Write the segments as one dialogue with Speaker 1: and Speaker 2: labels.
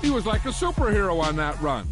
Speaker 1: He was like a superhero on that run.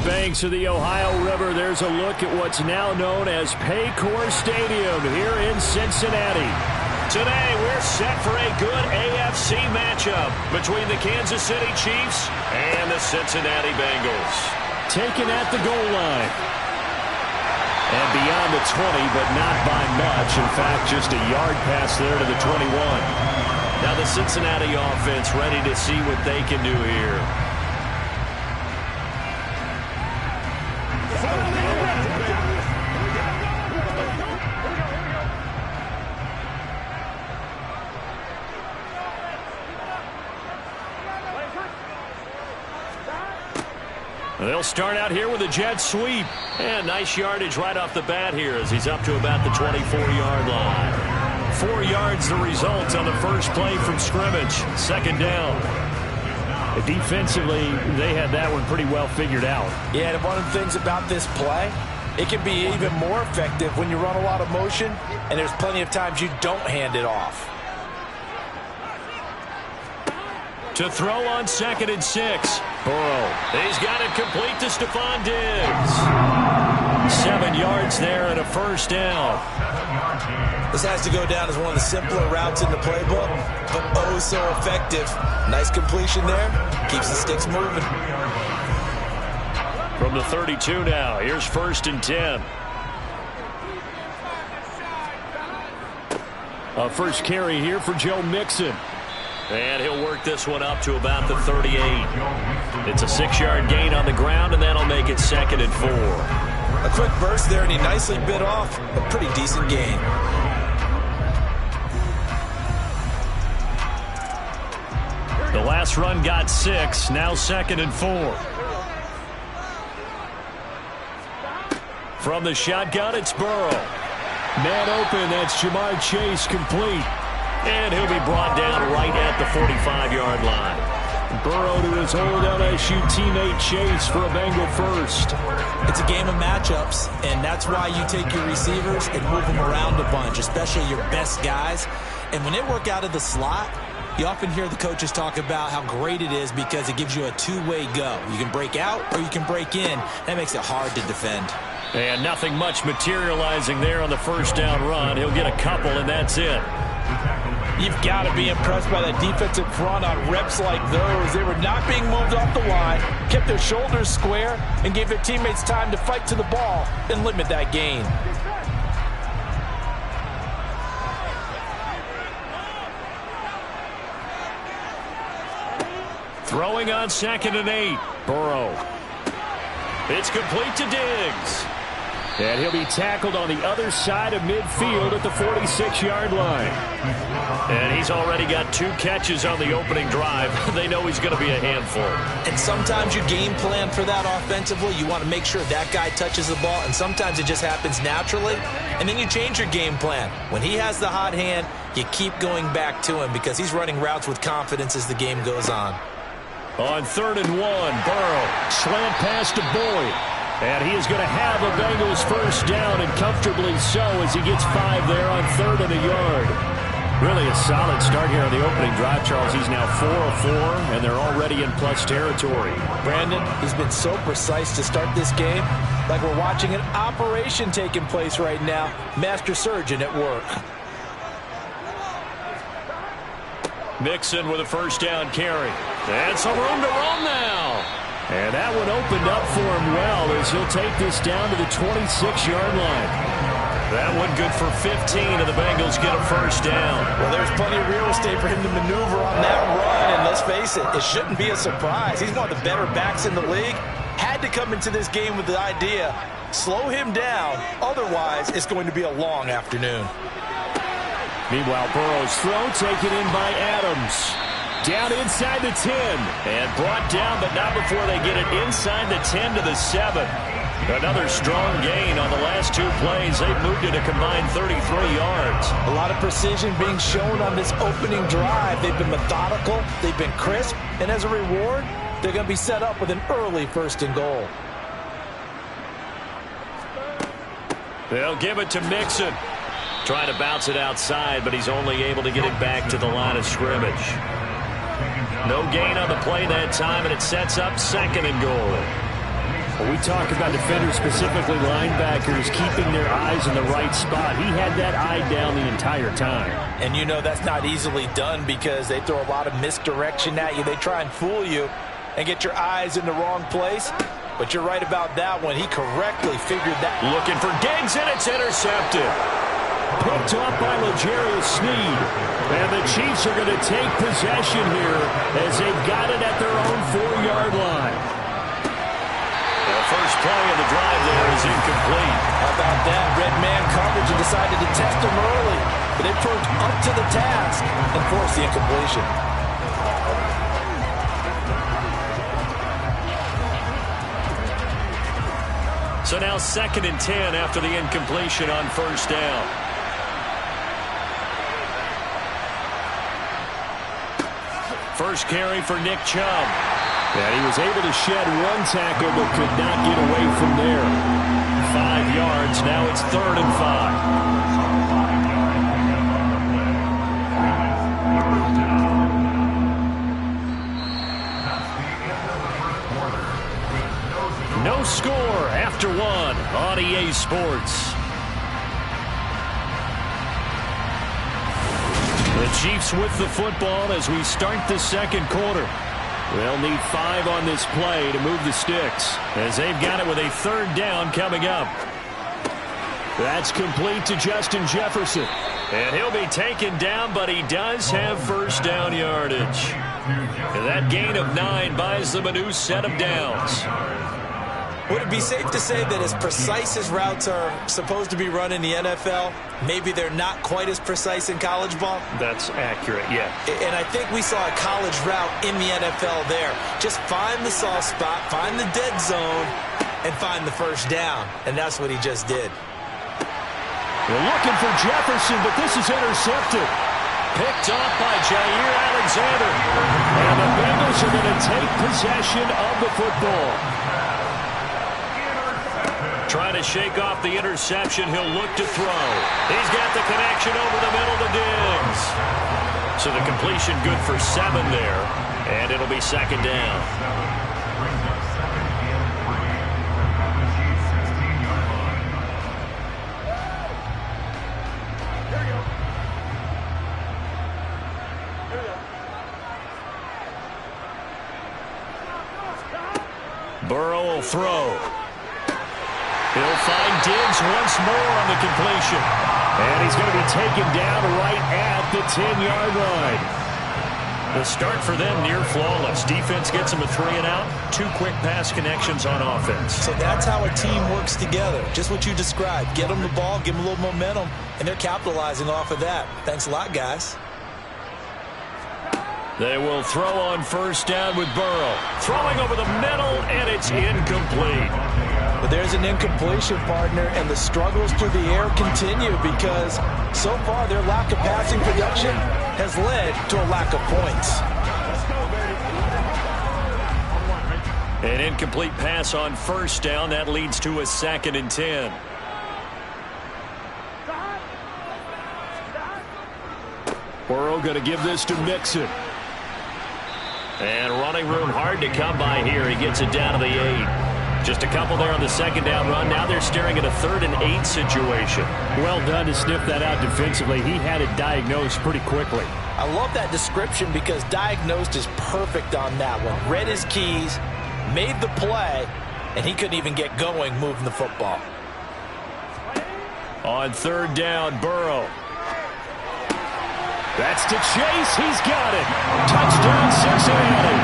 Speaker 2: banks of the Ohio River, there's a look at what's now known as Paycor Stadium here in Cincinnati. Today, we're set for a good AFC matchup between the Kansas City Chiefs and the Cincinnati Bengals. Taken at the goal line. And beyond the 20, but not by much. In fact, just a yard pass there to the 21. Now the Cincinnati offense ready to see what they can do here. They'll start out here with a jet sweep. And nice yardage right off the bat here as he's up to about the 24-yard line. 4 yards the result on the first play from scrimmage. Second down. Defensively, they had that one pretty well figured out.
Speaker 3: Yeah, and one of the things about this play, it can be even more effective when you run a lot of motion, and there's plenty of times you don't hand it off.
Speaker 2: To throw on 2nd and 6. Burrow. He's got it complete to Stephon Diggs. 7 yards there and a first down.
Speaker 3: This has to go down as one of the simpler routes in the playbook, but oh so effective. Nice completion there. Keeps the sticks moving.
Speaker 2: From the 32 now, here's 1st and 10. A first carry here for Joe Mixon. And he'll work this one up to about the 38. It's a 6-yard gain on the ground, and that'll make it 2nd and 4.
Speaker 3: A quick burst there, and he nicely bit off a pretty decent gain.
Speaker 2: The last run got 6, now 2nd and 4. From the shotgun, it's Burrow. Man open, that's Jamar Chase complete. And he'll be brought down right at the 45-yard line. Burrow to his old LSU teammate Chase for a Bengal first.
Speaker 3: It's a game of matchups, and that's why you take your receivers and move them around a bunch, especially your best guys. And when they work out of the slot, you often hear the coaches talk about how great it is because it gives you a two-way go. You can break out or you can break in. That makes it hard to defend.
Speaker 2: And nothing much materializing there on the first down run. He'll get a couple, and that's it.
Speaker 3: You've got to be impressed by that defensive front on reps like those. They were not being moved off the line, kept their shoulders square, and gave their teammates time to fight to the ball and limit that gain.
Speaker 2: Throwing on 2nd and 8. Burrow. It's complete to Diggs. And he'll be tackled on the other side of midfield at the 46-yard line. And he's already got 2 catches on the opening drive. They know he's going to be a handful.
Speaker 3: And sometimes you game plan for that offensively. You want to make sure that guy touches the ball, and sometimes it just happens naturally. And then you change your game plan. When he has the hot hand, you keep going back to him because he's running routes with confidence as the game goes on.
Speaker 2: On 3rd and 1, Burrow. Slant pass to Boyd. And he is going to have a Bengals first down, and comfortably so as he gets 5 there on 3rd and a yard. Really a solid start here on the opening drive, Charles. He's now 4 of 4, and they're already in plus territory.
Speaker 3: Brandon, he's been so precise to start this game, like we're watching an operation taking place right now. Master surgeon at work.
Speaker 2: Mixon with a first down carry. And some room to run now. And that one opened up for him well as he'll take this down to the 26-yard line. That one good for 15, and the Bengals get a first down.
Speaker 3: Well, there's plenty of real estate for him to maneuver on that run, and let's face it, it shouldn't be a surprise. He's one of the better backs in the league. Had to come into this game with the idea, slow him down, otherwise it's going to be a long afternoon.
Speaker 2: Meanwhile, Burrow's throw taken in by Adams. Down inside the 10. And brought down, but not before they get it inside the 10 to the 7. Another strong gain on the last 2 plays. They've moved it a combined 33 yards.
Speaker 3: A lot of precision being shown on this opening drive. They've been methodical. They've been crisp. And as a reward, they're going to be set up with an early 1st and goal.
Speaker 2: They'll give it to Mixon. Trying to bounce it outside, but he's only able to get it back to the line of scrimmage. No gain on the play that time, and it sets up 2nd and goal. When we talk about defenders, specifically linebackers, keeping their eyes in the right spot, he had that eye down the entire time.
Speaker 3: And you know that's not easily done because they throw a lot of misdirection at you. They try and fool you and get your eyes in the wrong place. But you're right about that one. He correctly figured that.
Speaker 2: Looking for Diggs, and it's intercepted. Picked off by L'Jarius Sneed. And the Chiefs are going to take possession here as they've got it at their own 4-yard line. The first play of the drive there is incomplete.
Speaker 3: How about that? Red man coverage and decided to test him early. But they proved up to the task and forced the incompletion.
Speaker 2: So now 2nd and 10 after the incompletion on first down. First carry for Nick Chubb. And he was able to shed one tackle but could not get away from there. 5 yards. Now it's 3rd and 5. No score after 1 on EA Sports. The Chiefs with the football as we start the second quarter. They'll need 5 on this play to move the sticks as they've got it with a 3rd down coming up. That's complete to Justin Jefferson. And he'll be taken down, but he does have first down yardage. And that gain of 9 buys them a new set of downs.
Speaker 3: Would it be safe to say that as precise as routes are supposed to be run in the NFL, maybe they're not quite as precise in college ball?
Speaker 2: That's accurate, yeah.
Speaker 3: And I think we saw a college route in the NFL there. Just find the soft spot, find the dead zone, and find the first down. And that's what he just did.
Speaker 2: They're looking for Jefferson, but this is intercepted. Picked off by Jair Alexander. And the Bengals are going to take possession of the football. Trying to shake off the interception. He'll look to throw. He's got the connection over the middle to Diggs. So the completion good for 7 there. And it'll be 2nd down. Burrow will throw. He'll find Diggs once more on the completion. And he's going to be taken down right at the 10-yard line. The start for them near flawless. Defense gets them a 3 and out. 2 quick pass connections on offense.
Speaker 3: So that's how a team works together. Just what you described. Get them the ball, give them a little momentum, and they're capitalizing off of that. Thanks a lot, guys.
Speaker 2: They will throw on first down with Burrow. Throwing over the middle, and it's incomplete.
Speaker 3: But there's an incompletion, partner, and the struggles through the air continue because so far their lack of passing production has led to a lack of points.
Speaker 2: An incomplete pass on first down. That leads to a 2nd and 10. Burrow going to give this to Mixon. And running room hard to come by here. He gets it down to the 8. Just a couple there on the 2nd down run. Now they're staring at a 3rd and 8 situation. Well done to sniff that out defensively. He had it diagnosed pretty quickly.
Speaker 3: I love that description because diagnosed is perfect on that one. Read his keys, made the play, and he couldn't even get going moving the football.
Speaker 2: On 3rd down, Burrow. That's to Chase. He's got it. Touchdown, Cincinnati.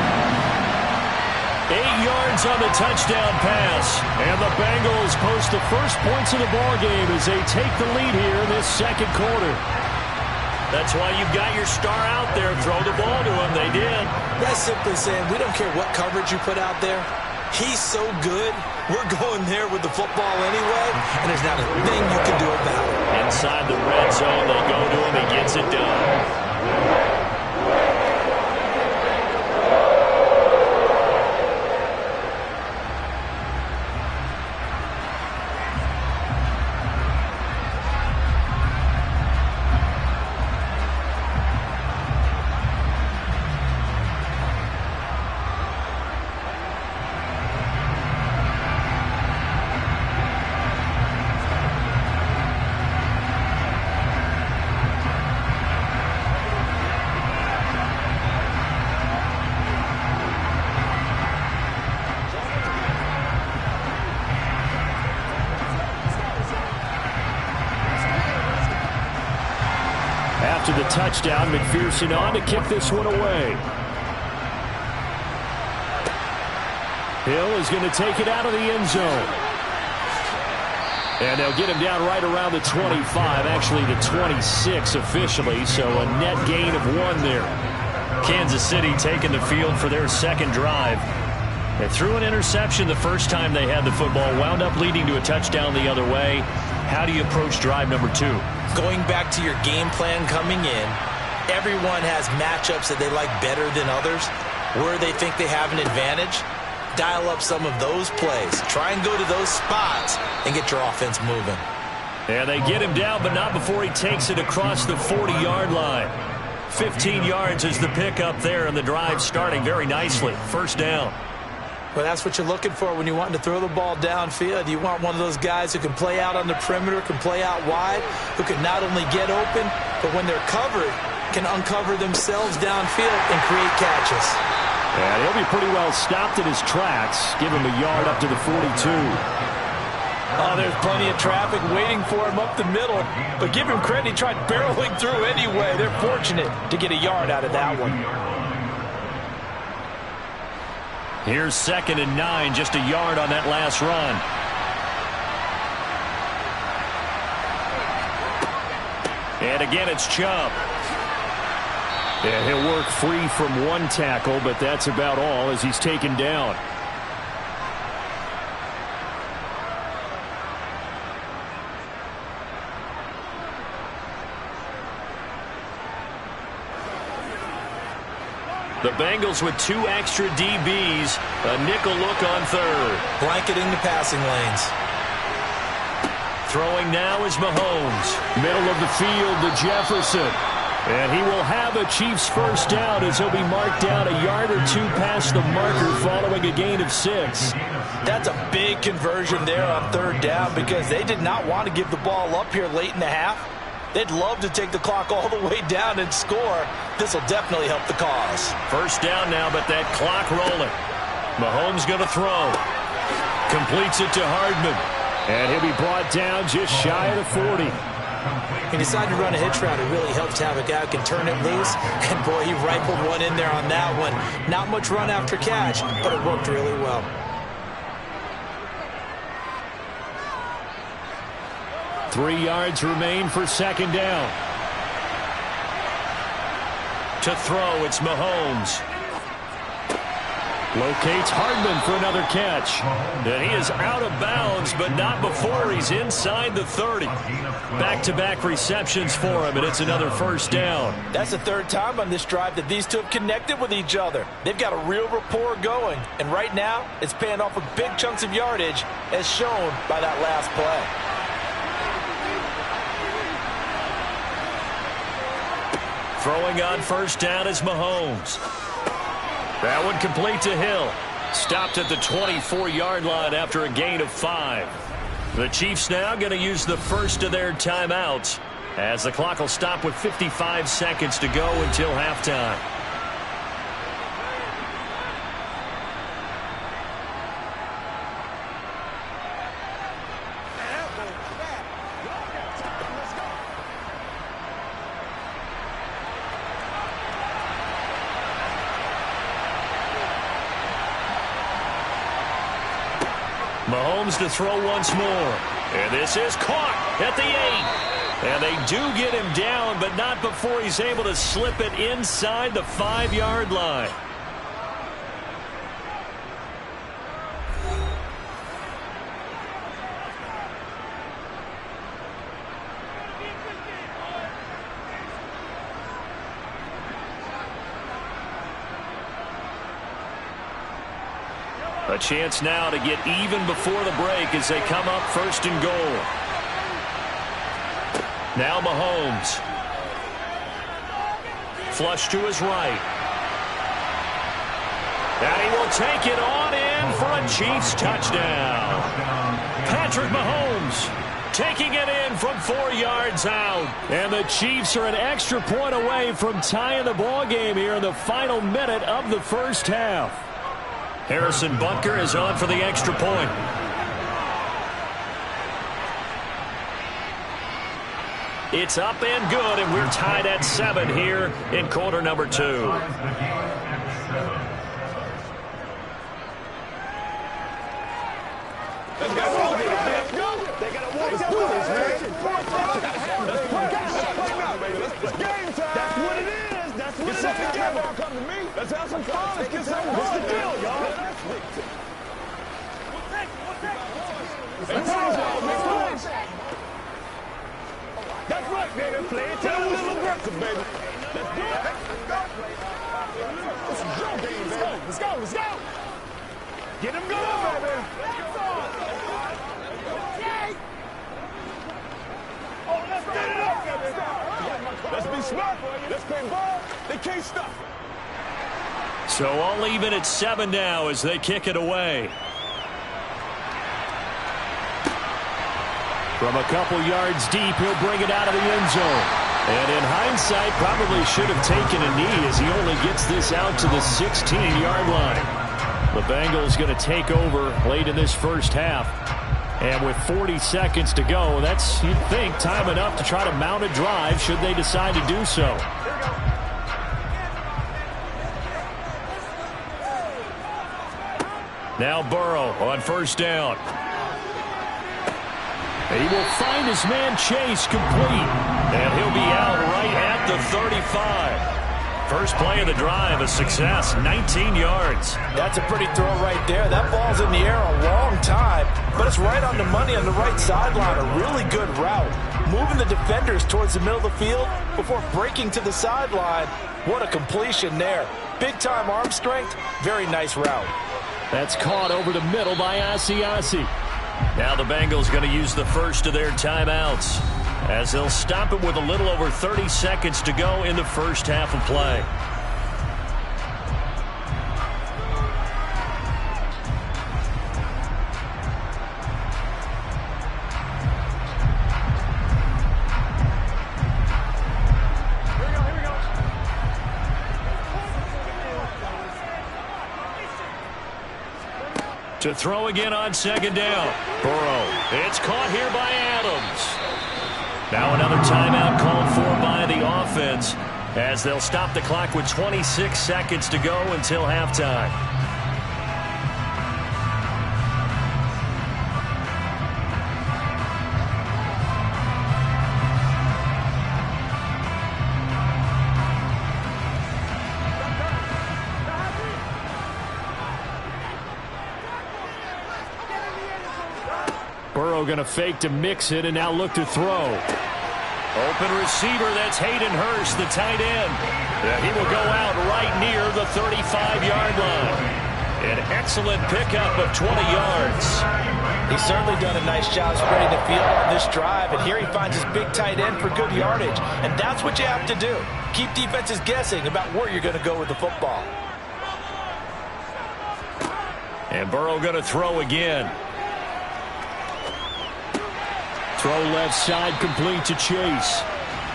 Speaker 2: 8 yards on the touchdown pass. And the Bengals post the first points of the ballgame as they take the lead here in this second quarter. That's why you've got your star out there. Throw the ball to him. They did.
Speaker 3: That's simply saying we don't care what coverage you put out there. He's so good. We're going there with the football anyway, and there's not a thing you can do about it.
Speaker 2: Inside the red zone, they go to him. He gets it done. after the touchdown. McPherson on to kick this one away. Hill is going to take it out of the end zone. And they'll get him down right around the 25, actually the 26 officially, so a net gain of 1 there.
Speaker 4: Kansas City taking the field for their second drive. They threw an interception the first time they had the football, wound up leading to a touchdown the other way. How do you approach drive number 2?
Speaker 3: Going back to your game plan coming in, everyone has matchups that they like better than others, where they think they have an advantage. Dial up some of those plays. Try and go to those spots and get your offense moving.
Speaker 2: And they get him down, but not before he takes it across the 40-yard line. 15 yards is the pickup there, and the drive starting very nicely. First down.
Speaker 3: Well, that's what you're looking for when you want to throw the ball downfield. You want one of those guys who can play out on the perimeter, can play out wide, who can not only get open, but when they're covered, can uncover themselves downfield and create catches.
Speaker 2: And he'll be pretty well stopped in his tracks. Give him a yard up to the 42.
Speaker 3: Oh, there's plenty of traffic waiting for him up the middle. But give him credit, he tried barreling through anyway. They're fortunate to get a yard out of that one.
Speaker 2: Here's 2nd and 9, just a yard on that last run. And again, it's Chubb. And he'll work free from 1 tackle, but that's about all as he's taken down. The Bengals with 2 extra DBs, a nickel look on 3rd.
Speaker 3: Blanketing the passing lanes.
Speaker 2: Throwing now is Mahomes. Middle of the field to Jefferson. And he will have a Chiefs first down as he'll be marked down a yard or 2 past the marker following a gain of 6.
Speaker 3: That's a big conversion there on 3rd down because they did not want to give the ball up here late in the half. They'd love to take the clock all the way down and score. This will definitely help the cause.
Speaker 2: First down now, but that clock rolling. Mahomes going to throw. Completes it to Hardman. And he'll be brought down just shy of the 40.
Speaker 3: He decided to run a hitch route. It really helps to have a guy who can turn it loose. And, boy, he rifled one in there on that one. Not much run after catch, but it worked really well.
Speaker 2: Three yards remain for 2nd down. To throw, it's Mahomes. Locates Hardman for another catch. And he is out of bounds, but not before he's inside the 30. Back-to-back receptions for him, and it's another first down.
Speaker 3: That's the 3rd time on this drive that these two have connected with each other. They've got a real rapport going, and right now it's paying off with big chunks of yardage, as shown by that last play.
Speaker 2: Throwing on first down is Mahomes. That one complete to Hill. Stopped at the 24-yard line after a gain of 5. The Chiefs now going to use the first of their timeouts as the clock will stop with 55 seconds to go until halftime. Mahomes to throw once more. And this is caught at the 8. And they do get him down, but not before he's able to slip it inside the 5-yard line. A chance now to get even before the break as they come up 1st and goal. Now Mahomes. Flush to his right. And he will take it on in for a Chiefs touchdown. Patrick Mahomes taking it in from 4 yards out. And the Chiefs are an extra point away from tying the ball game here in the final minute of the first half. Harrison Butker is on for the extra point. It's up and good, and we're tied at 7 here in quarter number 2.
Speaker 5: Let's have some fun. Let's get some What's the deal, y'all? That's right, baby. Play it to the little aggressive, baby. Let's do it. This is your game, baby. Let's go. Let's go. Get him going, baby. Oh, let's get it up, baby. Let's be smart. Let's play ball. They can't stop.
Speaker 2: So all even at 7 now as they kick it away. From a couple yards deep, he'll bring it out of the end zone. And in hindsight, probably should have taken a knee as he only gets this out to the 16-yard line. The Bengals going to take over late in this first half. And with 40 seconds to go, that's, you'd think, time enough to try to mount a drive should they decide to do so. Now Burrow on first down. He will find his man Chase complete. And he'll be out right at the 35. First play of the drive, a success, 19 yards.
Speaker 3: That's a pretty throw right there. That ball's in the air a long time, but it's right on the money on the right sideline. A really good route. Moving the defenders towards the middle of the field before breaking to the sideline. What a completion there. Big-time arm strength. Very nice route.
Speaker 2: That's caught over the middle by Asiasi. Now the Bengals going to use the first of their timeouts as they'll stop it with a little over 30 seconds to go in the first half of play. To throw again on second down. Burrow. It's caught here by Adams. Now another timeout called for by the offense as they'll stop the clock with 26 seconds to go until halftime. Burrow going to fake to mix it and now look to throw. Open receiver, that's Hayden Hurst, the tight end. He will go out right near the 35-yard line. An excellent pickup of 20 yards.
Speaker 3: He's certainly done a nice job spreading the field on this drive, and here he finds his big tight end for good yardage. And that's what you have to do. Keep defenses guessing about where you're going to go with the football.
Speaker 2: And Burrow going to throw again. Throw left side complete to Chase.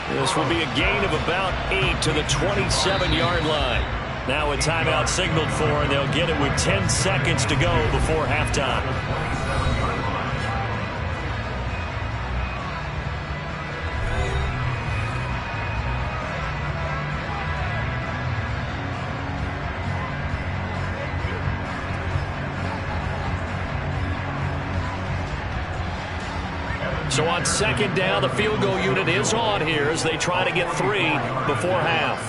Speaker 2: This will be a gain of about 8 to the 27-yard line. Now a timeout signaled for, and they'll get it with 10 seconds to go before halftime. So on second down, the field goal unit is on here as they try to get 3 before half.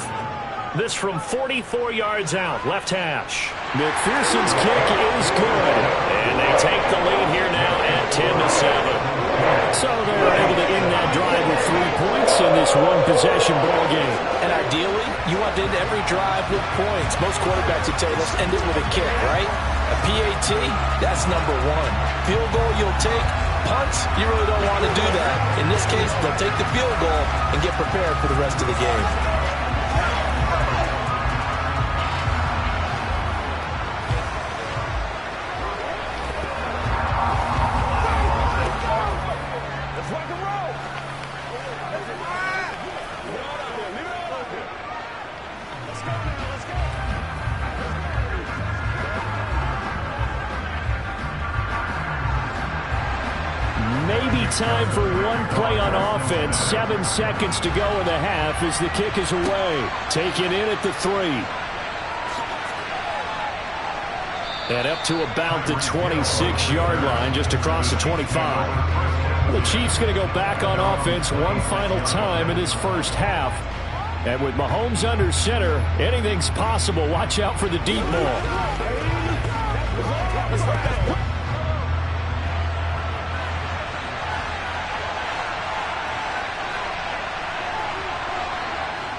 Speaker 2: This from 44 yards out, left hash. McPherson's kick is good. And they take the lead here now at 10-7. So they're able to end that drive with 3 points in this one-possession ball game.
Speaker 3: And ideally, you want to end every drive with points. Most quarterbacks would tell you, let's end it with a kick, right? A PAT, that's number 1. Field goal you'll take. Punts, you really don't want to do that. In this case, they'll take the field goal and get prepared for the rest of the game.
Speaker 5: Let's rock and roll. Let's go now. Let's go.
Speaker 2: Maybe Maybe time for one play on offense. 7 seconds to go in the half as the kick is away. Taken in at the 3. And up to about the 26-yard line, just across the 25. The Chiefs going to go back on offense one final time in this first half. And with Mahomes under center, anything's possible. Watch out for the deep ball.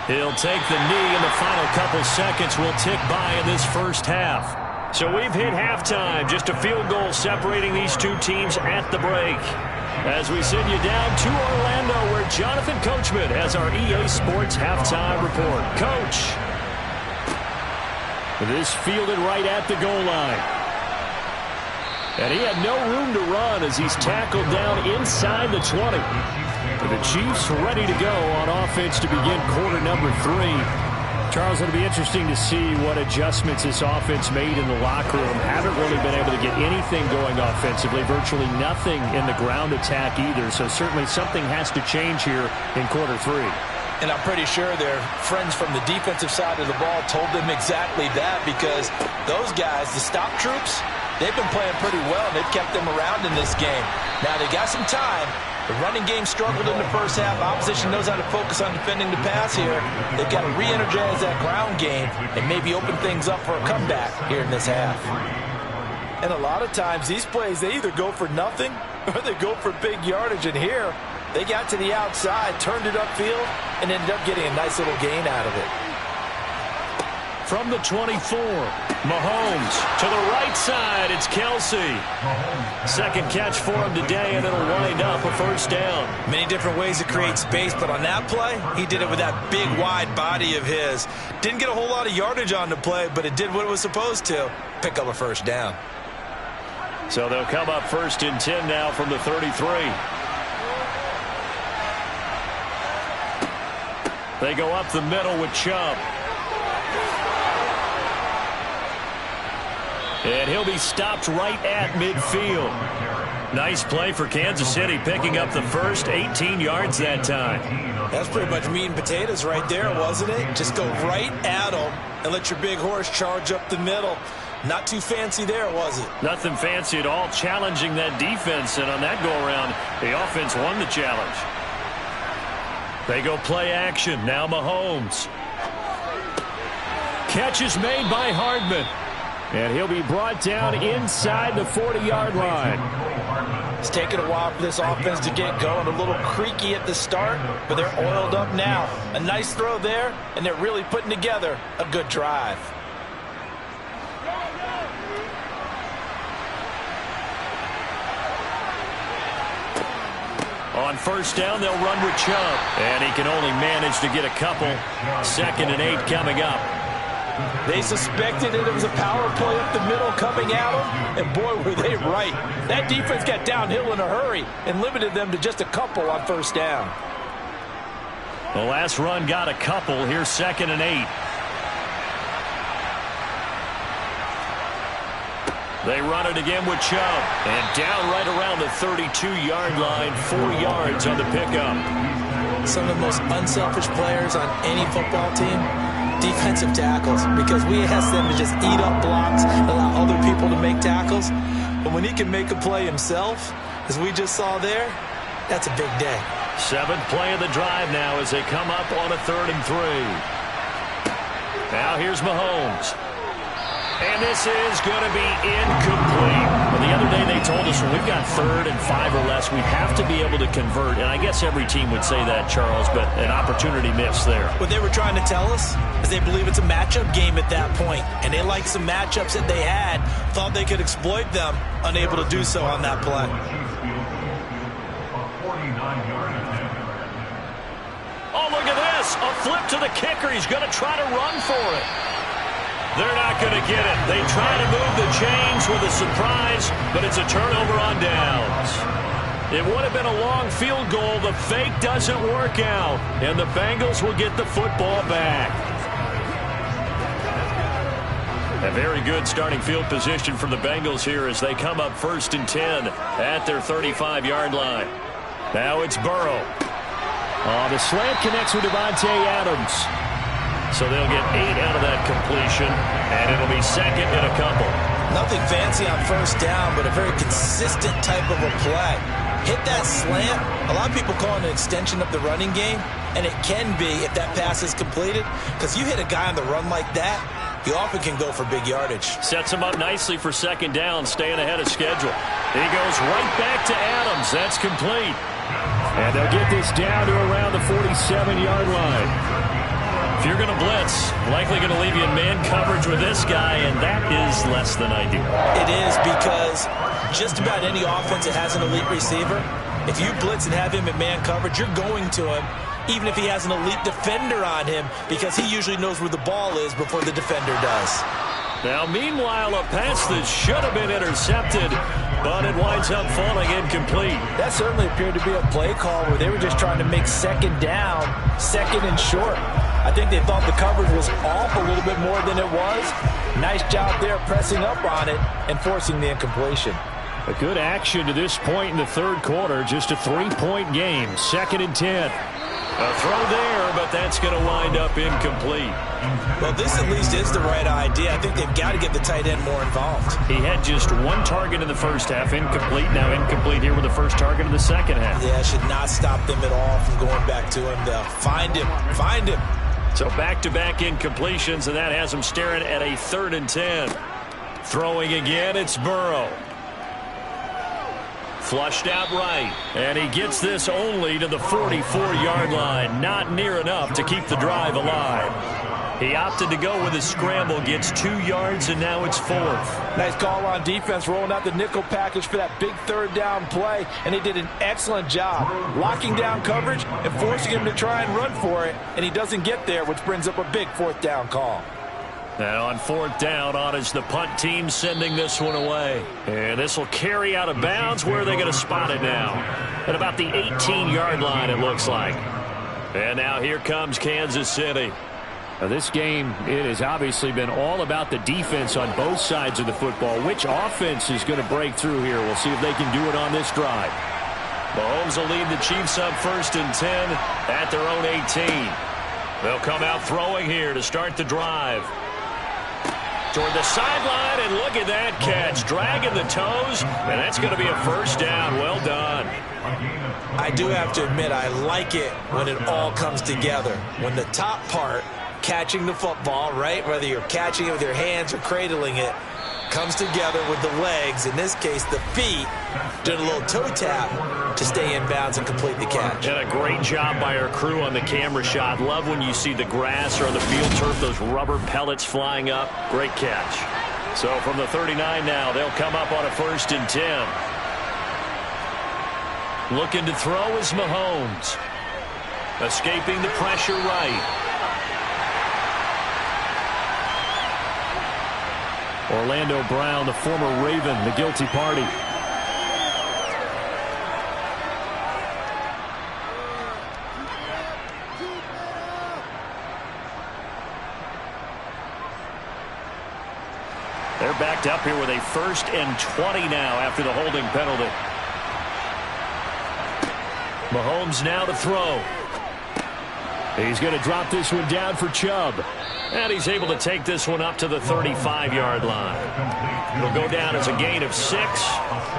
Speaker 2: He'll take the knee, and the final couple seconds will tick by in this first half. So we've hit halftime. Just a field goal separating these two teams at the break. As we send you down to Orlando, where Jonathan Coachman has our EA Sports halftime report. Coach. This fielded right at the goal line. And he had no room to run as he's tackled down inside the 20. The Chiefs ready to go on offense to begin quarter number 3. Charles, it'll be interesting to see what adjustments this offense made in the locker room. Haven't really been able to get anything going offensively, virtually nothing in the ground attack either. So certainly something has to change here in quarter 3.
Speaker 3: And I'm pretty sure their friends from the defensive side of the ball told them exactly that, because those guys, the stop troops, they've been playing pretty well, and they've kept them around in this game. Now they got some time. The running game struggled in the first half. Opposition knows how to focus on defending the pass here. They've got to re-energize that ground game and maybe open things up for a comeback here in this half. And a lot of times these plays, they either go for nothing or they go for big yardage. And here, they got to the outside, turned it upfield, and ended up getting a nice little gain out of it.
Speaker 2: From the 24, Mahomes to the right side. It's Kelsey. Second catch for him today, and it'll wind up a first down.
Speaker 3: Many different ways to create space, but on that play, he did it with that big, wide body of his. Didn't get a whole lot of yardage on the play, but it did what it was supposed to. Pick up a first down.
Speaker 2: So they'll come up 1st and 10 now from the 33. They go up the middle with Chubb. And he'll be stopped right at midfield. Nice play for Kansas City, picking up the first 18 yards that time.
Speaker 3: That's pretty much meat and potatoes right there, wasn't it? Just go right at them and let your big horse charge up the middle. Not too fancy there, was it?
Speaker 2: Nothing fancy at all, challenging that defense. And on that go-around, the offense won the challenge. They go play action. Now Mahomes. Catch is made by Hardman. And he'll be brought down inside the 40-yard line.
Speaker 3: It's taken a while for this offense to get going. A little creaky at the start, but they're oiled up now. A nice throw there, and they're really putting together a good drive.
Speaker 2: On first down, they'll run with Chubb. And he can only manage to get a couple. 2nd and 8 coming up.
Speaker 3: They suspected that it was a power play up the middle coming at them, and boy, were they right. That defense got downhill in a hurry and limited them to just a couple on first down.
Speaker 2: The last run got a couple. Here's 2nd and 8. They run it again with Chubb. And down right around the 32-yard line, 4 yards on the pickup.
Speaker 3: Some of the most unselfish players on any football team, defensive tackles, because we ask them to just eat up blocks, allow other people to make tackles. But when he can make a play himself, as we just saw there, that's a big day.
Speaker 2: 7th play of the drive now as they come up on a 3rd and 3. Now here's Mahomes. And this is going to be incomplete. Well, the other day they told us when we've got 3rd and 5 or less, we have to be able to convert. And I guess every team would say that, Charles, but an opportunity missed there.
Speaker 3: What they were trying to tell us is they believe it's a matchup game at that point. And they liked some matchups that they had, thought they could exploit them, unable to do so on that play.
Speaker 2: Oh, look at this. A flip to the kicker. He's going to try to run for it. They're not going to get it. They try to move the chains with a surprise, but it's a turnover on downs. It would have been a long field goal. The fake doesn't work out, and the Bengals will get the football back. A very good starting field position from the Bengals here as they come up 1st and 10 at their 35-yard line. Now it's Burrow. The slant connects with Davante Adams. So they'll get 8 out of that completion, and it'll be second and a couple.
Speaker 3: Nothing fancy on first down, but a very consistent type of a play. Hit that slant. A lot of people call it an extension of the running game, and it can be if that pass is completed, because you hit a guy on the run like that, you often can go for big yardage.
Speaker 2: Sets him up nicely for second down, staying ahead of schedule. He goes right back to Adams. That's complete. And they'll get this down to around the 47-yard line. If you're going to blitz, likely going to leave you in man coverage with this guy, and that is less than ideal.
Speaker 3: It is, because just about any offense that has an elite receiver, if you blitz and have him in man coverage, you're going to him, even if he has an elite defender on him, because he usually knows where the ball is before the defender does.
Speaker 2: Now, meanwhile, a pass that should have been intercepted, but it winds up falling incomplete.
Speaker 3: That certainly appeared to be a play call where they were just trying to make second down, second and short. I think they thought the coverage was off a little bit more than it was. Nice job there pressing up on it and forcing the incompletion.
Speaker 2: A good action to this point in the third quarter. Just a 3-point game. Second and 10. A throw there, but that's going to wind up incomplete.
Speaker 3: Well, this at least is the right idea. I think they've got to get the tight end more involved.
Speaker 2: He had just one target in the first half, incomplete. Now incomplete here with the first target of the second half.
Speaker 3: Yeah, it should not stop them at all from going back to him. They'll find him. Find him.
Speaker 2: So back-to-back incompletions, and that has him staring at a 3rd and 10. Throwing again, it's Burrow. Flushed out right, and he gets this only to the 44-yard line. Not near enough to keep the drive alive. He opted to go with his scramble, gets 2 yards, and now it's 4th.
Speaker 3: Nice call on defense, rolling out the nickel package for that big third down play, and they did an excellent job locking down coverage and forcing him to try and run for it, and he doesn't get there, which brings up a big 4th down call.
Speaker 2: Now on 4th down, on is the punt team sending this one away. And this will carry out of bounds. Where are they going to spot it now? At about the 18-yard line, it looks like. And now here comes Kansas City. Now this game, it has obviously been all about the defense on both sides of the football. Which offense is going to break through here? We'll see if they can do it on this drive. Mahomes will lead the Chiefs up 1st and 10 at their own 18. They'll come out throwing here to start the drive. Toward the sideline, and look at that catch. Dragging the toes, and that's going to be a 1st down. Well done.
Speaker 3: I do have to admit, I like it when it all comes together. When the top part, catching the football, right, whether you're catching it with your hands or cradling it, comes together with the legs, in this case the feet, doing a little toe tap to stay in bounds and complete the catch.
Speaker 2: And a great job by our crew on the camera shot. Love when you see the grass or on the field turf, those rubber pellets flying up. Great catch. So from the 39 now, they'll come up on a 1st and 10. Looking to throw is Mahomes. Escaping the pressure right. Orlando Brown, the former Raven, the guilty party. They're backed up here with a 1st and 20 now after the holding penalty. Mahomes now to throw. He's going to drop this one down for Chubb. And he's able to take this one up to the 35-yard line. It'll go down as a gain of 6,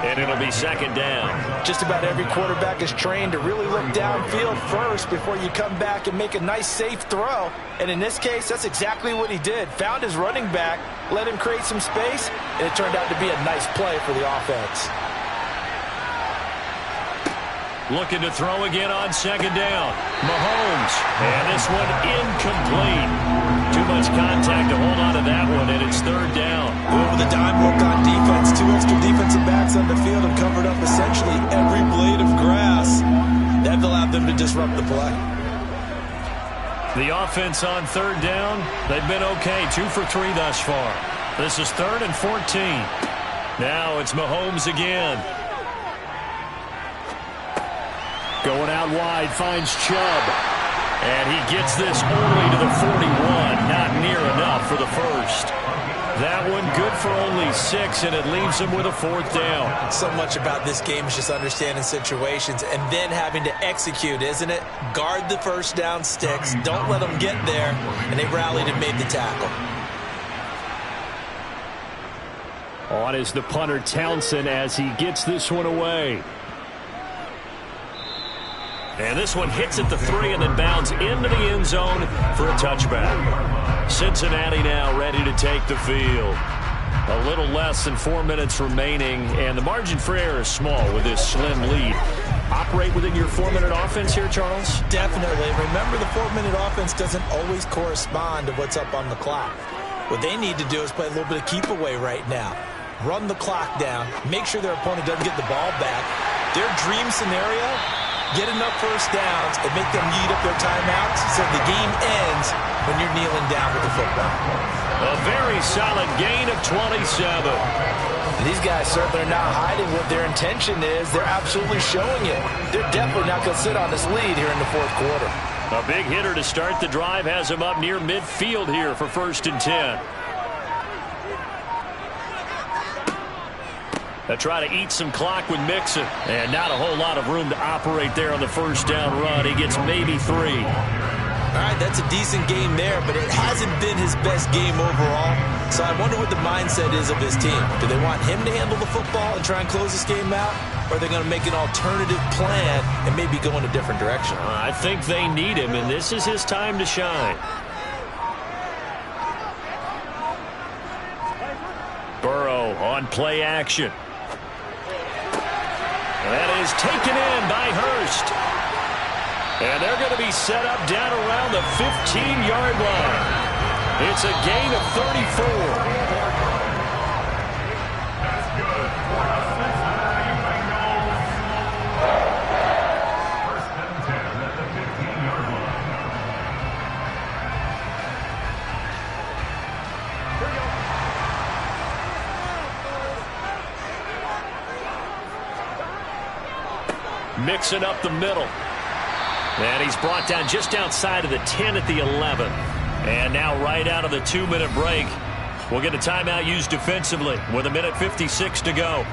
Speaker 2: and it'll be 2nd down.
Speaker 3: Just about every quarterback is trained to really look downfield first before you come back and make a nice, safe throw. And in this case, that's exactly what he did. Found his running back, let him create some space, and it turned out to be a nice play for the offense.
Speaker 2: Looking to throw again on 2nd down. Mahomes. And this one incomplete. Too much contact to hold on to that one, and it's 3rd down.
Speaker 3: Over the dime work on defense. 2 extra defensive backs on the field and covered up essentially every blade of grass. That allowed them to disrupt the play.
Speaker 2: The offense on 3rd down, they've been okay. 2 for 3 thus far. This is 3rd and 14. Now it's Mahomes again. Going out wide, finds Chubb. And he gets this only to the 41. Not near enough for the 1st. That one good for only 6, and it leaves them with a 4th down.
Speaker 3: So much about this game is just understanding situations and then having to execute, isn't it? Guard the first down sticks. Don't let them get there. And they rallied and made the tackle.
Speaker 2: On is the punter, Townsend, as he gets this one away. And this one hits at the 3 and then bounds into the end zone for a touchback. Cincinnati now ready to take the field. A little less than 4 minutes remaining, and the margin for error is small with this slim lead. Operate within your 4-minute offense here, Charles?
Speaker 3: Definitely. Remember, the 4-minute offense doesn't always correspond to what's up on the clock. What they need to do is play a little bit of keep away right now. Run the clock down. Make sure their opponent doesn't get the ball back. Their dream scenario, get enough first downs and make them eat up their timeouts so the game ends when you're kneeling down with the football.
Speaker 2: A very solid gain of 27.
Speaker 3: These guys certainly are not hiding what their intention is. They're absolutely showing it. They're definitely not going to sit on this lead here in the 4th quarter.
Speaker 2: A big hitter to start the drive has him up near midfield here for 1st and 10. They try to eat some clock with Mixon. And not a whole lot of room to operate there on the first down run. He gets maybe 3.
Speaker 3: All right, that's a decent game there, but it hasn't been his best game overall. So I wonder what the mindset is of his team. Do they want him to handle the football and try and close this game out? Or are they going to make an alternative plan and maybe go in a different direction?
Speaker 2: I think they need him, and this is his time to shine. Burrow on play action. That is taken in by Hurst. And they're going to be set up down around the 15-yard line. It's a gain of 34. Mixing up the middle. And he's brought down just outside of the 10 at the 11. And now right out of the 2-minute break, we'll get a timeout used defensively with 1:56 to go.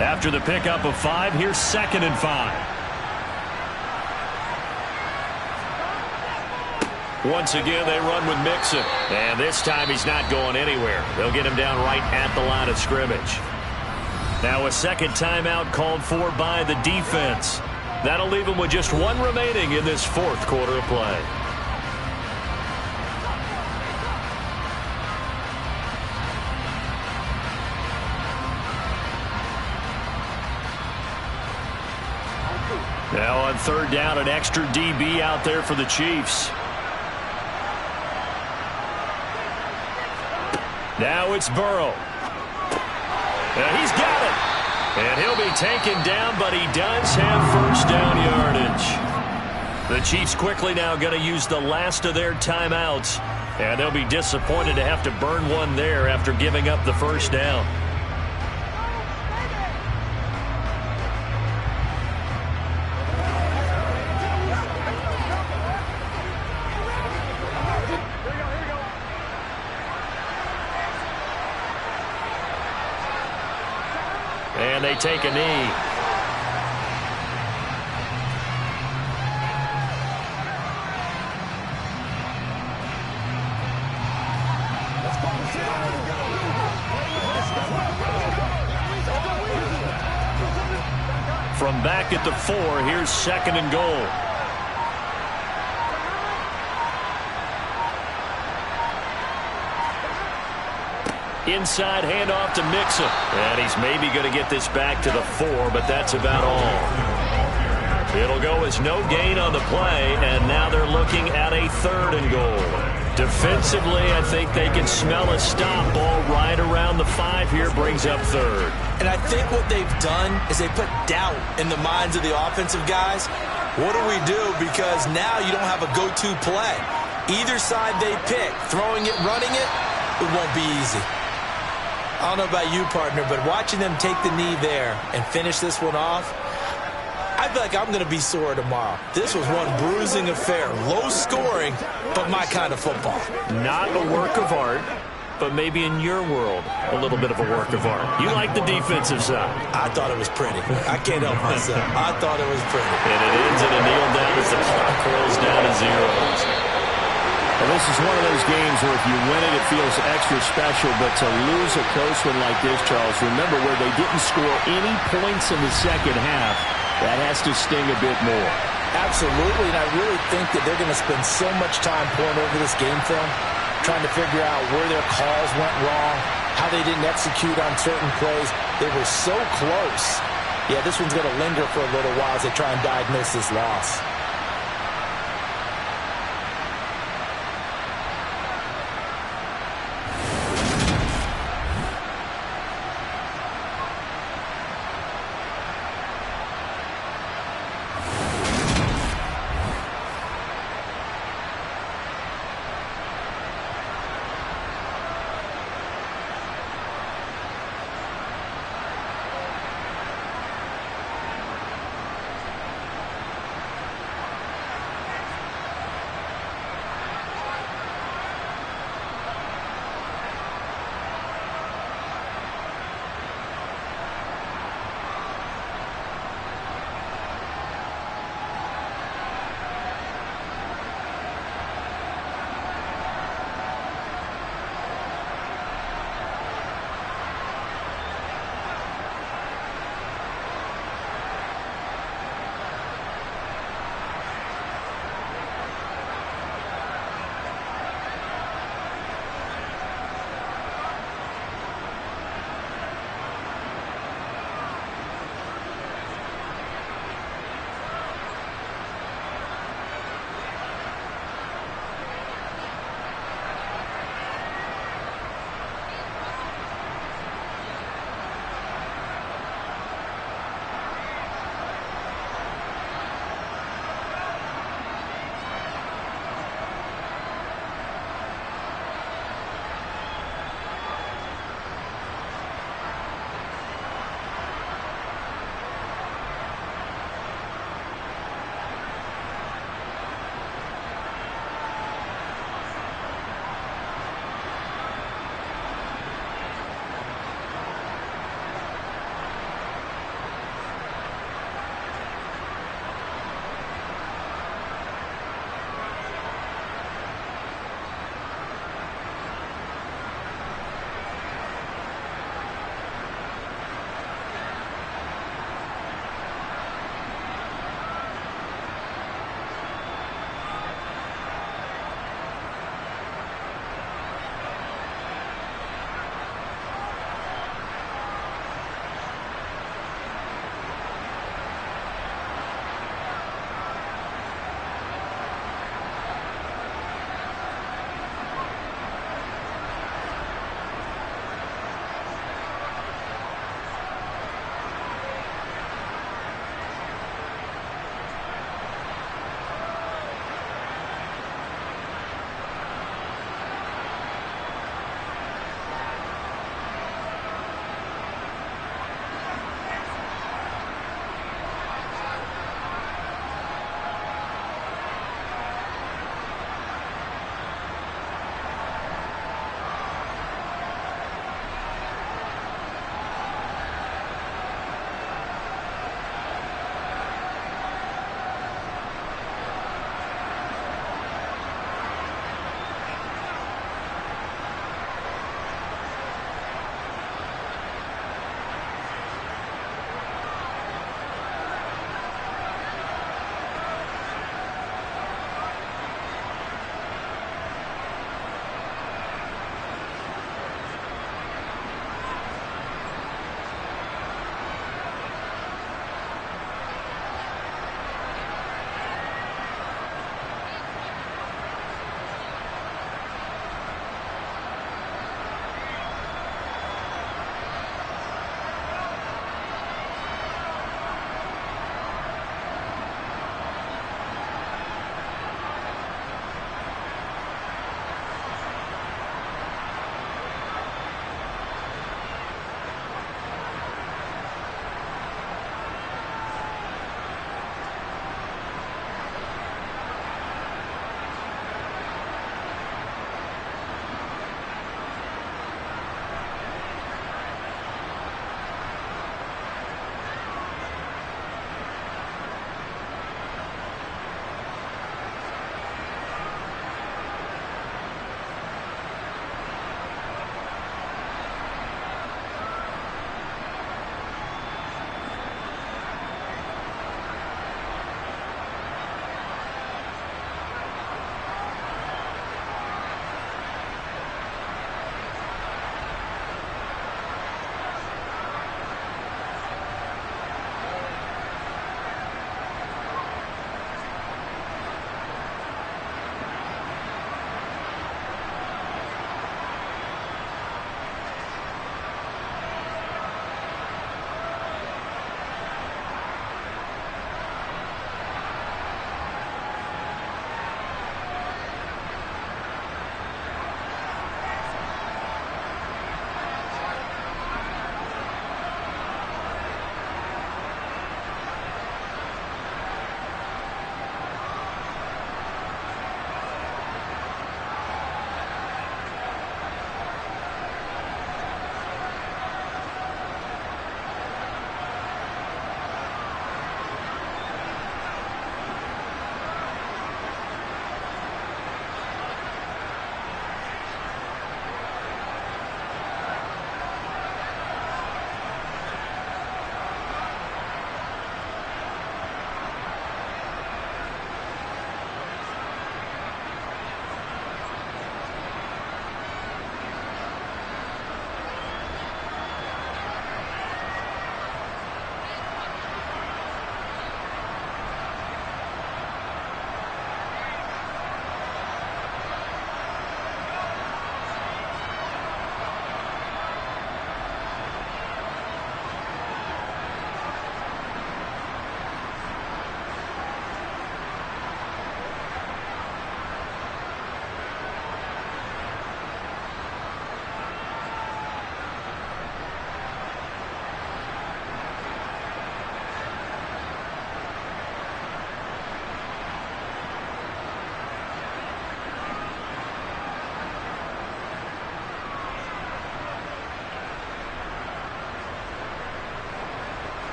Speaker 2: After the pickup of 5, here's 2nd and 5. Once again, they run with Mixon. And this time he's not going anywhere. They'll get him down right at the line of scrimmage. Now a second timeout called for by the defense. That'll leave him with just 1 remaining in this 4th quarter of play. Now on 3rd down, an extra DB out there for the Chiefs. Now it's Burrow. And he's got it. And he'll be taken down, but he does have first down yardage. The Chiefs quickly now going to use the last of their timeouts. And they'll be disappointed to have to burn one there after giving up the first down. And they take a knee. From back at the 4, here's 2nd and goal. Inside handoff to Mixon. And he's maybe going to get this back to the 4, but that's about all. It'll go as no gain on the play, and now they're looking at a 3rd and goal. Defensively, I think they can smell a stop. Ball right around the 5 here, brings up 3rd.
Speaker 3: And I think what they've done is they put doubt in the minds of the offensive guys. What do we do? Because now you don't have a go-to play. Either side they pick, throwing it, running it, it won't be easy. I don't know about you, partner, but watching them take the knee there and finish this one off, I feel like I'm going to be sore tomorrow. This was one bruising affair. Low scoring, but my kind of football.
Speaker 2: Not a work of art, but maybe in your world, a little bit of a work of art. You like the defensive side.
Speaker 3: I thought it was pretty. I can't help myself. I thought it was pretty.
Speaker 2: And it ends in a kneel down as the clock rolls down to zeros. Well, this is one of those games where if you win it, it feels extra special. But to lose a close one like this, Charles, remember where they didn't score any points in the second half, that has to sting a bit more.
Speaker 3: Absolutely, and I really think that they're going to spend so much time pouring over this game film, trying to figure out where their calls went wrong, how they didn't execute on certain plays. They were so close. Yeah, this one's going to linger for a little while as they try and diagnose this loss.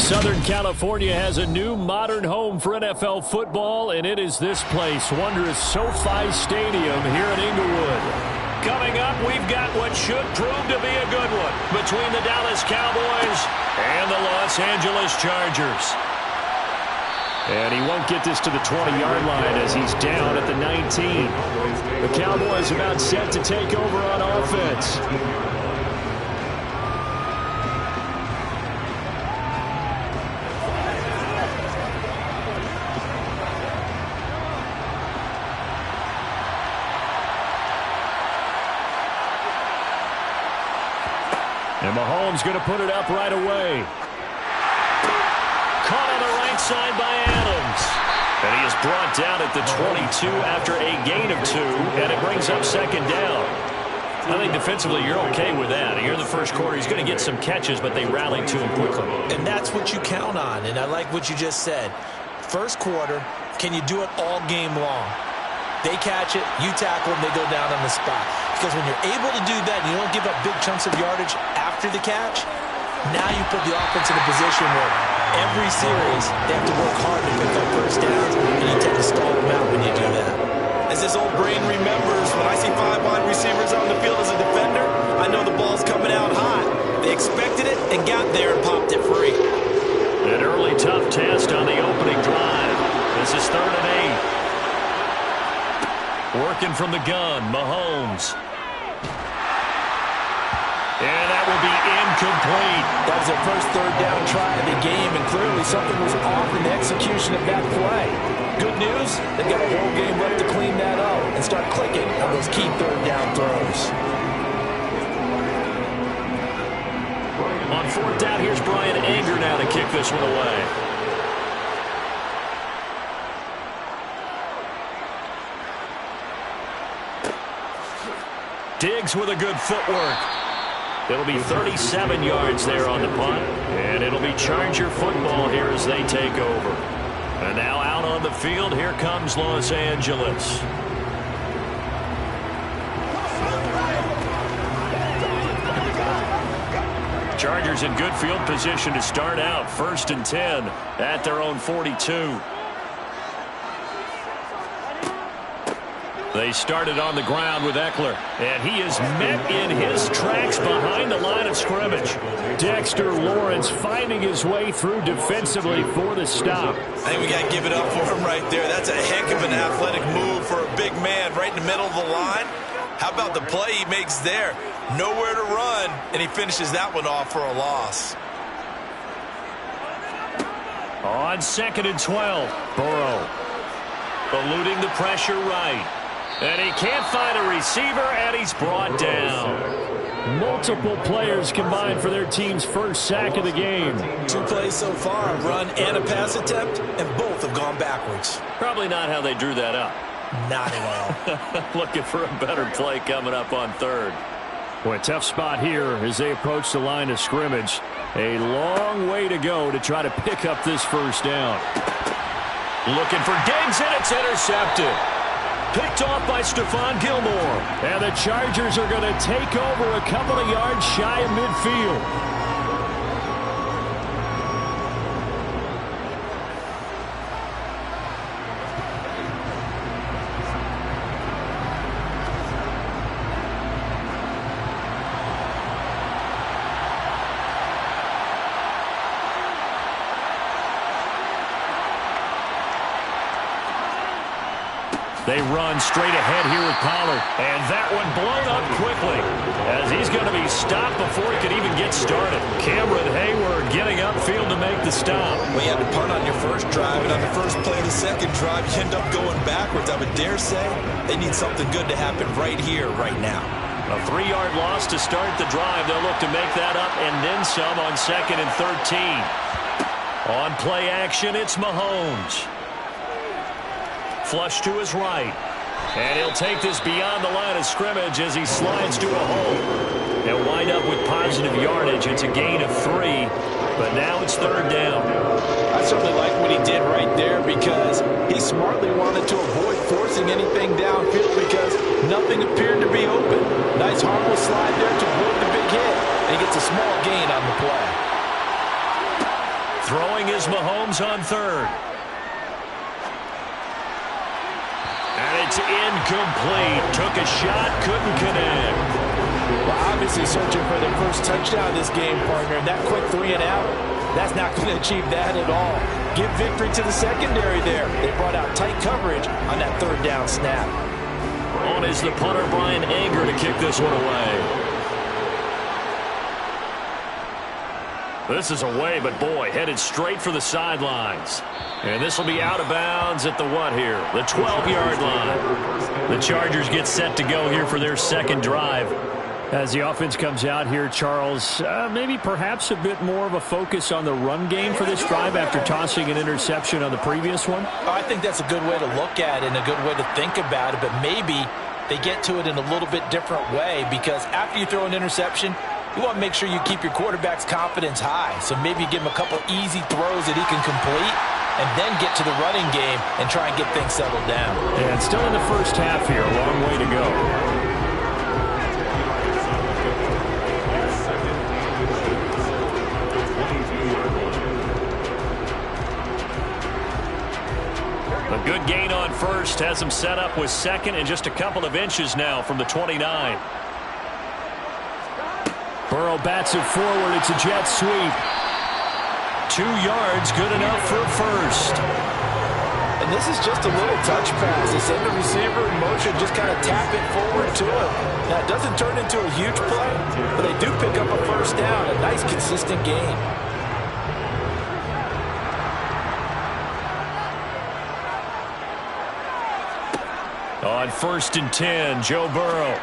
Speaker 2: Southern California has a new modern home for NFL football, and it is this place, wondrous SoFi Stadium here in Inglewood. Coming up, we've got what should prove to be a good one between the Dallas Cowboys and the Los Angeles Chargers. And he won't get this to the 20-yard line as he's down at the 19. The Cowboys about set to take over on offense. And Mahomes going to put it up right away. Caught on the right side by Adams. And he is brought down at the 22 after a gain of 2, and it brings up second down. I think defensively you're okay with that. Here in the first quarter, he's going to get some catches, but they rallied to him quickly.
Speaker 3: And that's what you count on, and I like what you just said. First quarter, can you do it all game long? They catch it, you tackle them, they go down on the spot. Because when you're able to do that and you don't give up big chunks of yardage after the catch, now you put the offense in a position where every series they have to work hard to pick up first downs, and you tend to stall them out when you do that. As this old brain remembers, when I see 5 wide receivers on the field as a defender, I know the ball's coming out hot. They expected it and got there and popped it free.
Speaker 2: An early tough test on the opening drive. This is 3rd and 8. Working from the gun, Mahomes. And that will be incomplete.
Speaker 3: That was their first 3rd down try of the game, and clearly something was off in the execution of that play. Good news, they've got a whole game left to clean that up and start clicking on those key 3rd down throws.
Speaker 2: On 4th down, here's Brian Anger now to kick this one away. Diggs with a good footwork. It'll be 37 yards there on the punt, and it'll be Charger football here as they take over. And now out on the field, here comes Los Angeles. Chargers in good field position to start out. 1st and 10 at their own 42. They started on the ground with Eckler, and he is met in his tracks behind the line of scrimmage. Dexter Lawrence finding his way through defensively for the stop.
Speaker 3: I think we got to give it up for him right there. That's a heck of an athletic move for a big man right in the middle of the line. How about the play he makes there? Nowhere to run, and he finishes that one off for a loss.
Speaker 2: On 2nd and 12, Burrow eluding the pressure right. And he can't find a receiver, and he's brought down. Multiple players combined for their team's first sack of the game.
Speaker 3: 2 plays so far, a run and a pass attempt, and both have gone backwards.
Speaker 2: Probably not how they drew that up.
Speaker 3: Not at all.
Speaker 2: Looking for a better play coming up on 3rd. Boy, tough spot here as they approach the line of scrimmage. A long way to go to try to pick up this first down. Looking for Diggs, and it's intercepted. Picked off by Stephon Gilmore. And the Chargers are going to take over a couple of yards shy of midfield. They run straight ahead here with Pollard. And that one blown up quickly as he's going to be stopped before he could even get started. Cameron Hayward getting upfield to make the stop.
Speaker 3: Well, you had to punt on your first drive, and on the first play of the second drive, you end up going backwards. I would dare say they need something good to happen right here, right now.
Speaker 2: A 3-yard loss to start the drive. They'll look to make that up and then some on 2nd and 13. On play action, it's Mahomes. Flush to his right. And he'll take this beyond the line of scrimmage as he slides to a hole. And wind up with positive yardage. It's a gain of 3. But now it's 3rd down.
Speaker 3: I certainly like what he did right there because he smartly wanted to avoid forcing anything downfield because nothing appeared to be open. Nice harmless slide there to avoid the big hit. And he gets a small gain on the play.
Speaker 2: Throwing is Mahomes on third. And it's incomplete. Took a shot, couldn't connect.
Speaker 3: Well, obviously searching for their first touchdown this game, partner. And that quick 3 and out, that's not going to achieve that at all. Give victory to the secondary there. They brought out tight coverage on that 3rd down snap.
Speaker 2: On is the punter, Brian Anger, to kick this one away. This is away, but boy, headed straight for the sidelines. And this will be out of bounds at the what here? The 12-yard line.
Speaker 4: The Chargers get set to go here for their second drive. As the offense comes out here, Charles, maybe perhaps a bit more of a focus on the run game for this drive after tossing an interception on the previous one?
Speaker 3: I think that's a good way to look at it and a good way to think about it, but maybe they get to it in a little bit different way, because after you throw an interception, you want to make sure you keep your quarterback's confidence high. So maybe you give him a couple easy throws that he can complete and then get to the running game and try and get things settled down.
Speaker 4: And still in the first half here, a long way to go.
Speaker 2: A good gain on first has him set up with second and just a couple of inches now from the 29.
Speaker 4: Burrow bats it forward. It's a jet sweep.
Speaker 2: 2 yards, good enough for a first.
Speaker 3: And this is just a little touch pass. They send the receiver in motion, just kind of tap it forward to him. Now, it doesn't turn into a huge play, but they do pick up a first down, a nice, consistent gain.
Speaker 2: On 1st and 10, Joe Burrow.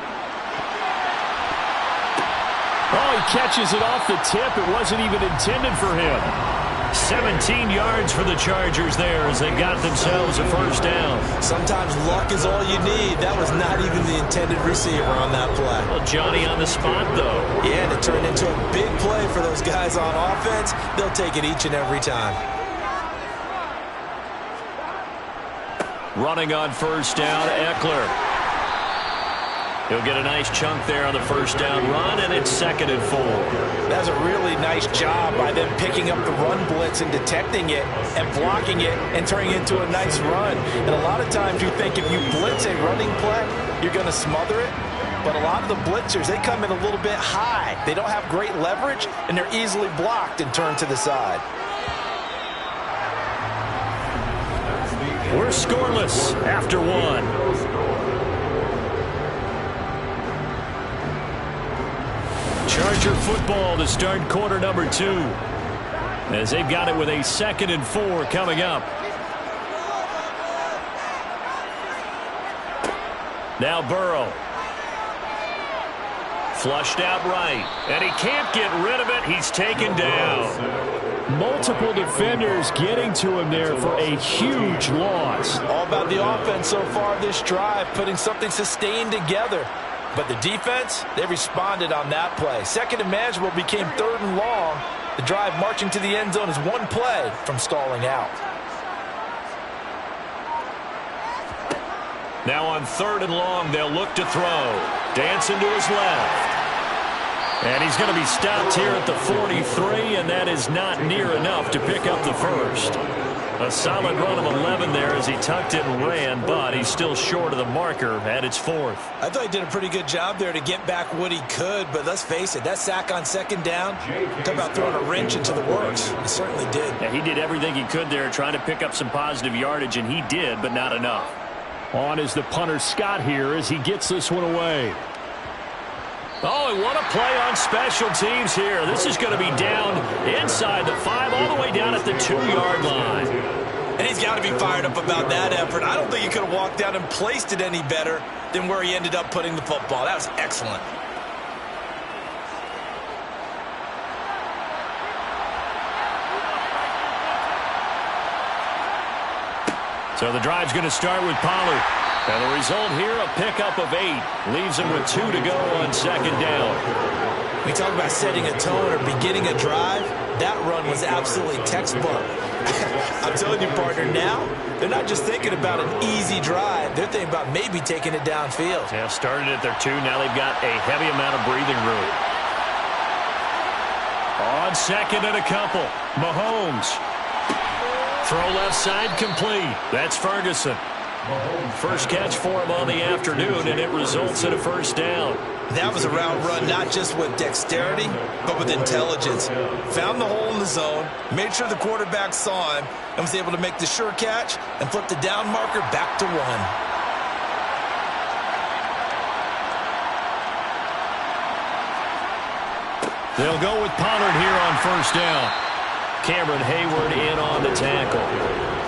Speaker 4: Oh, he catches it off the tip. It wasn't even intended for him.
Speaker 2: 17 yards for the Chargers there as they got themselves a first down.
Speaker 3: Sometimes luck is all you need. That was not even the intended receiver on that play.
Speaker 2: Well, Johnny on the spot, though.
Speaker 3: Yeah, and it turned into a big play for those guys on offense. They'll take it each and every time.
Speaker 2: Running on first down, Eckler. He'll get a nice chunk there on the first down run, and it's 2nd and 4.
Speaker 3: That's a really nice job by them picking up the run blitz and detecting it and blocking it and turning it into a nice run. And a lot of times you think if you blitz a running play, you're going to smother it. But a lot of the blitzers, they come in a little bit high. They don't have great leverage, and they're easily blocked and turned to the side.
Speaker 2: We're scoreless after 1. Charger football to start quarter number 2. As they've got it with a 2nd and 4 coming up. Now Burrow. Flushed out right. And he can't get rid of it. He's taken down.
Speaker 4: Multiple defenders getting to him there for a huge loss.
Speaker 3: All about the offense so far this drive, putting something sustained together. But the defense, they responded on that play. 2nd and manageable became 3rd and long. The drive marching to the end zone is 1 play from stalling out.
Speaker 2: Now on 3rd and long, they'll look to throw. Dancing to his left. And he's going to be stopped here at the 43, and that is not near enough to pick up the first. A solid run of 11 there as he tucked it and ran, but he's still short of the marker, and it's 4th.
Speaker 3: I thought he did a pretty good job there to get back what he could, but let's face it, that sack on 2nd down, talk about throwing a wrench into the works. He certainly did.
Speaker 2: Yeah, he did everything he could there trying to pick up some positive yardage, and he did, but not enough.
Speaker 4: On is the punter Scott here as he gets this one away.
Speaker 2: Oh, and what a play on special teams here. This is going to be down inside the 5, all the way down at the 2-yard line.
Speaker 3: And he's got to be fired up about that effort. I don't think he could have walked down and placed it any better than where he ended up putting the football. That was excellent.
Speaker 2: So the drive's going to start with Pollard. And the result here, a pickup of 8. Leaves him with 2 to go on 2nd down.
Speaker 3: We talk about setting a tone or beginning a drive. That run was absolutely textbook. I'm telling you, partner, now they're not just thinking about an easy drive. They're thinking about maybe taking it downfield.
Speaker 2: Yeah, started at their 2. Now they've got a heavy amount of breathing room.
Speaker 4: On
Speaker 2: On second and a couple, Mahomes. Throw left side complete. That's Ferguson. First catch for him on the afternoon, and it results in a first down.
Speaker 3: That was a route run not just with dexterity, but with intelligence. Found the hole in the zone, made sure the quarterback saw him, and was able to make the sure catch and flip the down marker back to one.
Speaker 2: They'll go with Pollard here on first down. Cameron Hayward in on the tackle.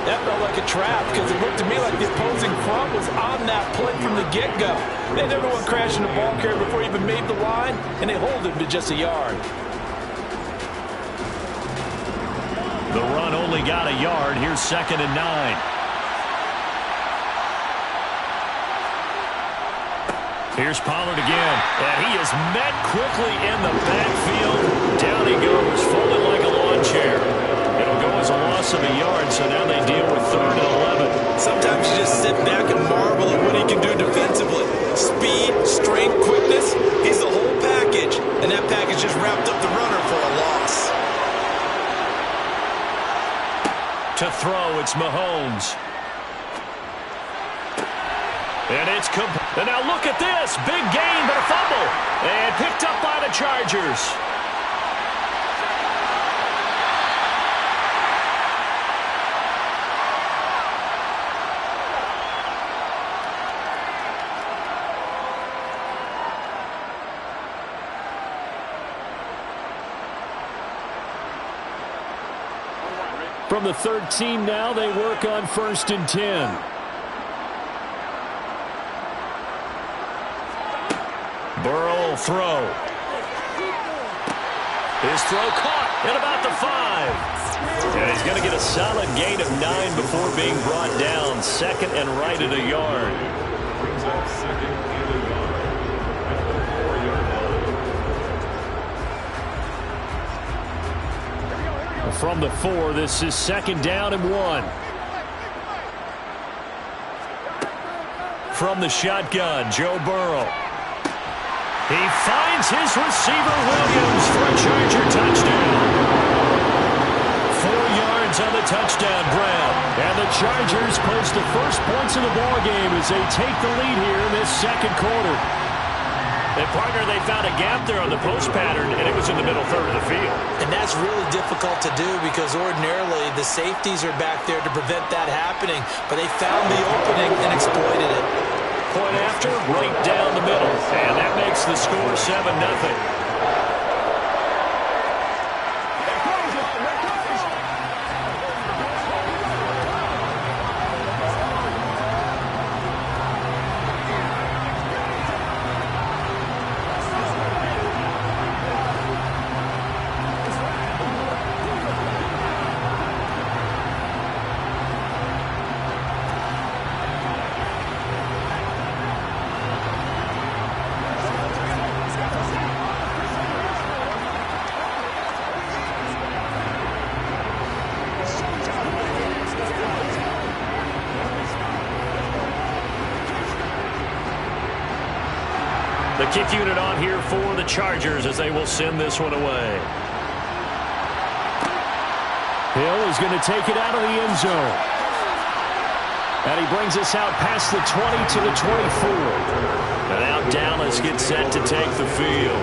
Speaker 3: That felt like a trap because it looked to me like the opposing front was on that play from the get-go. They never went crashing the ball carrier before he even made the line, and they hold him to just a yard.
Speaker 2: The run only got a yard. Here's 2nd and 9. Here's Pollard again, and he is met quickly in the backfield. Down he goes, folded like a lawn chair. It'll go as a loss of a yard, so now they deal with 3rd and 11.
Speaker 3: Sometimes you just sit back and marvel at what he can do defensively. Speed, strength, quickness, he's the whole package, and that package just wrapped up the runner for a loss.
Speaker 2: To throw, it's Mahomes. And it's complete. And now look at this. Big gain, but a fumble. And picked up by the Chargers. From the 13 now, they work on 1st and 10. Burrow will throw. His throw caught at about the 5. And he's going to get a solid gain of 9 before being brought down. 2nd and right at a yard. From the 4, this is 2nd down and 1. From the shotgun, Joe Burrow. He finds his receiver, Williams, for a Charger touchdown. 4 yards on the touchdown grab. And the Chargers post the first points of the ballgame as they take the lead here in this 2nd quarter. And, partner, they found a gap there on the post pattern, and it was in the middle 3rd of the field.
Speaker 3: And that's really difficult to do because ordinarily the safeties are back there to prevent that happening. But they found the opening and exploited it.
Speaker 2: Point after, right down the middle. And that makes the score 7-0. The kick unit on here for the Chargers as they will send this one away. Hill is going to take it out of the end zone. And he brings us out past the 20 to the 24. And now Dallas gets set to take the field.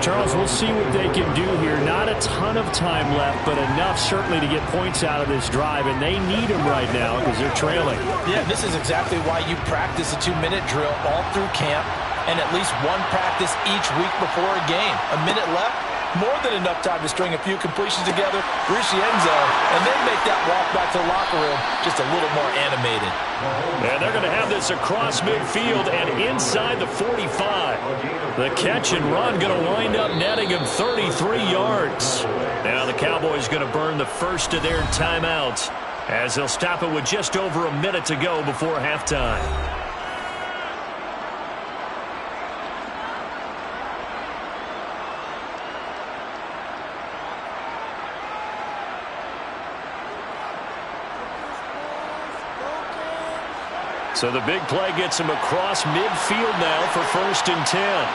Speaker 2: Charles, we'll see what they can do here. Not a ton of time left, but enough certainly to get points out of this drive. And they need them right now because they're trailing.
Speaker 3: Yeah, this is exactly why you practice a 2-minute drill all through camp. And at least one practice each week before a game. A minute left, more than enough time to string a few completions together, reach the end zone, and then make that walk back to the locker room just a little more animated.
Speaker 2: And they're going to have this across midfield and inside the 45. The catch and run going to wind up netting him 33 yards. Now the Cowboys going to burn the first of their timeouts as they'll stop it with just over a minute to go before halftime. So the big play gets him across midfield now for 1st and 10.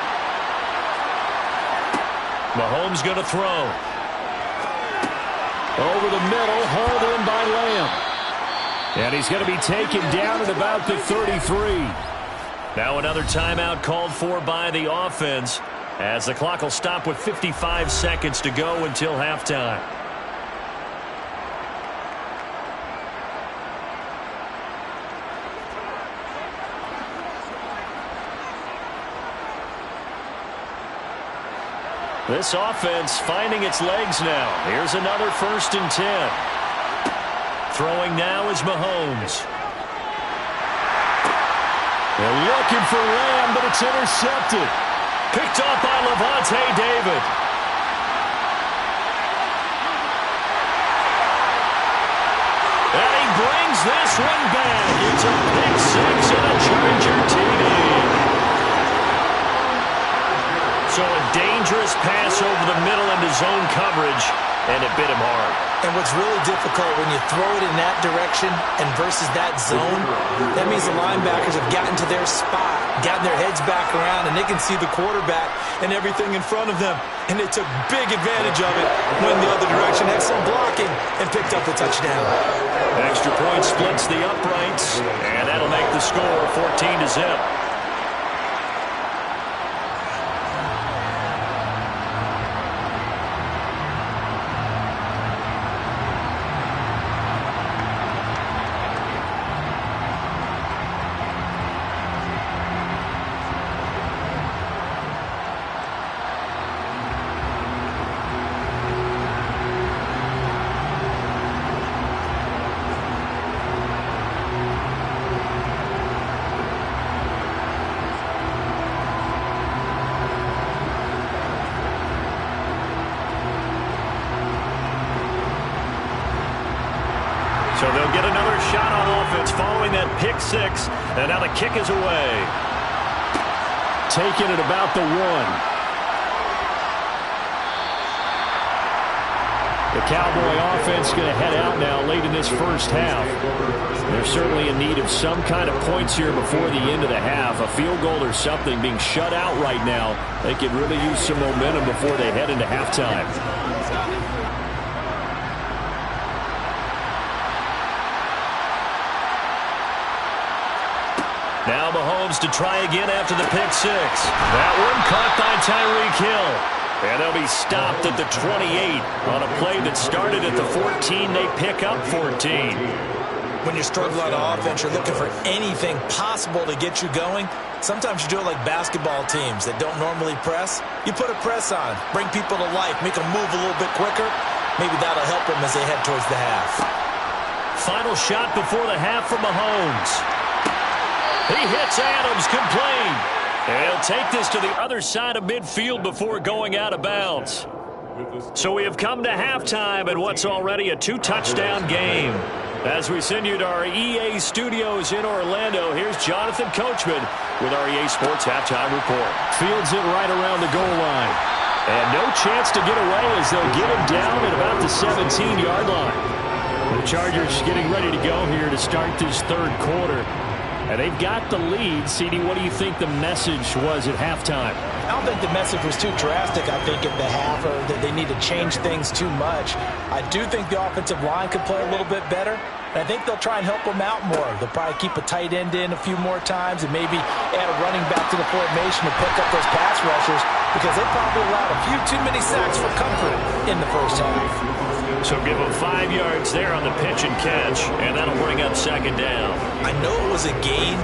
Speaker 2: Mahomes going to throw. Over the middle, hauled in by Lamb. And he's going to be taken down at about the 33. Now another timeout called for by the offense, as the clock will stop with 55 seconds to go until halftime. This offense finding its legs now. Here's another 1st and 10. Throwing now is Mahomes. They're looking for Lamb, but it's intercepted. Picked off by Lavonte David. And he brings this one back. It's a pick six and a Charger TD. So a dangerous pass over the middle into zone coverage, and it bit him hard.
Speaker 3: And what's really difficult when you throw it in that direction and versus that zone, that means the linebackers have gotten to their spot, gotten their heads back around, and they can see the quarterback and everything in front of them. And they took big advantage of it, went the other direction, had some blocking, and picked up the touchdown.
Speaker 2: Extra point splits the uprights, and that'll make the score 14-0. So they'll get another shot on offense following that pick six. And now the kick is away. Taken at about the 1. The Cowboy offense going to head out now late in this first half. They're certainly in need of some kind of points here before the end of the half. A field goal or something being shut out right now. They could really use some momentum before they head into halftime. Now Mahomes to try again after the pick six. That one caught by Tyreek Hill. And they'll be stopped at the 28 on a play that started at the 14. They pick up 14.
Speaker 3: When you're struggling on offense, you're looking for anything possible to get you going. Sometimes you do it like basketball teams that don't normally press. You put a press on, bring people to life, make them move a little bit quicker. Maybe that'll help them as they head towards the half.
Speaker 2: Final shot before the half from Mahomes. He hits Adams, complete. And he'll take this to the other side of midfield before going out of bounds. So we have come to halftime in what's already a 2-touchdown game. As we send you to our EA studios in Orlando, here's Jonathan Coachman with our EA Sports Halftime Report. Fields it right around the goal line. And no chance to get away as they'll get him down at about the 17-yard line. The Chargers getting ready to go here to start this third quarter. And they've got the lead. CD, what do you think the message was at halftime?
Speaker 3: I don't think the message was too drastic, I think, at the half, or that they need to change things too much. I do think the offensive line could play a little bit better, and I think they'll try and help them out more. They'll probably keep a tight end in a few more times and maybe add a running back to the formation to pick up those pass rushers, because they probably allowed a few too many sacks for comfort in the first half.
Speaker 2: So give them 5 yards there on the pitch and catch, and that'll bring up second down.
Speaker 3: I know it was a gain,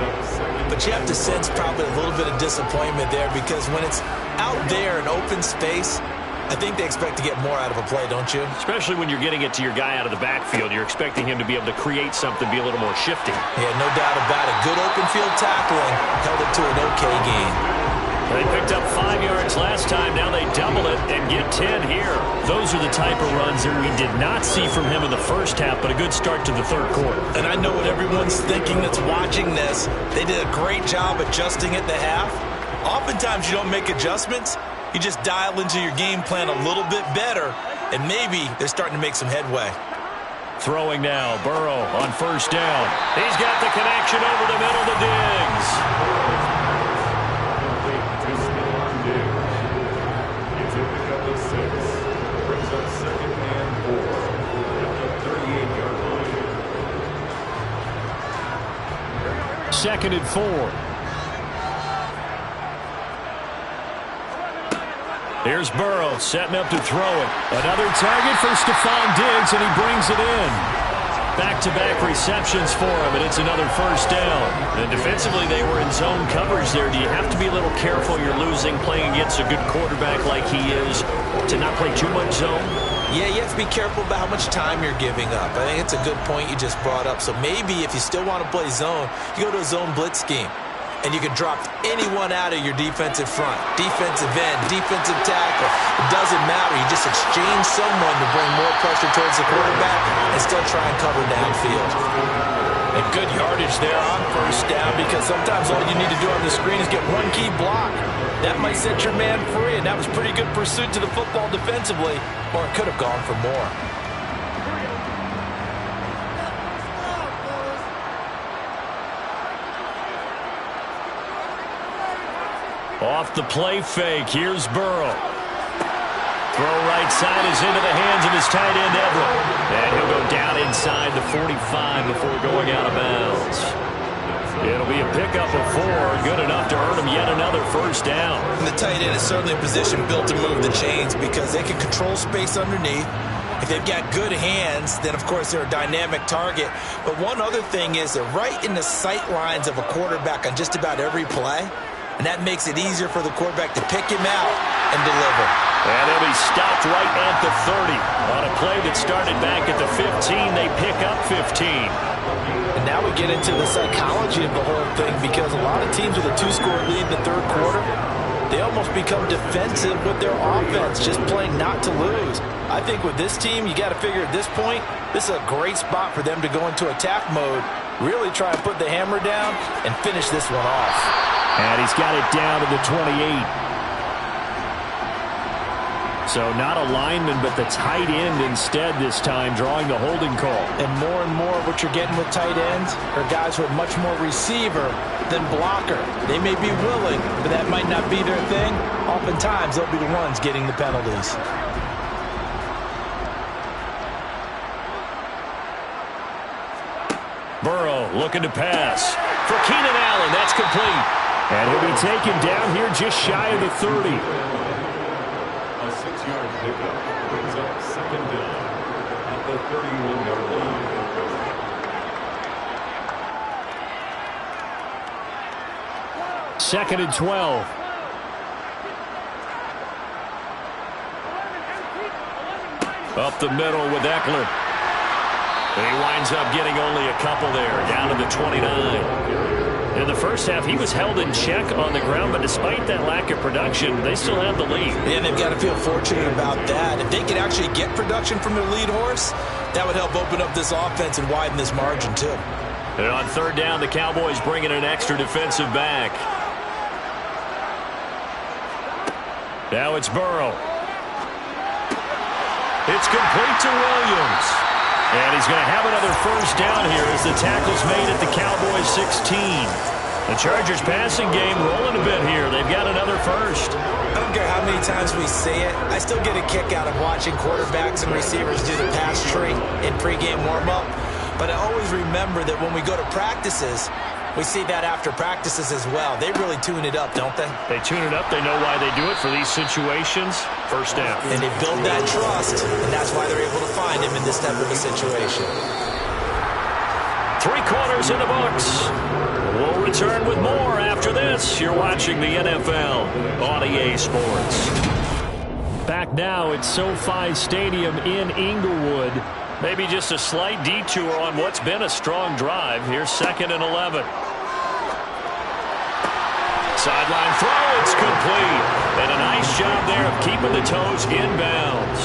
Speaker 3: but you have to sense probably a little bit of disappointment there, because when it's out there in open space, I think they expect to get more out of a play, don't you?
Speaker 2: Especially when you're getting it to your guy out of the backfield. You're expecting him to be able to create something, be a little more shifty.
Speaker 3: Yeah, no doubt about it. Good open field tackling held it to an okay gain.
Speaker 2: They picked up 5 yards last time. Now they double it and get 10 here. Those are the type of runs that we did not see from him in the first half, but a good start to the third quarter.
Speaker 3: And I know what everyone's thinking that's watching this. They did a great job adjusting at the half. Oftentimes you don't make adjustments. You just dial into your game plan a little bit better, and maybe they're starting to make some headway.
Speaker 2: Throwing now, Burrow on first down. He's got the connection over the middle to Diggs.
Speaker 4: 2nd and 4. Here's Burrow setting up to throw it. Another target for Stephon Diggs, and he brings it in. Back-to-back receptions for him, and it's another first down. And defensively, they were in zone coverage there. Do you have to be a little careful? You're losing playing against a good quarterback like he is to not play too much zone?
Speaker 3: Yeah, you have to be careful about how much time you're giving up. I think it's a good point you just brought up. So maybe if you still want to play zone, you go to a zone blitz scheme. And you can drop anyone out of your defensive front. Defensive end, defensive tackle. It doesn't matter. You just exchange someone to bring more pressure towards the quarterback and still try and cover downfield. And good yardage there on first down, because sometimes all you need to do on the screen is get one key block. That might set your man free, and that was pretty good pursuit to the football defensively, or it could have gone for more.
Speaker 2: Off the play fake, here's Burrow. Throw right side is into the hands of his tight end, Everett. And he'll go down inside the 45 before going out of bounds. It'll be a pickup of 4, good enough to earn him yet another first down.
Speaker 3: And the tight end is certainly a position built to move the chains because they can control space underneath. If they've got good hands, then of course they're a dynamic target. But one other thing is they're right in the sight lines of a quarterback on just about every play. And that makes it easier for the quarterback to pick him out and deliver.
Speaker 2: And they'll be stopped right at the 30. On a play that started back at the 15, they pick up 15.
Speaker 3: And now we get into the psychology of the whole thing, because a lot of teams with a 2-score lead in the third quarter, they almost become defensive with their offense, just playing not to lose. I think with this team, you got to figure at this point, this is a great spot for them to go into attack mode, really try and put the hammer down and finish this one off.
Speaker 2: And he's got it down to the 28. So not a lineman, but the tight end instead this time, drawing the holding call.
Speaker 3: And more what you're getting with tight ends are guys who are much more receiver than blocker. They may be willing, but that might not be their thing. Oftentimes, they'll be the ones getting the penalties.
Speaker 2: Burrow looking to pass. For Keenan Allen, that's complete. And he'll be taken down here just shy of the 30.
Speaker 5: A 6-yard pickup brings up second down at the 31-yard line.
Speaker 4: 2nd and 12.
Speaker 2: Up the middle with Eckler. And he winds up getting only a couple there, down to the 29. In the first half, he was held in check on the ground, but despite that lack of production, they still have the lead.
Speaker 3: And they've got to feel fortunate about that. If they could actually get production from their lead horse, that would help open up this offense and widen this margin too.
Speaker 2: And on third down, the Cowboys bring in an extra defensive back. Now it's Burrow. It's complete to Williams. And he's going to have another first down here as the tackle's made at the Cowboys 16. The Chargers passing game rolling a bit here. They've got another first.
Speaker 3: I don't care how many times we say it, I still get a kick out of watching quarterbacks and receivers do the pass tree in pregame warm-up. But I always remember that when we go to practices, we see that after practices as well. They really tune it up, don't they?
Speaker 2: They tune it up. They know why they do it for these situations. First down.
Speaker 3: And they build that trust, and that's why they're able to find him in this type of a situation.
Speaker 2: 3 quarters in the books. We'll return with more after this. You're watching the NFL on EA Sports.
Speaker 4: Back now at SoFi Stadium in Inglewood.
Speaker 2: Maybe just a slight detour on what's been a strong drive. Here's 2nd and 11. Sideline throw, it's complete. And a nice job there of keeping the toes inbounds.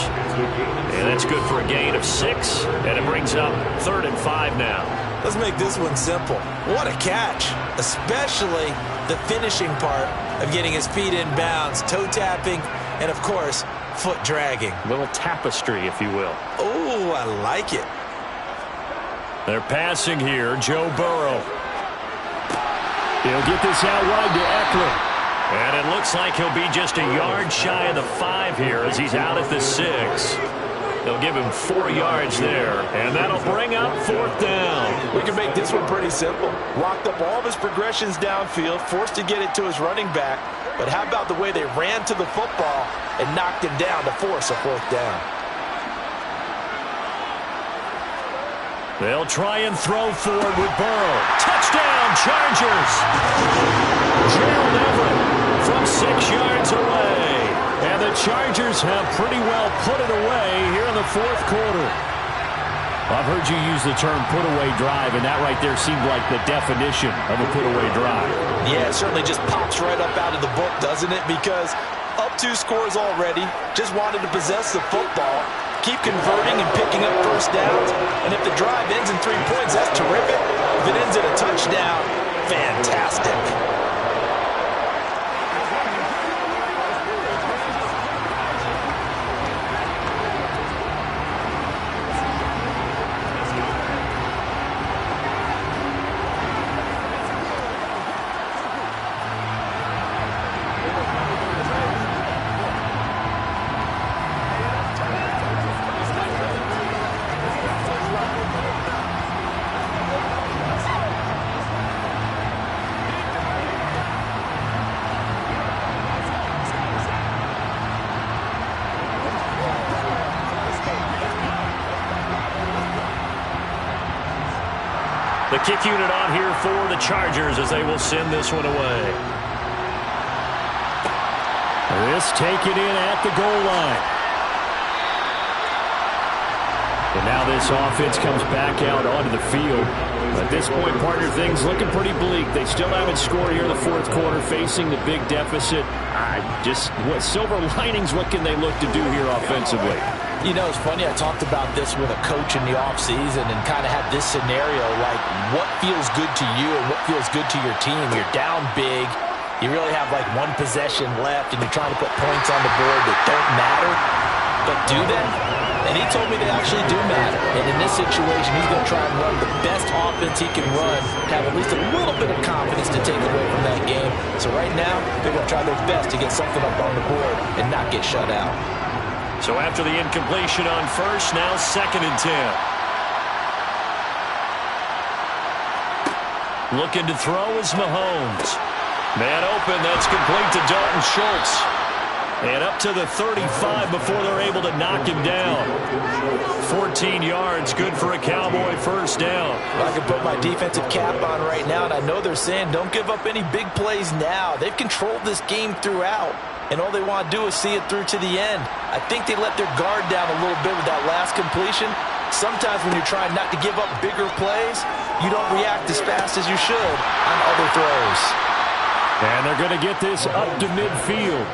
Speaker 2: And that's good for a gain of 6. And it brings up 3rd and 5 now.
Speaker 3: Let's make this one simple. What a catch, especially the finishing part of getting his feet in bounds, toe tapping, and of course, foot dragging.
Speaker 2: A little tapestry, if you will.
Speaker 3: Oh, I like it.
Speaker 2: They're passing here, Joe Burrow.
Speaker 4: He'll get this out wide to Eckler.
Speaker 2: And it looks like he'll be just a yard shy of the 5 here as he's out at the 6. They'll give him 4 yards there, and that'll bring up timeout, 4th down.
Speaker 3: We can make this one pretty simple. Locked up all of his progressions downfield, forced to get it to his running back. But how about the way they ran to the football and knocked him down to force a 4th down?
Speaker 2: They'll try and throw forward with Burrow. Touchdown, Chargers! Gerald Everett from 6 yards away. And the Chargers have pretty well put it away here in the 4th quarter. I've heard you use the term put-away drive, and that right there seemed like the definition of a put-away drive.
Speaker 3: Yeah, it certainly just pops right up out of the book, doesn't it? Because up 2 scores already, just wanted to possess the football, keep converting and picking up first downs. And if the drive ends in 3 points, that's terrific. If it ends in a touchdown, fantastic.
Speaker 2: The kick unit on here for the Chargers as they will send this one away. This taken in at the goal line. And now this offense comes back out onto the field. At this point, partner, things looking pretty bleak. They still haven't scored here in the 4th quarter, facing the big deficit. What silver linings, what can they look to do here offensively?
Speaker 3: You know, it's funny, I talked about this with a coach in the offseason and kind of had this scenario, like what feels good to you and what feels good to your team. You're down big. You really have like 1 possession left, and you're trying to put points on the board that don't matter. But do they? And he told me they actually do matter. And in this situation, he's going to try and run the best offense he can run, have at least a little bit of confidence to take away from that game. So right now, they're going to try their best to get something up on the board and not get shut out.
Speaker 2: So after the incompletion on first, now 2nd and 10. Looking to throw is Mahomes. Man open, that's complete to Dalton Schultz. And up to the 35 before they're able to knock him down. 14 yards, good for a Cowboy first down.
Speaker 3: I can put my defensive cap on right now, and I know they're saying don't give up any big plays now. They've controlled this game throughout, and all they want to do is see it through to the end. I think they let their guard down a little bit with that last completion. Sometimes when you're trying not to give up bigger plays, you don't react as fast as you should on other throws.
Speaker 2: And they're going to get this up to midfield.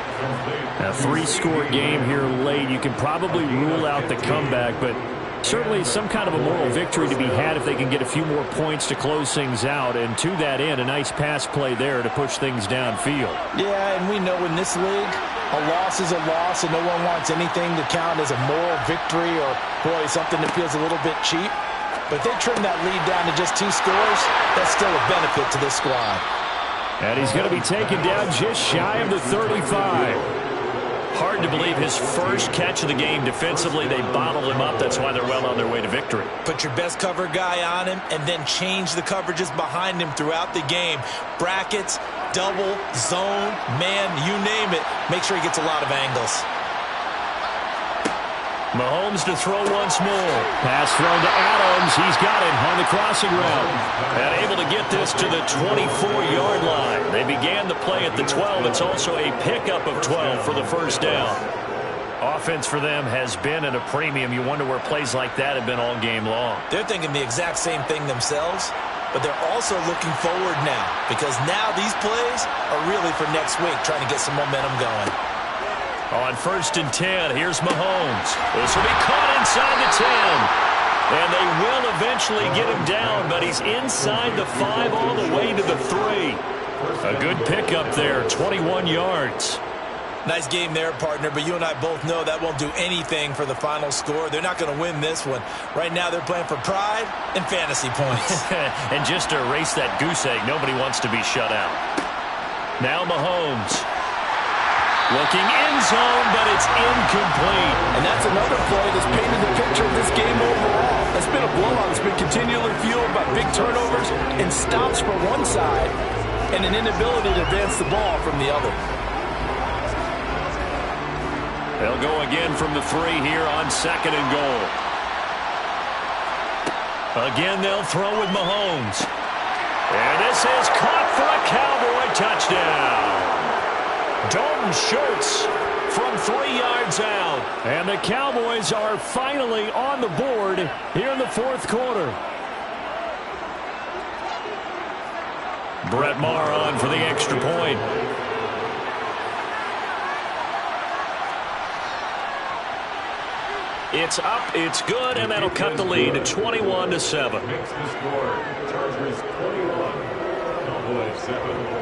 Speaker 2: A 3-score game here late. You can probably rule out the comeback, but certainly some kind of a moral victory to be had if they can get a few more points to close things out. And to that end, a nice pass play there to push things downfield.
Speaker 3: Yeah, and we know in this league, a loss is a loss, and no one wants anything to count as a moral victory or, boy, something that feels a little bit cheap. But if they trim that lead down to just 2 scores, that's still a benefit to this squad.
Speaker 2: And he's going to be taken down just shy of the 35. Hard to believe his first catch of the game defensively. They bottled him up. That's why they're well on their way to victory.
Speaker 3: Put your best cover guy on him and then change the coverages behind him throughout the game. Brackets, double, zone, man, you name it. Make sure he gets a lot of angles.
Speaker 2: Mahomes to throw once more. Pass thrown to Adams. He's got it on the crossing route. And able to get this to the 24-yard line. They began the play at the 12. It's also a pickup of 12 for the first down. Offense for them has been at a premium. You wonder where plays like that have been all game long.
Speaker 3: They're thinking the exact same thing themselves, but they're also looking forward now because now these plays are really for next week, trying to get some momentum going.
Speaker 2: On 1st and 10, here's Mahomes. This will be caught inside the 10. And they will eventually get him down, but he's inside the 5 all the way to the 3. A good pickup there, 21 yards.
Speaker 3: Nice game there, partner, but you and I both know that won't do anything for the final score. They're not going to win this one. Right now they're playing for pride and fantasy points.
Speaker 2: And just to erase that goose egg, nobody wants to be shut out. Now Mahomes. Looking in zone, but it's incomplete.
Speaker 3: And that's another play that's painted the picture of this game overall. A
Speaker 6: It's been a blowout. It's been continually fueled by big turnovers and stops for one side and an inability to advance the ball from the other.
Speaker 2: They'll go again from the 3 here on 2nd and goal. Again, they'll throw with Mahomes. And this is caught for a Cowboy touchdown. Dalton Schultz from 3 yards out.
Speaker 4: And the Cowboys are finally on the board here in the 4th quarter.
Speaker 2: Brett Maher on for the extra point. It's up, it's good, and that'll cut the lead to 21-7.
Speaker 5: Makes the score. Chargers 21, Cowboys 7.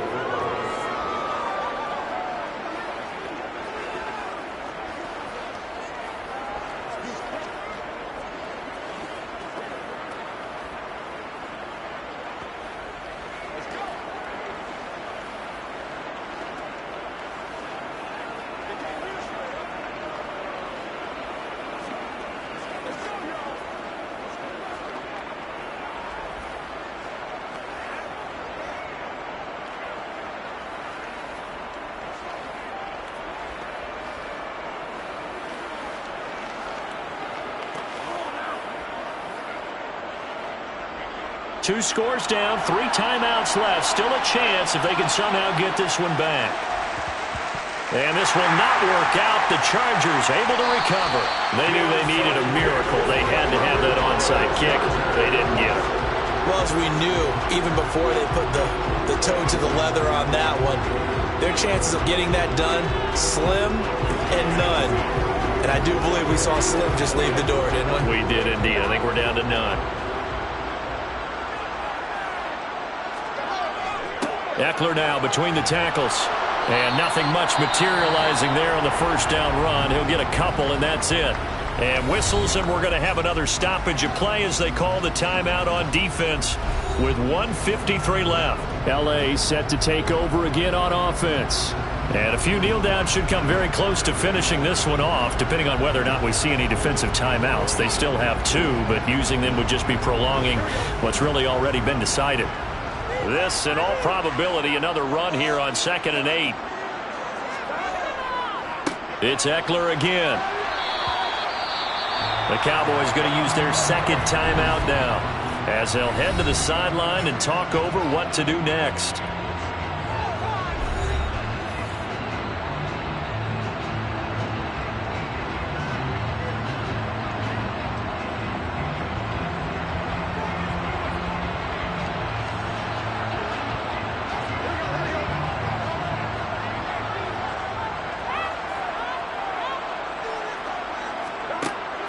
Speaker 2: Two scores down, 3 timeouts left. Still a chance if they can somehow get this one back. And this will not work out. The Chargers able to recover. They knew they needed a miracle. They had to have that onside kick. They didn't get it.
Speaker 3: Well, as we knew, even before they put the toe to the leather on that one, their chances of getting that done, slim and none. And I do believe we saw Slim just leave the door, didn't we?
Speaker 2: We did indeed. I think we're down to none. Eckler now between the tackles. And nothing much materializing there on the first down run. He'll get a couple, and that's it. And whistles, and we're going to have another stoppage of play as they call the timeout on defense with 1:53 left.
Speaker 4: L.A. set to take over again on offense.
Speaker 2: And a few kneel downs should come very close to finishing this one off, depending on whether or not we see any defensive timeouts. They still have 2, but using them would just be prolonging what's really already been decided. This, in all probability, another run here on 2nd and 8. It's Eckler again. The Cowboys going to use their 2nd timeout now as they'll head to the sideline and talk over what to do next.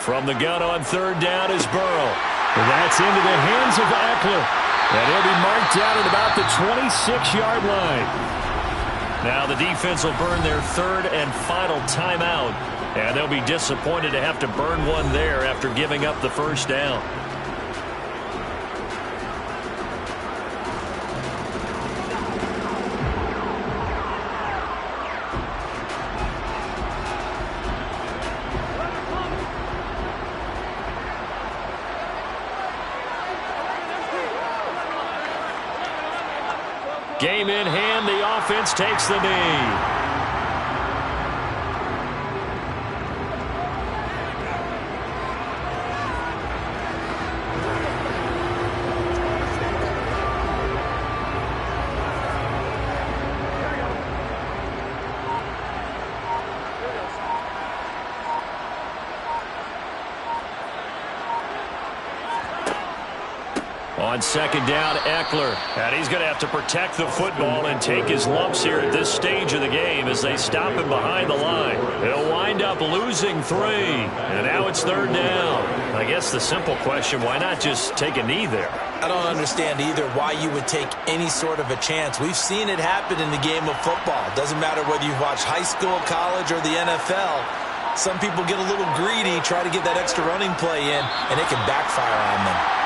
Speaker 2: From the gun on 3rd down is Burrow.
Speaker 4: That's into the hands of Eckler. And he'll be marked out at about the 26-yard line.
Speaker 2: Now the defense will burn their 3rd and final timeout. And they'll be disappointed to have to burn one there after giving up the first down. Game in hand, the offense takes the knee. On 2nd down, Eckler. And he's going to have to protect the football and take his lumps here at this stage of the game as they stop him behind the line. He'll wind up losing 3. And now it's 3rd down. I guess the simple question, why not just take a knee there?
Speaker 3: I don't understand either why you would take any sort of a chance. We've seen it happen in the game of football. Doesn't matter whether you watch high school, college, or the NFL. Some people get a little greedy, try to get that extra running play in, and it can backfire on them.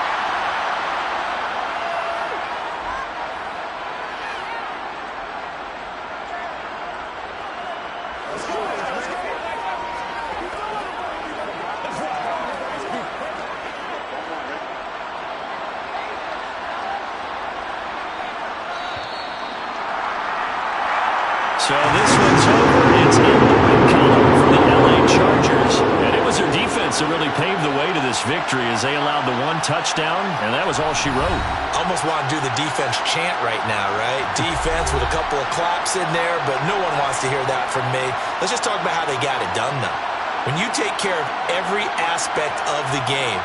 Speaker 2: So this one's over. It's in the win column for the L.A. Chargers. And it was their defense that really paved the way to this victory as they allowed the one touchdown, and that was all she wrote.
Speaker 3: Almost want to do the defense chant right now, right? Defense with a couple of claps in there, but no one wants to hear that from me. Let's just talk about how they got it done, though. When you take care of every aspect of the game,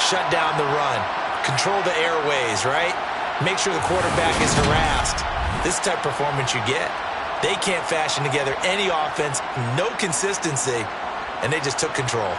Speaker 3: shut down the run, control the airways, right? Make sure the quarterback is harassed. This type of performance you get. They can't fashion together any offense, no consistency, and they just took control.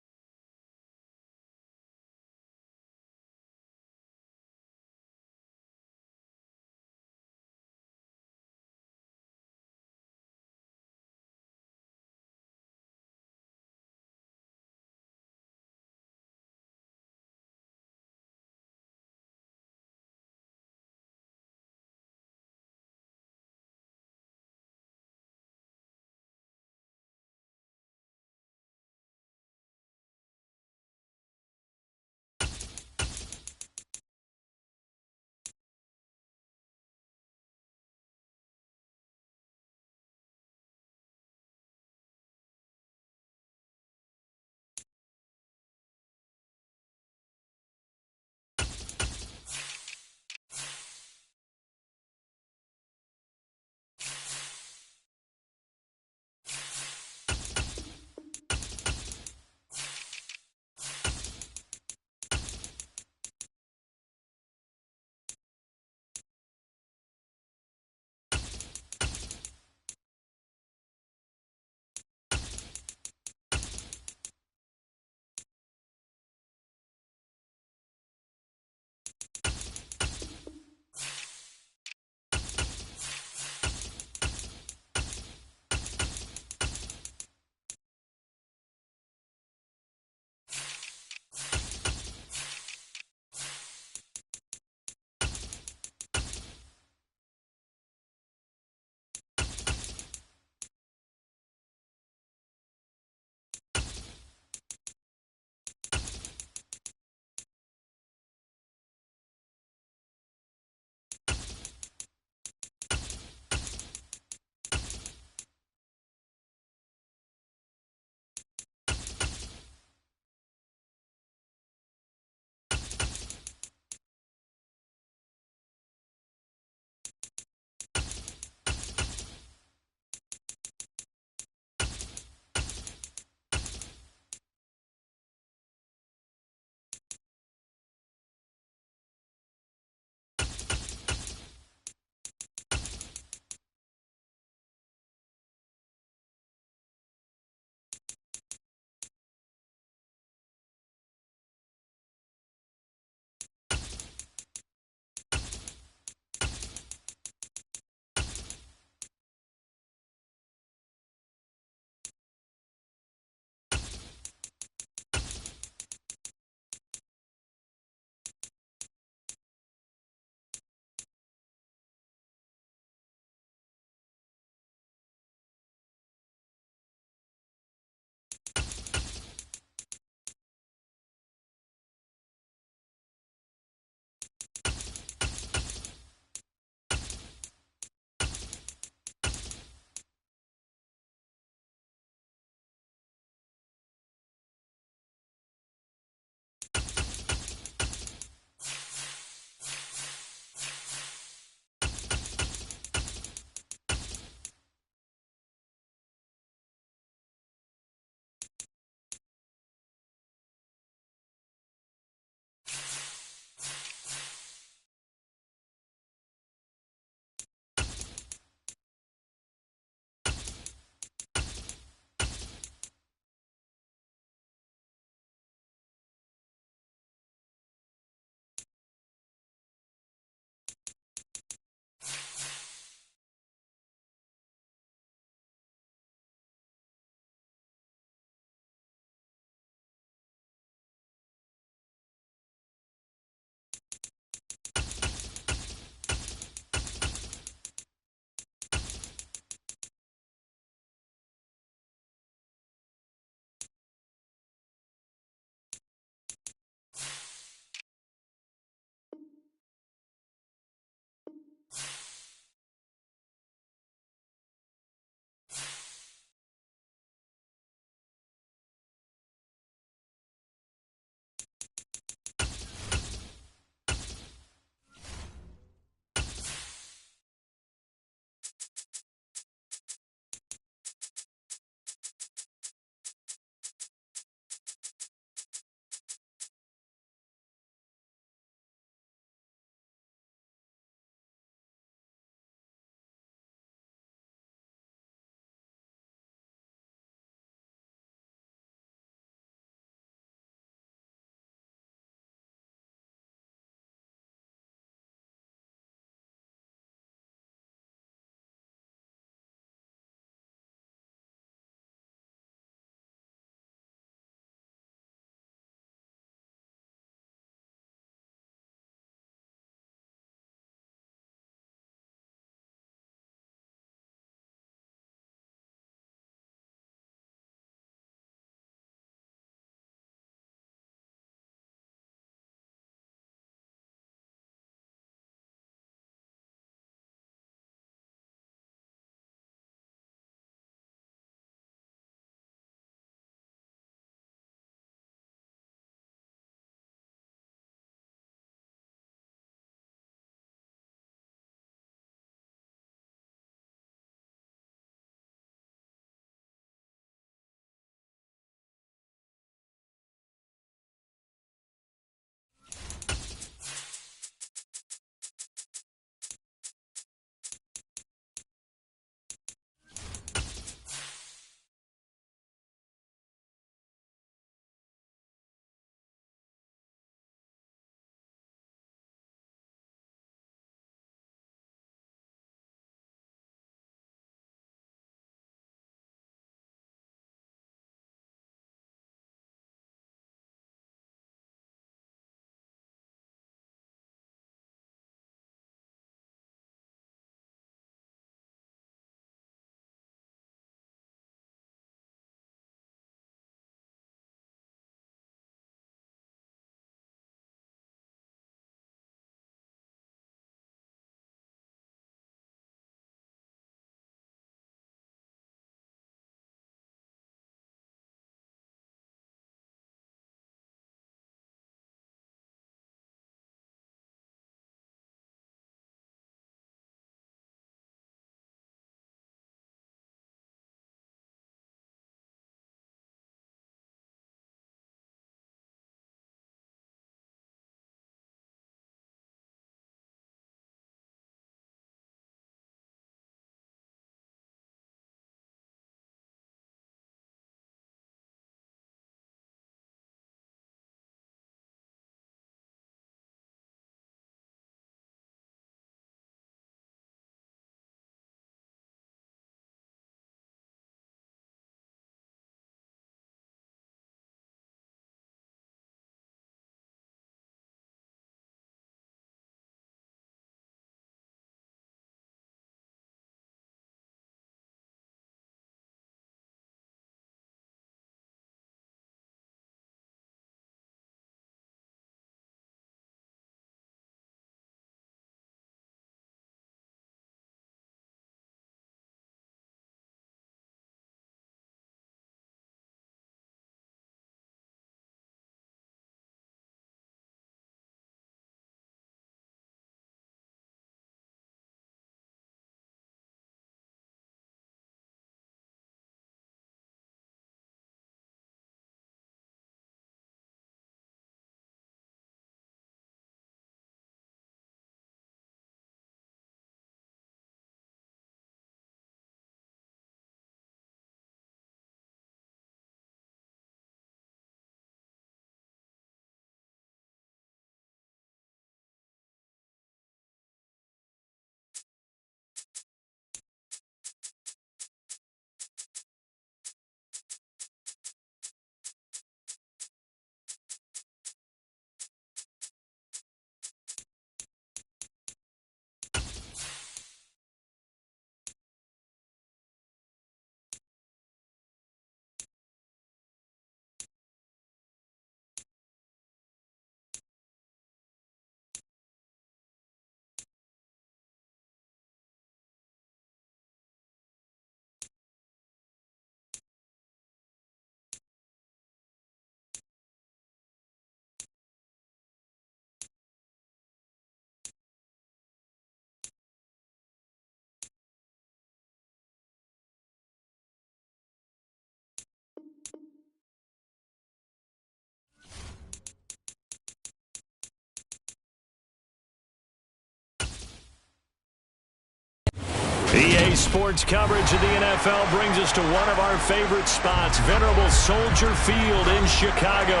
Speaker 2: EA Sports coverage of the NFL brings us to one of our favorite spots, venerable Soldier Field in Chicago.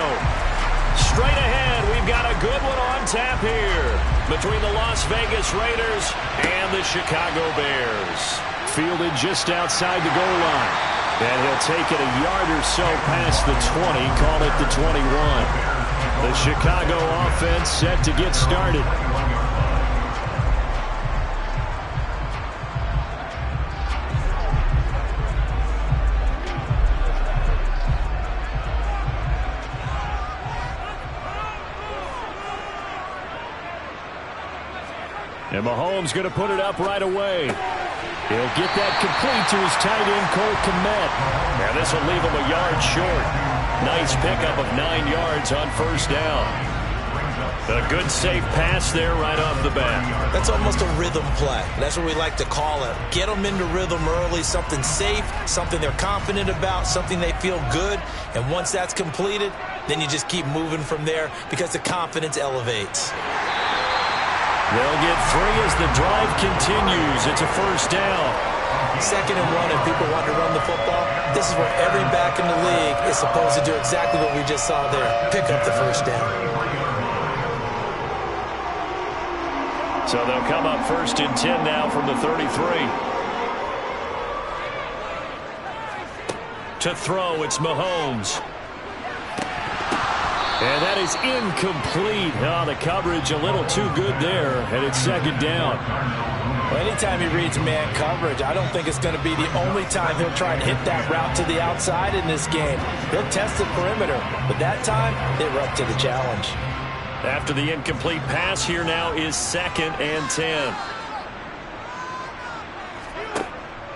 Speaker 2: Straight ahead, we've got a good one on tap here between the Las Vegas Raiders and the Chicago Bears. Fielded just outside the goal line. And he'll take it a yard or so past the 20, call it the 21. The Chicago offense set to get started. And Mahomes going to put it up right away. He'll get that complete to his tight end, Cole Kmet. Now this will leave him a yard short. Nice pickup of 9 yards on first down. A good safe pass there right off the bat.
Speaker 3: That's almost a rhythm play. That's what we like to call it. Get them into rhythm early, something safe, something they're confident about, something they feel good. And once that's completed, then you just keep moving from there because the confidence elevates.
Speaker 2: They'll get 3 as the drive continues. It's a first down.
Speaker 3: 2nd and 1, and people want to run the football. This is where every back in the league is supposed to do exactly what we just saw there. Pick up the first down.
Speaker 2: So they'll come up 1st and 10 now from the 33. To throw, it's Mahomes. And that is incomplete. Oh, the coverage a little too good there, and it's 2nd down.
Speaker 3: Well, anytime he reads man coverage, I don't think it's going to be the only time he'll try and hit that route to the outside in this game. He'll test the perimeter, but that time, they were up to the challenge.
Speaker 2: After the incomplete pass, here now is 2nd and 10.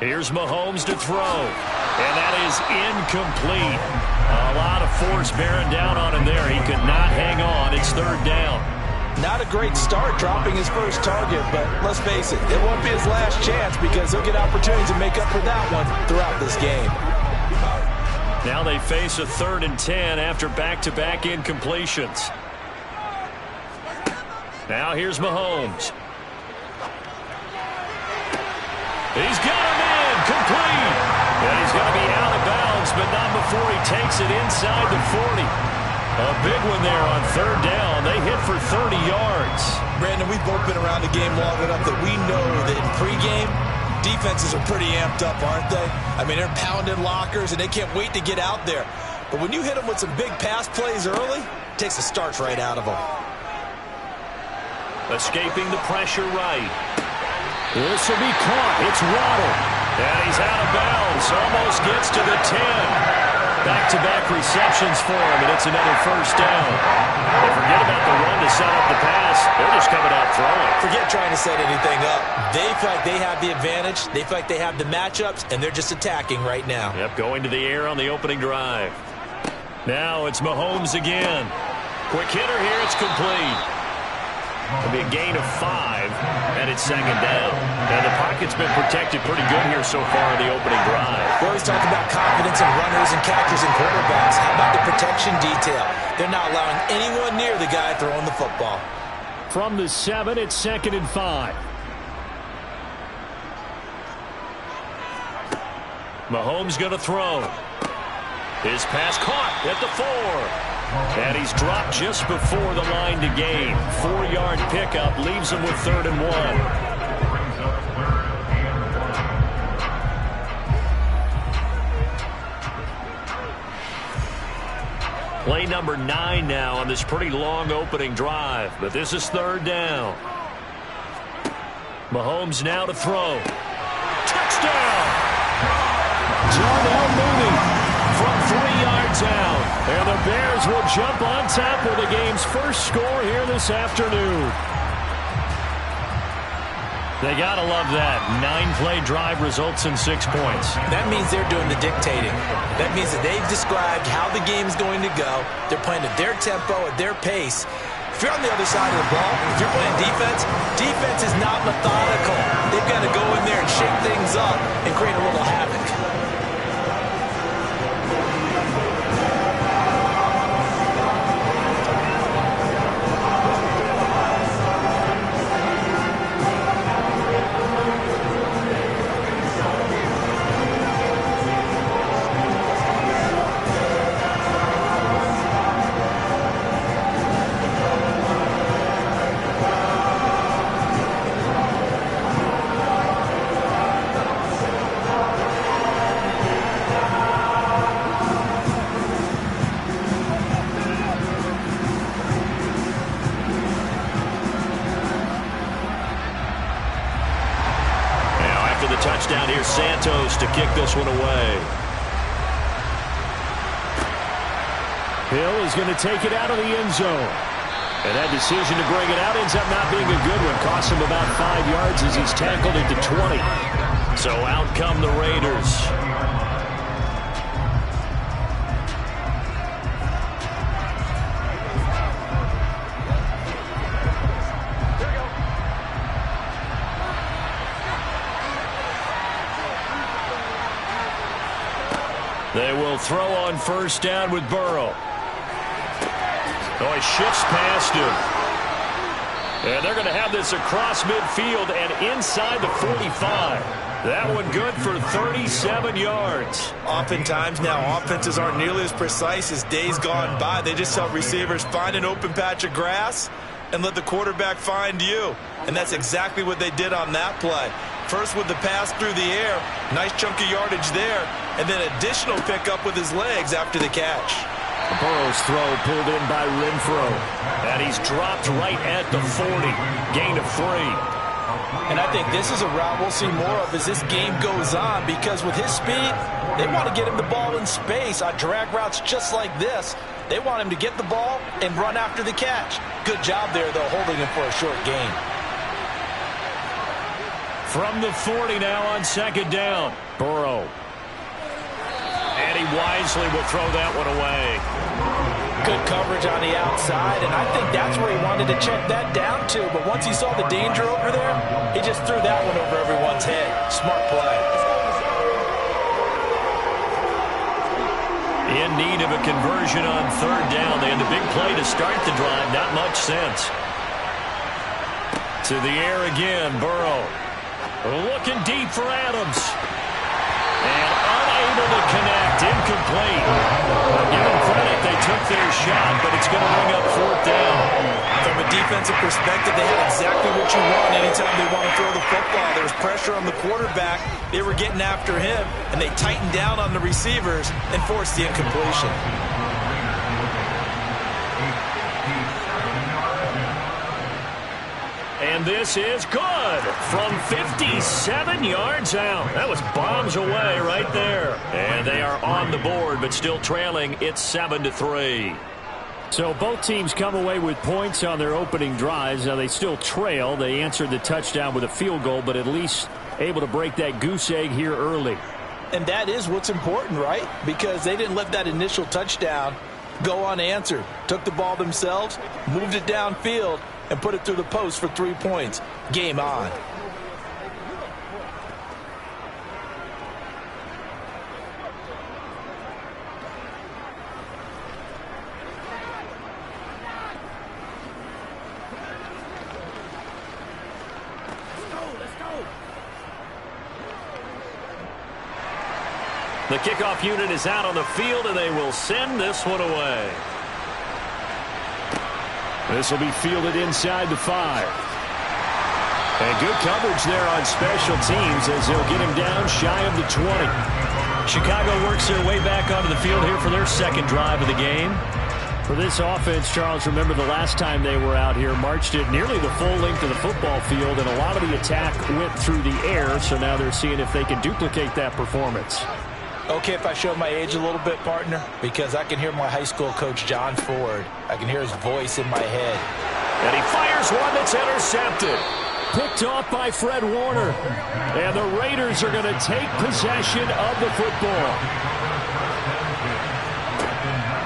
Speaker 2: Here's Mahomes to throw, and that is incomplete. A lot of force bearing down on him there. He could not hang on. It's 3rd down.
Speaker 3: Not a great start dropping his first target, but let's face it, it won't be his last chance because he'll get opportunities to make up for that one throughout this game.
Speaker 2: Now they face a 3rd and 10 after back-to-back incompletions. Now here's Mahomes. He's got him in, complete. And he's going to be out of bounds, but not before he takes it inside the 40. A big one there on 3rd down. They hit for 30 yards.
Speaker 3: Brandon, we've both been around the game long enough that we know that in pregame, defenses are pretty amped up, aren't they? I mean, they're pounding lockers, and they can't wait to get out there. But when you hit them with some big pass plays early, it takes the starch right out of them.
Speaker 2: Escaping the pressure right. This will be caught. It's Waddle. And he's out of bounds. Almost gets to the 10. Back-to-back receptions for him, and it's another first down. And forget about the run to set up the pass. They're just coming out throwing.
Speaker 3: Forget trying to set anything up. They feel like they have the advantage. They feel like they have the matchups, and they're just attacking right now.
Speaker 2: Yep, going to the air on the opening drive. Now it's Mahomes again. Quick hitter here. It's complete. It'll be a gain of 5, and it's 2nd down. And the pocket's been protected pretty good here so far in the opening drive.
Speaker 3: We always talk about confidence in runners and catchers and quarterbacks. How about the protection detail? They're not allowing anyone near the guy throwing the football.
Speaker 2: From the 7, it's 2nd and 5. Mahomes going to throw. His pass caught at the 4. And he's dropped just before the line to gain. 4-yard pickup leaves him with 3rd and 1. Play number 9 now on this pretty long opening drive. But this is 3rd down. Mahomes now to throw. Touchdown! Darnell Mooney from 3 yards out. And the Bears will jump on top with the game's first score here this afternoon. They got to love that. 9-play drive results in 6 points.
Speaker 3: That means they're doing the dictating. That means that they've described how the game's going to go. They're playing at their tempo, at their pace. If you're on the other side of the ball, if you're playing defense, defense is not methodical. They've got to go in there and shake things up and create a little havoc.
Speaker 2: Raiders to kick this one away.
Speaker 4: Hill is going to take it out of the end zone. And that decision to bring it out ends up not being a good one. Costs him about 5 yards as he's tackled into 20.
Speaker 2: So out come the Raiders. They will throw on first down with Burrow. Oh, he shifts past him. And they're going to have this across midfield and inside the 45. That one good for 37 yards.
Speaker 3: Oftentimes now, offenses aren't nearly as precise as days gone by. They just help receivers find an open patch of grass and let the quarterback find you. And that's exactly what they did on that play. First with the pass through the air, nice chunk of yardage there, and then additional pickup with his legs after the catch.
Speaker 2: Burrow's throw pulled in by Renfro. And he's dropped right at the 40. Gain of 3.
Speaker 3: And I think this is a route we'll see more of as this game goes on, because with his speed, they want to get him the ball in space on drag routes just like this. They want him to get the ball and run after the catch. Good job there, though, holding him for a short gain.
Speaker 2: From the 40 now on second down. Burrow. And he wisely will throw that one away.
Speaker 3: Good coverage on the outside, and I think that's where he wanted to check that down to. But once he saw the danger over there, he just threw that one over everyone's head. Smart play.
Speaker 2: In need of a conversion on third down. They had the big play to start the drive. Not much sense. To the air again, Burrow. Looking deep for Adams. And unable to connect. Incomplete. Give them credit. They took their shot, but it's going to bring up fourth down.
Speaker 3: From a defensive perspective, they had exactly what you want anytime they want to throw the football. There was pressure on the quarterback. They were getting after him, and they tightened down on the receivers and forced the incompletion.
Speaker 2: And this is good from 57 yards out. That was bombs away right there. And they are on the board, but still trailing. It's 7-3.
Speaker 4: So both teams come away with points on their opening drives. Now they still trail. They answered the touchdown with a field goal, but at least able to break that goose egg here early.
Speaker 3: And that is what's important, right? Because they didn't let that initial touchdown go unanswered. Took the ball themselves, moved it downfield, and put it through the post for 3 points. Game on.
Speaker 2: The kickoff unit is out on the field, and they will send this one away. This will be fielded inside the 5. And good coverage there on special teams as they'll get him down shy of the 20. Chicago works their way back onto the field here for their second drive of the game.
Speaker 4: For this offense, Charles, remember the last time they were out here, marched it nearly the full length of the football field, and a lot of the attack went through the air, so now they're seeing if they can duplicate that performance.
Speaker 3: Okay, if I show my age a little bit, partner, because I can hear my high school coach, John Ford. I can hear his voice in my head.
Speaker 2: And he fires one that's intercepted.
Speaker 4: Picked off by Fred Warner. And the Raiders are going to take possession of the football.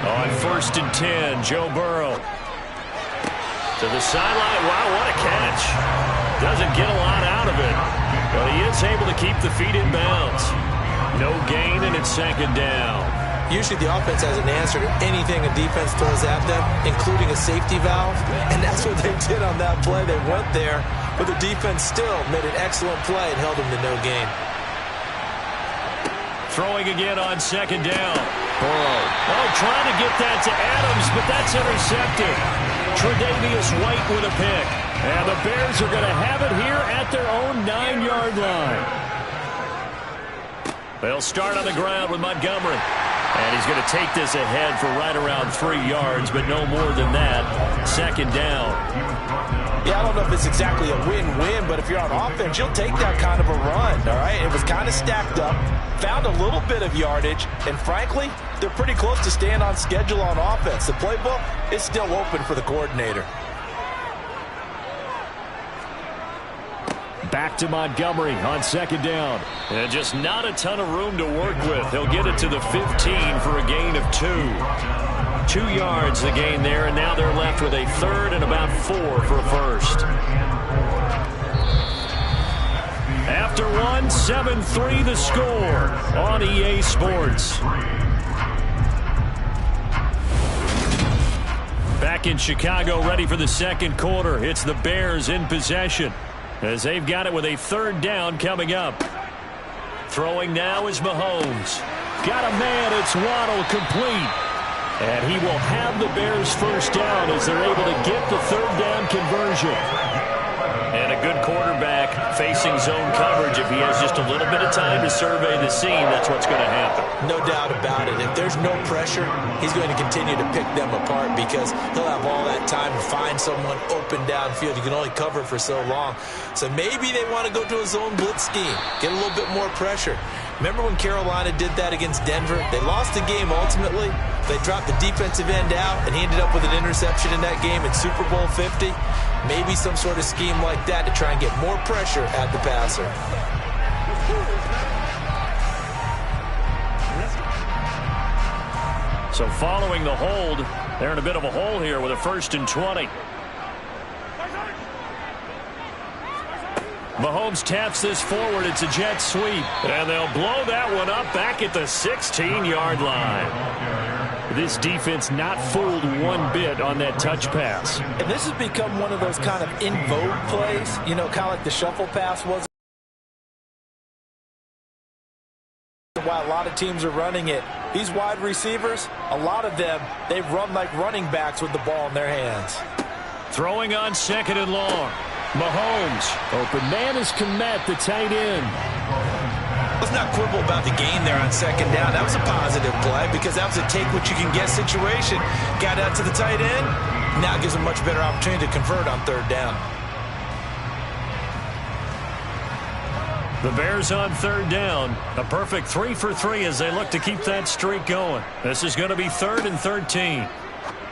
Speaker 2: On 1st and 10, Joe Burrow. To the sideline. Wow, what a catch. Doesn't get a lot out of it, but he is able to keep the feet in bounds. No gain, and it's second down.
Speaker 3: Usually the offense has an answer to anything a defense throws at them, including a safety valve, and that's what they did on that play. They went there, but the defense still made an excellent play and held them to no gain.
Speaker 2: Throwing again on second down. Burrow. Oh, trying to get that to Adams, but that's intercepted. Tre'Davious White with a pick. And the Bears are going to have it here at their own 9-yard line. They'll start on the ground with Montgomery. And he's going to take this ahead for right around 3 yards, but no more than that. Second down.
Speaker 3: Yeah, I don't know if it's exactly a win-win, but if you're on offense, you'll take that kind of a run, all right? It was kind of stacked up, found a little bit of yardage, and frankly, they're pretty close to staying on schedule on offense. The playbook is still open for the coordinator.
Speaker 2: Back to Montgomery on second down. And just not a ton of room to work with. He'll get it to the 15 for a gain of 2. 2 yards the gain there, and now they're left with a third and about 4 for a first. After 1, 7-3 the score on EA Sports. Back in Chicago, ready for the second quarter. It's the Bears in possession, as they've got it with a third down coming up. Throwing now is Mahomes. Got a man, it's Waddle, complete. And he will have the Bears first down as they're able to get the third down conversion. And a good quarterback facing zone coverage. If he has just a little bit of time to survey the scene, that's what's going to happen.
Speaker 3: No doubt about it. If there's no pressure, he's going to continue to pick them apart because he'll have all that time to find someone open downfield. You can only cover for so long. So maybe they want to go to a zone blitz scheme, get a little bit more pressure. Remember when Carolina did that against Denver? They lost the game ultimately. They dropped the defensive end out, and he ended up with an interception in that game in Super Bowl 50. Maybe some sort of scheme like that to try and get more pressure at the passer.
Speaker 2: So following the hold, they're in a bit of a hole here with a 1st and 20. Mahomes taps this forward. It's a jet sweep. And they'll blow that one up back at the 16-yard line. This defense not fooled one bit on that touch pass.
Speaker 3: And this has become one of those kind of in vogue plays, you know, kind of like the shuffle pass was. While a lot of teams are running it, these wide receivers, a lot of them, they run like running backs with the ball in their hands.
Speaker 2: Throwing on 2nd and long. Mahomes. Open man is Kmet, the tight end.
Speaker 3: Let's not quibble about the gain there on 2nd down. That was a positive play because that was a take-what-you-can-get situation. Got out to the tight end. Now gives them a much better opportunity to convert on 3rd down.
Speaker 2: The Bears on 3rd down. A perfect 3 for 3 as they look to keep that streak going. This is going to be 3rd and 13.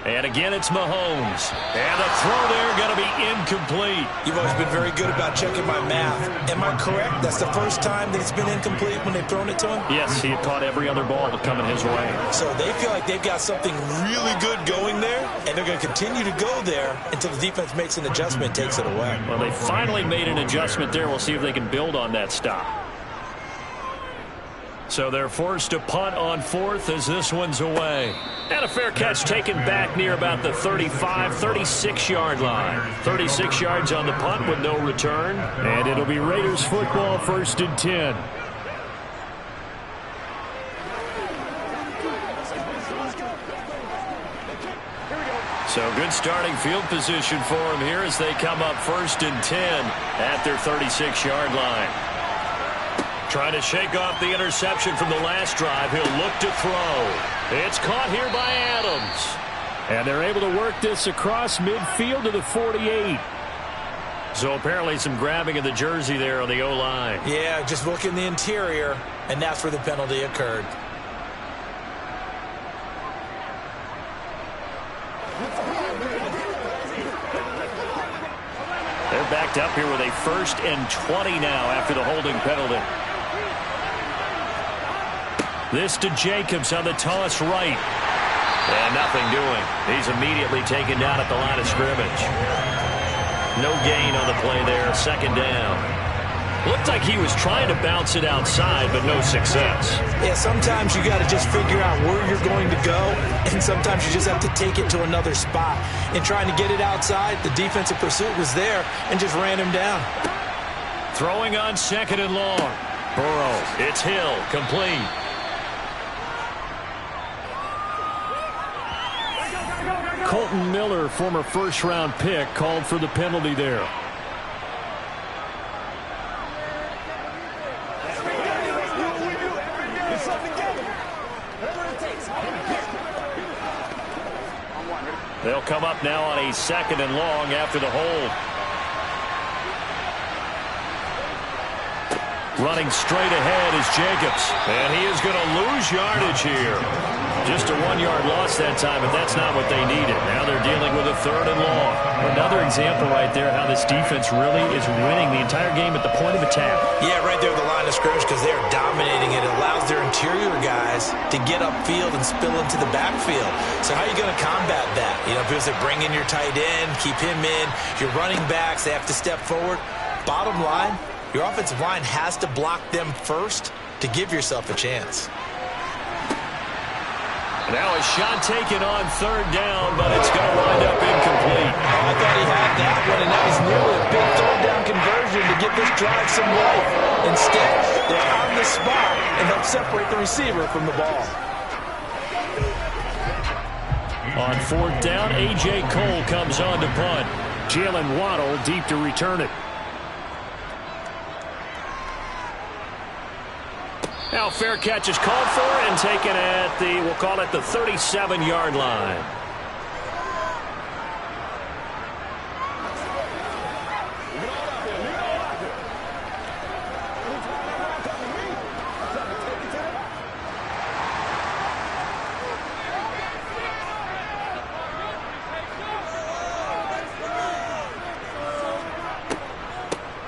Speaker 2: And again, it's Mahomes. And the throw there going to be incomplete.
Speaker 3: You've always been very good about checking my math. Am I correct? That's the first time that it's been incomplete when they've thrown it to him?
Speaker 2: Yes, he had caught every other ball coming his way.
Speaker 3: So they feel like they've got something really good going there, and they're going to continue to go there until the defense makes an adjustment and takes it away.
Speaker 2: Well, they finally made an adjustment there. We'll see if they can build on that stop. So they're forced to punt on 4th as this one's away. And a fair catch taken back near about the 35, 36-yard line. 36 yards on the punt with no return. And it'll be Raiders football, 1st and 10. So good starting field position for them here as they come up 1st and 10 at their 36-yard line. Trying to shake off the interception from the last drive. He'll look to throw. It's caught here by Adams. And they're able to work this across midfield to the 48. So apparently some grabbing of the jersey there on the O-line.
Speaker 3: Yeah, just look in the interior, and that's where the penalty occurred.
Speaker 2: They're backed up here with a 1st and 20 now after the holding penalty. This to Jacobs on the toss right. And nothing doing. He's immediately taken down at the line of scrimmage. No gain on the play there. 2nd down. Looked like he was trying to bounce it outside, but no success.
Speaker 3: Yeah, sometimes you got to just figure out where you're going to go, and sometimes you just have to take it to another spot. In trying to get it outside, the defensive pursuit was there and just ran him down.
Speaker 2: Throwing on 2nd and long. Burrow. It's Hill. Complete. Colton Miller, former first-round pick, called for the penalty there. They'll come up now on a 2nd and long after the hold. Running straight ahead is Jacobs. And he is going to lose yardage here. Just a 1-yard loss that time, but that's not what they needed. Now they're dealing with a 3rd and long.
Speaker 4: Another example right there how this defense really is winning the entire game at the point of attack.
Speaker 3: Yeah, right there at the line of scrimmage because they're dominating it. It allows their interior guys to get upfield and spill into the backfield. So how are you going to combat that? You know, because they bring in your tight end, keep him in. Your running backs, they have to step forward. Bottom line, your offensive line has to block them first to give yourself a chance.
Speaker 2: Now a shot taken on 3rd down, but it's going to wind up incomplete.
Speaker 3: Oh, I thought he had that one, and that was nearly a big 3rd down conversion to give this drive some life. Instead, they're on the spot and help separate the receiver from the ball.
Speaker 2: On 4th down, A.J. Cole comes on to punt. Jalen Waddle deep to return it. Now fair catch is called for and taken at the, we'll call it the 37-yard line.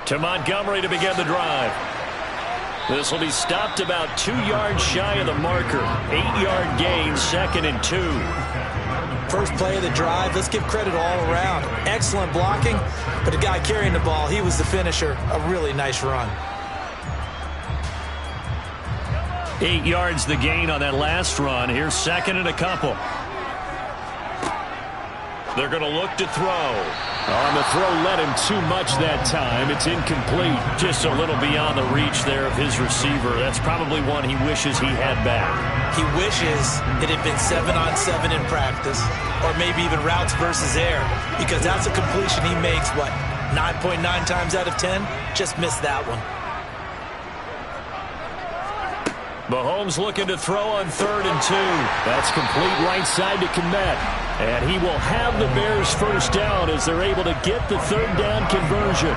Speaker 2: To Montgomery to begin the drive. This will be stopped about 2 yards shy of the marker. 8-yard gain, 2nd and 2.
Speaker 3: First play of the drive, let's give credit all around. Excellent blocking, but the guy carrying the ball, he was the finisher. A really nice run.
Speaker 2: 8 yards the gain on that last run. Here's 2nd and a couple. They're going to look to throw. On the throw, let him too much that time. It's incomplete. Just a little beyond the reach there of his receiver. That's probably one he wishes he had back.
Speaker 3: He wishes it had been 7-on-7 in practice, or maybe even routes versus air, because that's a completion he makes, what, 9.9 times out of 10? Just missed that one.
Speaker 2: Mahomes looking to throw on 3rd and 2. That's complete right side to Kmet. And he will have the Bears first down as they're able to get the 3rd down conversion.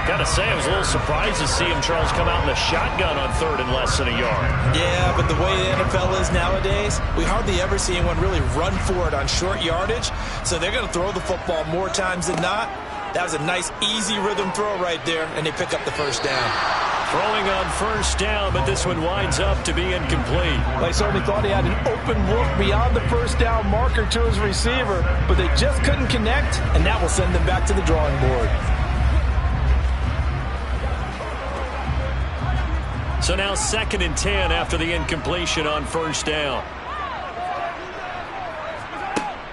Speaker 2: Got to say, I was a little surprised to see him, Charles, come out in the shotgun on 3rd and less than a yard.
Speaker 3: Yeah, but the way the NFL is nowadays, we hardly ever see anyone really run for it on short yardage. So they're going to throw the football more times than not. That was a nice, easy rhythm throw right there, and they pick up the first down.
Speaker 2: Throwing on 1st down, but this one winds up to be incomplete.
Speaker 6: They certainly thought he had an open look beyond the first down marker to his receiver, but they just couldn't connect, and that will send them back to the drawing board.
Speaker 2: So now 2nd and 10 after the incompletion on 1st down.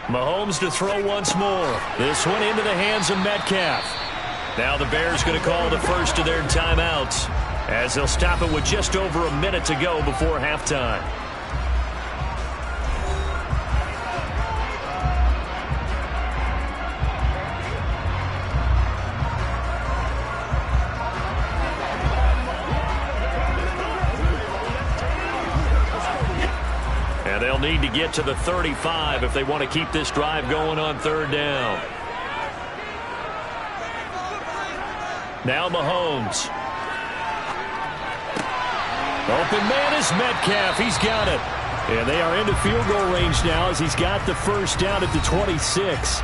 Speaker 2: Mahomes to throw once more. This one into the hands of Metcalf. Now the Bears going to call the first of their timeouts as they'll stop it with just over a minute to go before halftime. And they'll need to get to the 35 if they want to keep this drive going on 3rd down. Now Mahomes. Open man is Metcalf. He's got it. And they are into field goal range now as he's got the first down at the 26.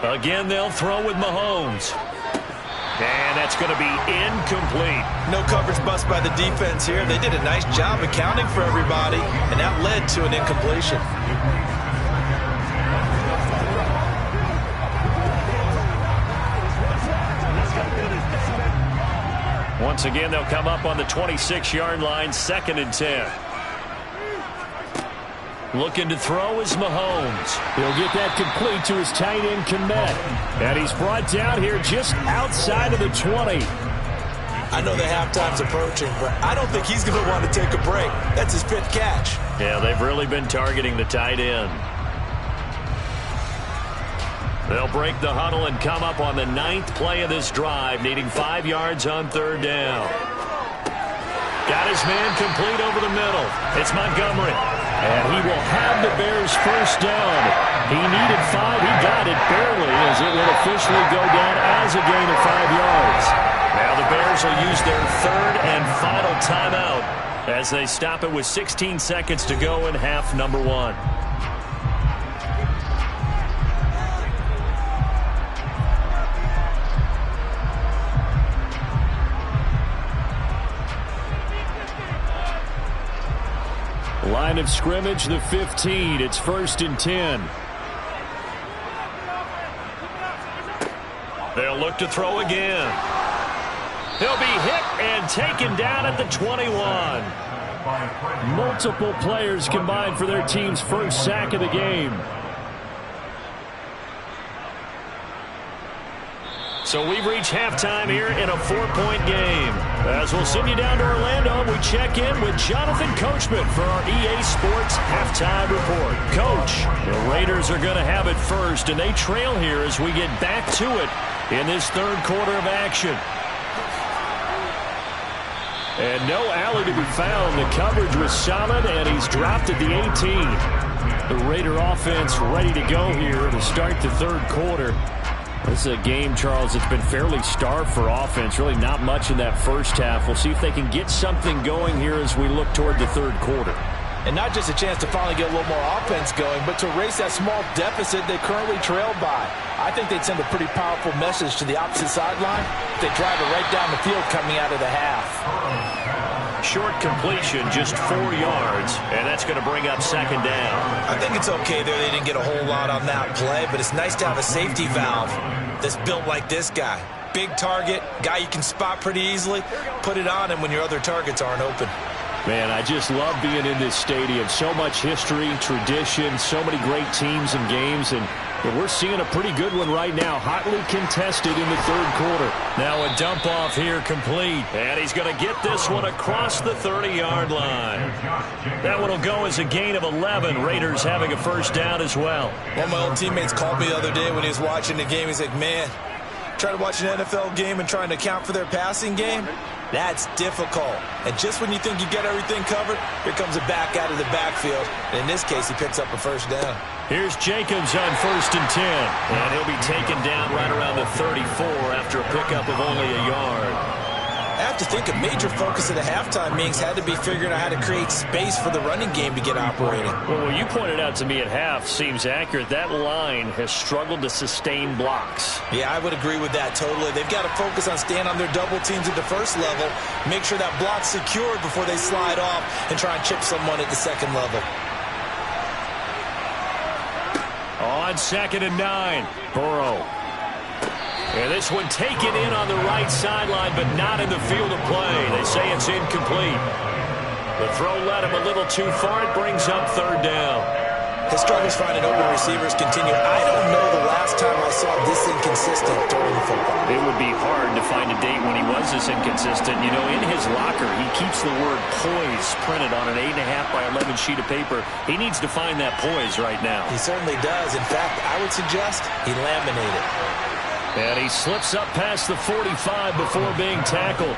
Speaker 2: Again, they'll throw with Mahomes. And that's going to be incomplete.
Speaker 3: No coverage bust by the defense here. They did a nice job accounting for everybody, and that led to an incompletion.
Speaker 2: Once again, they'll come up on the 26-yard line, 2nd and 10. Looking to throw is Mahomes. He'll get that complete to his tight end, Kmet. And he's brought down here just outside of the 20.
Speaker 3: I know the halftime's approaching, but I don't think he's going to want to take a break. That's his 5th catch.
Speaker 2: Yeah, they've really been targeting the tight end. They'll break the huddle and come up on the 9th play of this drive, needing 5 yards on 3rd down. Got his man complete over the middle. It's Montgomery. And he will have the Bears first down. He needed 5. He got it barely as it will officially go down as a gain of 5 yards. Now the Bears will use their 3rd and final timeout as they stop it with 16 seconds to go in half number 1. Line of scrimmage, the 15. It's 1st and 10. They'll look to throw again. He'll be hit and taken down at the 21. Multiple players combined for their team's first sack of the game. So we've reached halftime here in a 4-point game. As we'll send you down to Orlando, we check in with Jonathan Coachman for our EA Sports Halftime Report. Coach, the Raiders are going to have it first, and they trail here as we get back to it in this 3rd quarter of action. And no alley to be found. The coverage was solid, and he's dropped at the 18. The Raider offense ready to go here to start the 3rd quarter. This is a game, Charles, that's been fairly starved for offense. Really not much in that first half. We'll see if they can get something going here as we look toward the 3rd quarter.
Speaker 3: And not just a chance to finally get a little more offense going, but to erase that small deficit they currently trailed by. I think they'd send a pretty powerful message to the opposite sideline if they drive it right down the field coming out of the half.
Speaker 2: Short completion, just 4 yards, and that's going to bring up 2nd down.
Speaker 3: I think it's okay there. They didn't get a whole lot on that play, but it's nice to have a safety valve that's built like this guy. Big target, guy you can spot pretty easily. Put it on him when your other targets aren't open.
Speaker 2: Man, I just love being in this stadium. So much history, tradition, so many great teams and games, and we're seeing a pretty good one right now. Hotly contested in the 3rd quarter. Now a dump off here complete. And he's going to get this one across the 30-yard line. That one will go as a gain of 11. Raiders having a first down as well.
Speaker 3: One of my old teammates called me the other day when he was watching the game. He's like, man, trying to watch an NFL game and trying to account for their passing game? That's difficult. And just when you think you get everything covered, here comes a back out of the backfield. And in this case, he picks up a first down.
Speaker 2: Here's Jacobs on 1st and 10. And he'll be taken down right around the 34 after a pickup of only a yard.
Speaker 3: I have to think a major focus of the halftime meetings had to be figuring out how to create space for the running game to get operating.
Speaker 2: Well, what you pointed out to me at half seems accurate. That line has struggled to sustain blocks.
Speaker 3: Yeah, I would agree with that totally. They've got to focus on staying on their double teams at the first level, make sure that block's secured before they slide off and try and chip someone at the 2nd level.
Speaker 2: On 2nd and 9, Burrow. And this one taken in on the right sideline, but not in the field of play. They say it's incomplete. The throw led him a little too far. It brings up 3rd down.
Speaker 3: His struggles finding open receivers continue. I don't know the last time I saw this inconsistent throwing the football.
Speaker 2: It would be hard to find a date when he was this inconsistent. You know, in his locker, he keeps the word poise printed on an 8.5 by 11 sheet of paper. He needs to find that poise right now.
Speaker 3: He certainly does. In fact, I would suggest he laminate it.
Speaker 2: And he slips up past the 45 before being tackled.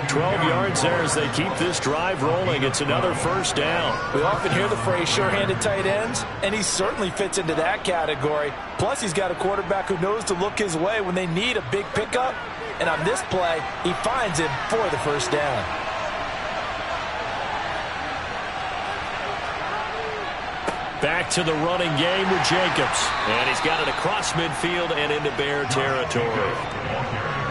Speaker 2: 12 yards there as they keep this drive rolling. It's another first down.
Speaker 3: We often hear the phrase sure-handed tight ends, and he certainly fits into that category. Plus, he's got a quarterback who knows to look his way when they need a big pickup. And on this play, he finds him for the first down.
Speaker 2: Back to the running game with Jacobs. And he's got it across midfield and into Bear territory.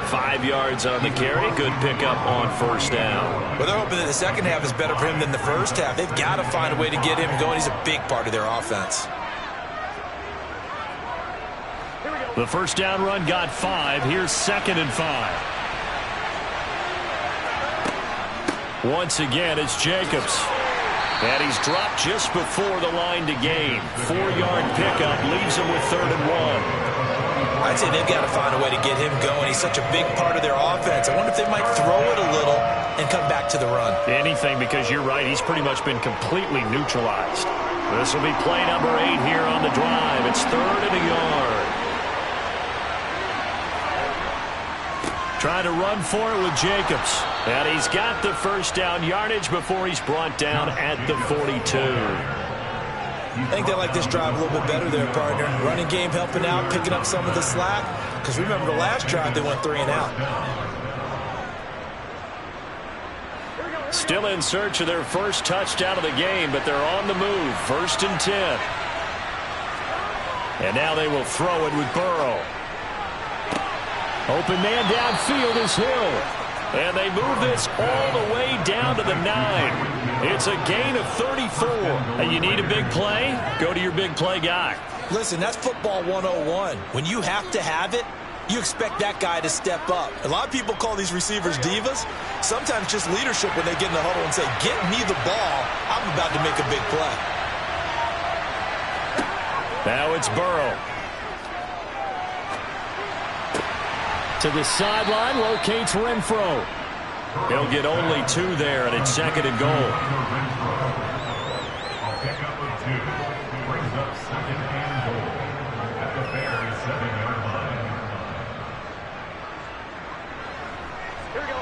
Speaker 2: 5 yards on the carry. Good pickup on first down.
Speaker 3: Well, they're hoping that the second half is better for him than the first half. They've got to find a way to get him going. He's a big part of their offense.
Speaker 2: The first down run got 5. Here's 2nd and 5. Once again, it's Jacobs. And he's dropped just before the line to gain. 4-yard pickup leaves him with 3rd and 1.
Speaker 3: I I'd say they've got to find a way to get him going. He's such a big part of their offense. I wonder if they might throw it a little and come back to the run.
Speaker 2: Anything, because you're right. He's pretty much been completely neutralized. This will be play number 8 here on the drive. It's 3rd and a yard. Trying to run for it with Jacobs. And he's got the first down yardage before he's brought down at the 42.
Speaker 3: I think they like this drive a little bit better there, partner. Running game helping out, picking up some of the slack. Because remember the last drive, they went 3 and out.
Speaker 2: Still in search of their first touchdown of the game, but they're on the move. 1st and 10. And now they will throw it with Burrow. Open man downfield is Hill. And they move this all the way down to the 9. It's a gain of 34. And you need a big play? Go to your big play guy.
Speaker 3: Listen, that's football 101. When you have to have it, you expect that guy to step up. A lot of people call these receivers divas. Sometimes just leadership when they get in the huddle and say, get me the ball. I'm about to make a big play.
Speaker 2: Now it's Burrow.
Speaker 4: To the sideline, locates Renfro.
Speaker 2: He'll get only 2 there, and it's 2nd and goal.
Speaker 7: Pickup of 2 brings up 2nd and goal at the Bears 7-yard line.
Speaker 5: Here we go.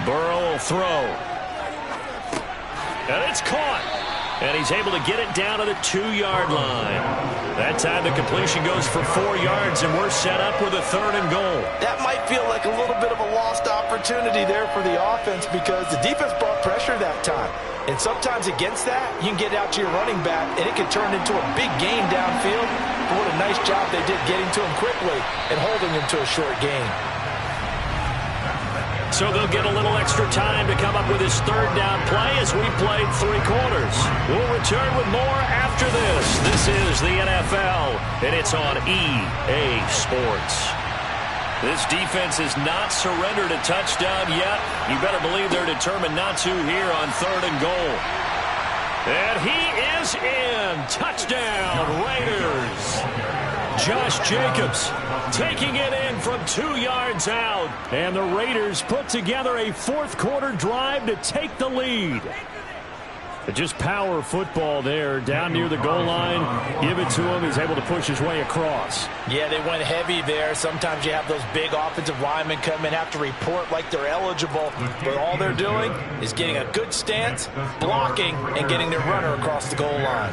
Speaker 2: Burrow will throw. And it's caught. And he's able to get it down to the 2-yard line. That time the completion goes for 4 yards, and we're set up with a 3rd and goal.
Speaker 3: That might feel like a little bit of a lost opportunity there for the offense because the defense brought pressure that time. And sometimes against that, you can get out to your running back, and it can turn into a big gain downfield. But what a nice job they did getting to him quickly and holding him to a short gain.
Speaker 2: So they'll get a little extra time to come up with his 3rd down play as we played 3 quarters. We'll return with more after this. This is the NFL, and it's on EA Sports. This defense has not surrendered a touchdown yet. You better believe they're determined not to here on 3rd and goal. And he is in. Touchdown, Raiders. Josh Jacobs taking it in from 2 yards out.
Speaker 4: And the Raiders put together a 4th quarter drive to take the lead. Just power football there down near the goal line. Give it to him. He's able to push his way across.
Speaker 3: Yeah, they went heavy there. Sometimes you have those big offensive linemen come and have to report like they're eligible. But all they're doing is getting a good stance, blocking, and getting their runner across the goal line.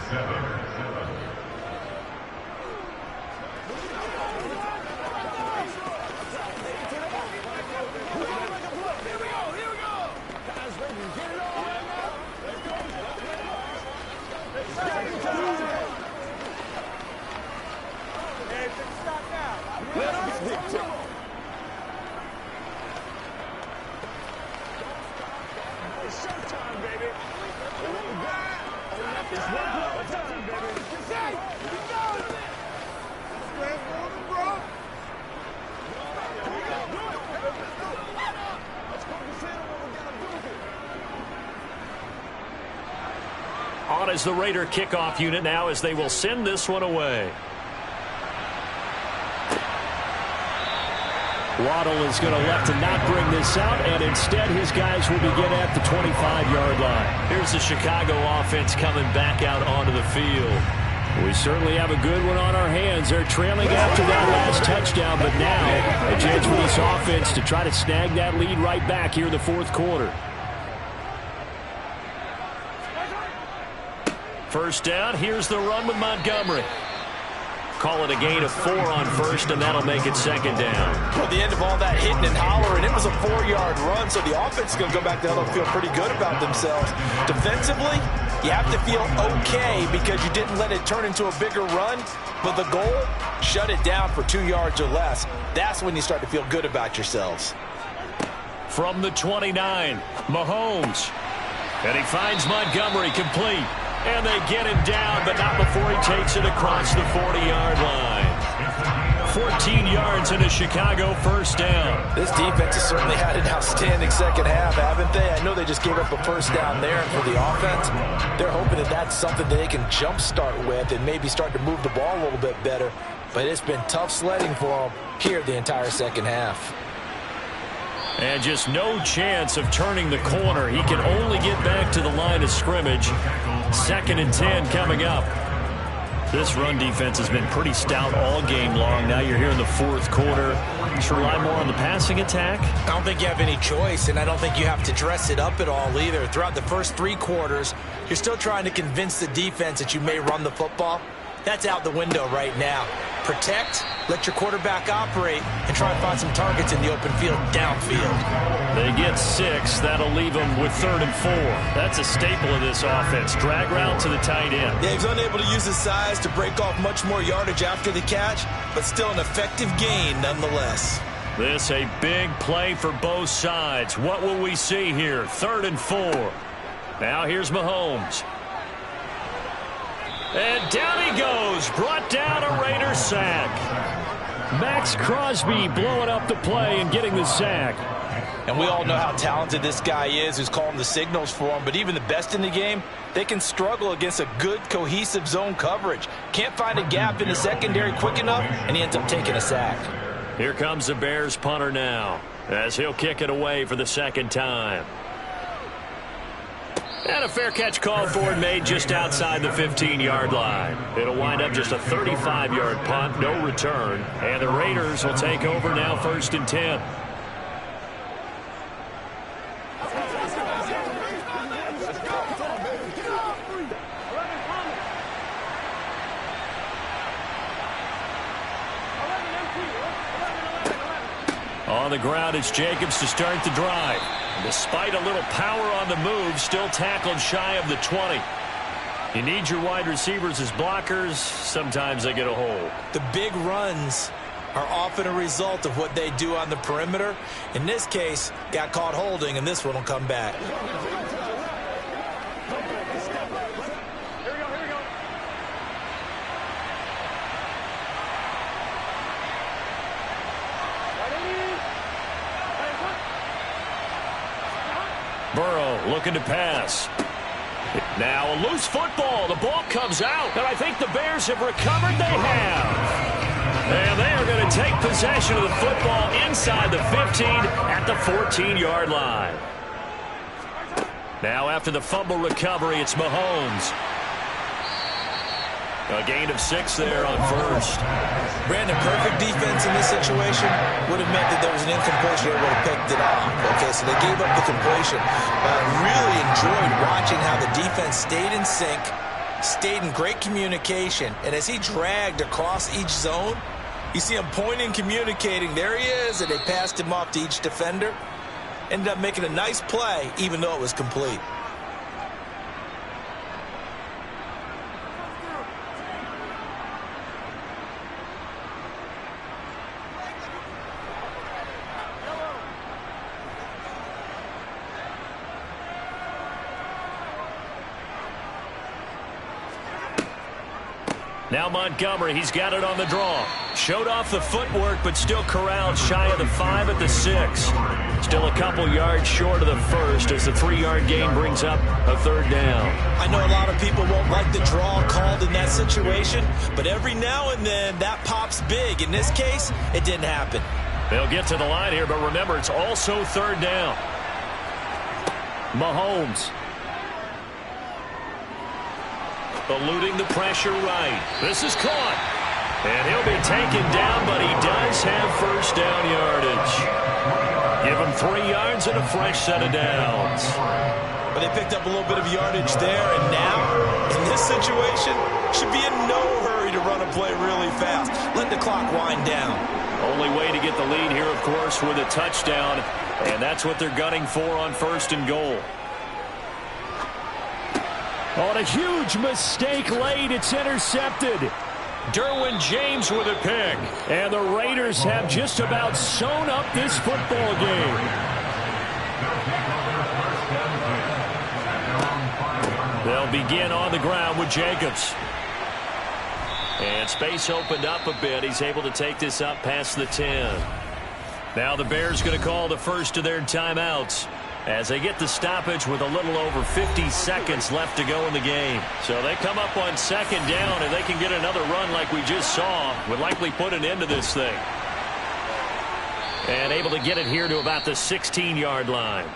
Speaker 2: On as the Raider kickoff unit now as they will send this one away.
Speaker 4: Waddle is going to elect to not bring this out, and instead his guys will begin at the 25-yard line.
Speaker 2: Here's the Chicago offense coming back out onto the field.
Speaker 4: We certainly have a good one on our hands. They're trailing after that last touchdown, but now a chance for this offense to try to snag that lead right back here in the 4th quarter.
Speaker 2: First down, here's the run with Montgomery. Call it a gain of 4 on 1st, and that'll make it 2nd down.
Speaker 3: At the end of all that hitting and hollering, it was a 4-yard run, so the offense is going to go back there and feel pretty good about themselves. Defensively, you have to feel okay because you didn't let it turn into a bigger run, but the goal, shut it down for 2 yards or less. That's when you start to feel good about yourselves.
Speaker 2: From the 29, Mahomes. And he finds Montgomery complete. And they get him down, but not before he takes it across the 40-yard line. 14 yards and a Chicago first down.
Speaker 6: This defense has certainly had an outstanding second half, haven't they? I know they just gave up a first down there, and for the offense, they're hoping that that's something that they can jumpstart with and maybe start to move the ball a little bit better. But it's been tough sledding for them here the entire second half.
Speaker 2: And just no chance of turning the corner. He can only get back to the line of scrimmage. 2nd and 10 coming up. This run defense has been pretty stout all game long. Now you're here in the 4th quarter. You should rely more on the passing attack.
Speaker 3: I don't think you have any choice, and I don't think you have to dress it up at all either. Throughout the first 3 quarters, you're still trying to convince the defense that you may run the football. That's out the window right now. Protect, let your quarterback operate, and try and find some targets in the open field downfield.
Speaker 2: They get 6. That'll leave them with 3rd and 4. That's a staple of this offense. Drag route to the tight end.
Speaker 3: Yeah, he's unable to use his size to break off much more yardage after the catch, but still an effective gain nonetheless.
Speaker 2: This a big play for both sides. What will we see here? 3rd and 4. Now here's Mahomes. And down he goes. Brought down a Raider sack. Max Crosby blowing up the play and getting the sack.
Speaker 6: And we all know how talented this guy is who's calling the signals for him. But even the best in the game, they can struggle against a good, cohesive zone coverage. Can't find a gap in the secondary quick enough, and he ends up taking a sack.
Speaker 2: Here comes the Bears punter now as he'll kick it away for the 2nd time. And a fair catch called for and made just outside the 15-yard line. It'll wind up just a 35-yard punt, no return. And the Raiders will take over now 1st and 10. On the ground, it's Jacobs to start the drive. Despite a little power on the move, still tackled shy of the 20. You need your wide receivers as blockers. Sometimes they get a hold.
Speaker 3: The big runs are often a result of what they do on the perimeter. In this case, got caught holding, and this one will come back.
Speaker 2: Burrow looking to pass. Now a loose football. The ball comes out. And I think the Bears have recovered. They have. And they are going to take possession of the football inside the 15 at the 14-yard line. Now after the fumble recovery, it's Mahomes. A gain of 6 there on 1st.
Speaker 3: Brandon, perfect defense in this situation would have meant that there was an incompletion. They would have picked it off. Okay, so they gave up the completion. Really enjoyed watching how the defense stayed in sync, stayed in great communication, and as he dragged across each zone, you see him pointing, communicating. There he is, and they passed him off to each defender. Ended up making a nice play, even though it was complete.
Speaker 2: Now Montgomery, he's got it on the draw. Showed off the footwork, but still corralled shy of the 5 at the 6. Still a couple yards short of the 1st as the 3-yard gain brings up a 3rd down.
Speaker 3: I know a lot of people won't like the draw called in that situation, but every now and then that pops big. In this case, it didn't happen.
Speaker 2: They'll get to the line here, but remember, it's also 3rd down. Mahomes. Eluding the pressure right. This is caught. And he'll be taken down, but he does have 1st down yardage. Give him 3 yards and a fresh set of downs.
Speaker 3: But they picked up a little bit of yardage there, and now, in this situation, should be in no hurry to run a play really fast. Let the clock wind down.
Speaker 2: Only way to get the lead here, of course, with a touchdown, and that's what they're gunning for on 1st and goal. On a huge mistake late, it's intercepted. Derwin James with a pick. And the Raiders have just about sewn up this football game. They'll begin on the ground with Jacobs. And space opened up a bit. He's able to take this up past the 10. Now the Bears going to call the first of their timeouts as they get the stoppage with a little over 50 seconds left to go in the game. So they come up on second down, and they can get another run like we just saw. Would likely put an end to this thing. And able to get it here to about the 16-yard line.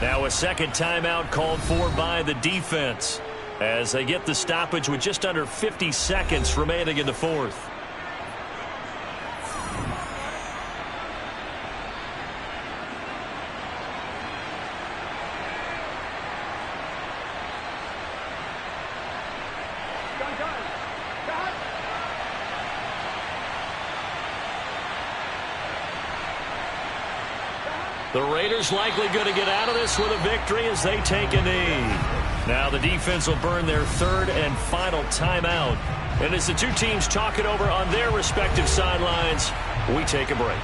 Speaker 2: Now a second timeout called for by the defense as they get the stoppage with just under 50 seconds remaining in the fourth. The Raiders likely going to get out of this with a victory as they take a knee. Now the defense will burn their third and final timeout. And as the two teams talk it over on their respective sidelines, we take a break.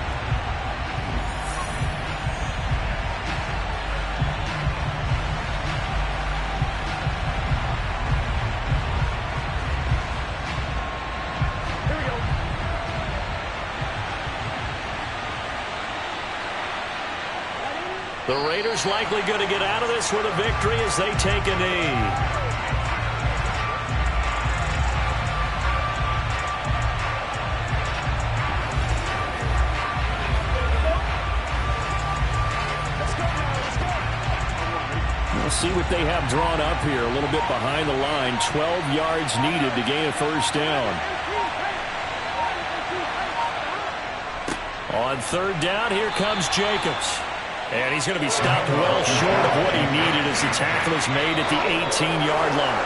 Speaker 2: The Raiders likely going to get out of this with a victory as they take a knee. We'll see what they have drawn up here. A little bit behind the line. 12 yards needed to gain a first down. On third down, here comes Jacobs. And he's going to be stopped well short of what he needed as the tackle is made at the 18-yard line.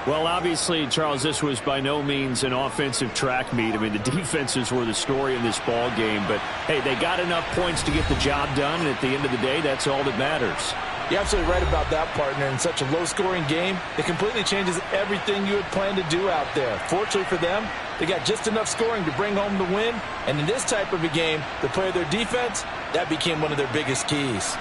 Speaker 4: Well, obviously, Charles, this was by no means an offensive track meet. I mean, the defenses were the story in this ball game. But, hey, they got enough points to get the job done. And at the end of the day, that's all that matters.
Speaker 6: You're absolutely right about that, partner. In such a low-scoring game, it completely changes everything you had planned to do out there. Fortunately for them, they got just enough scoring to bring home the win. And in this type of a game, to play their defense, that became one of their biggest keys.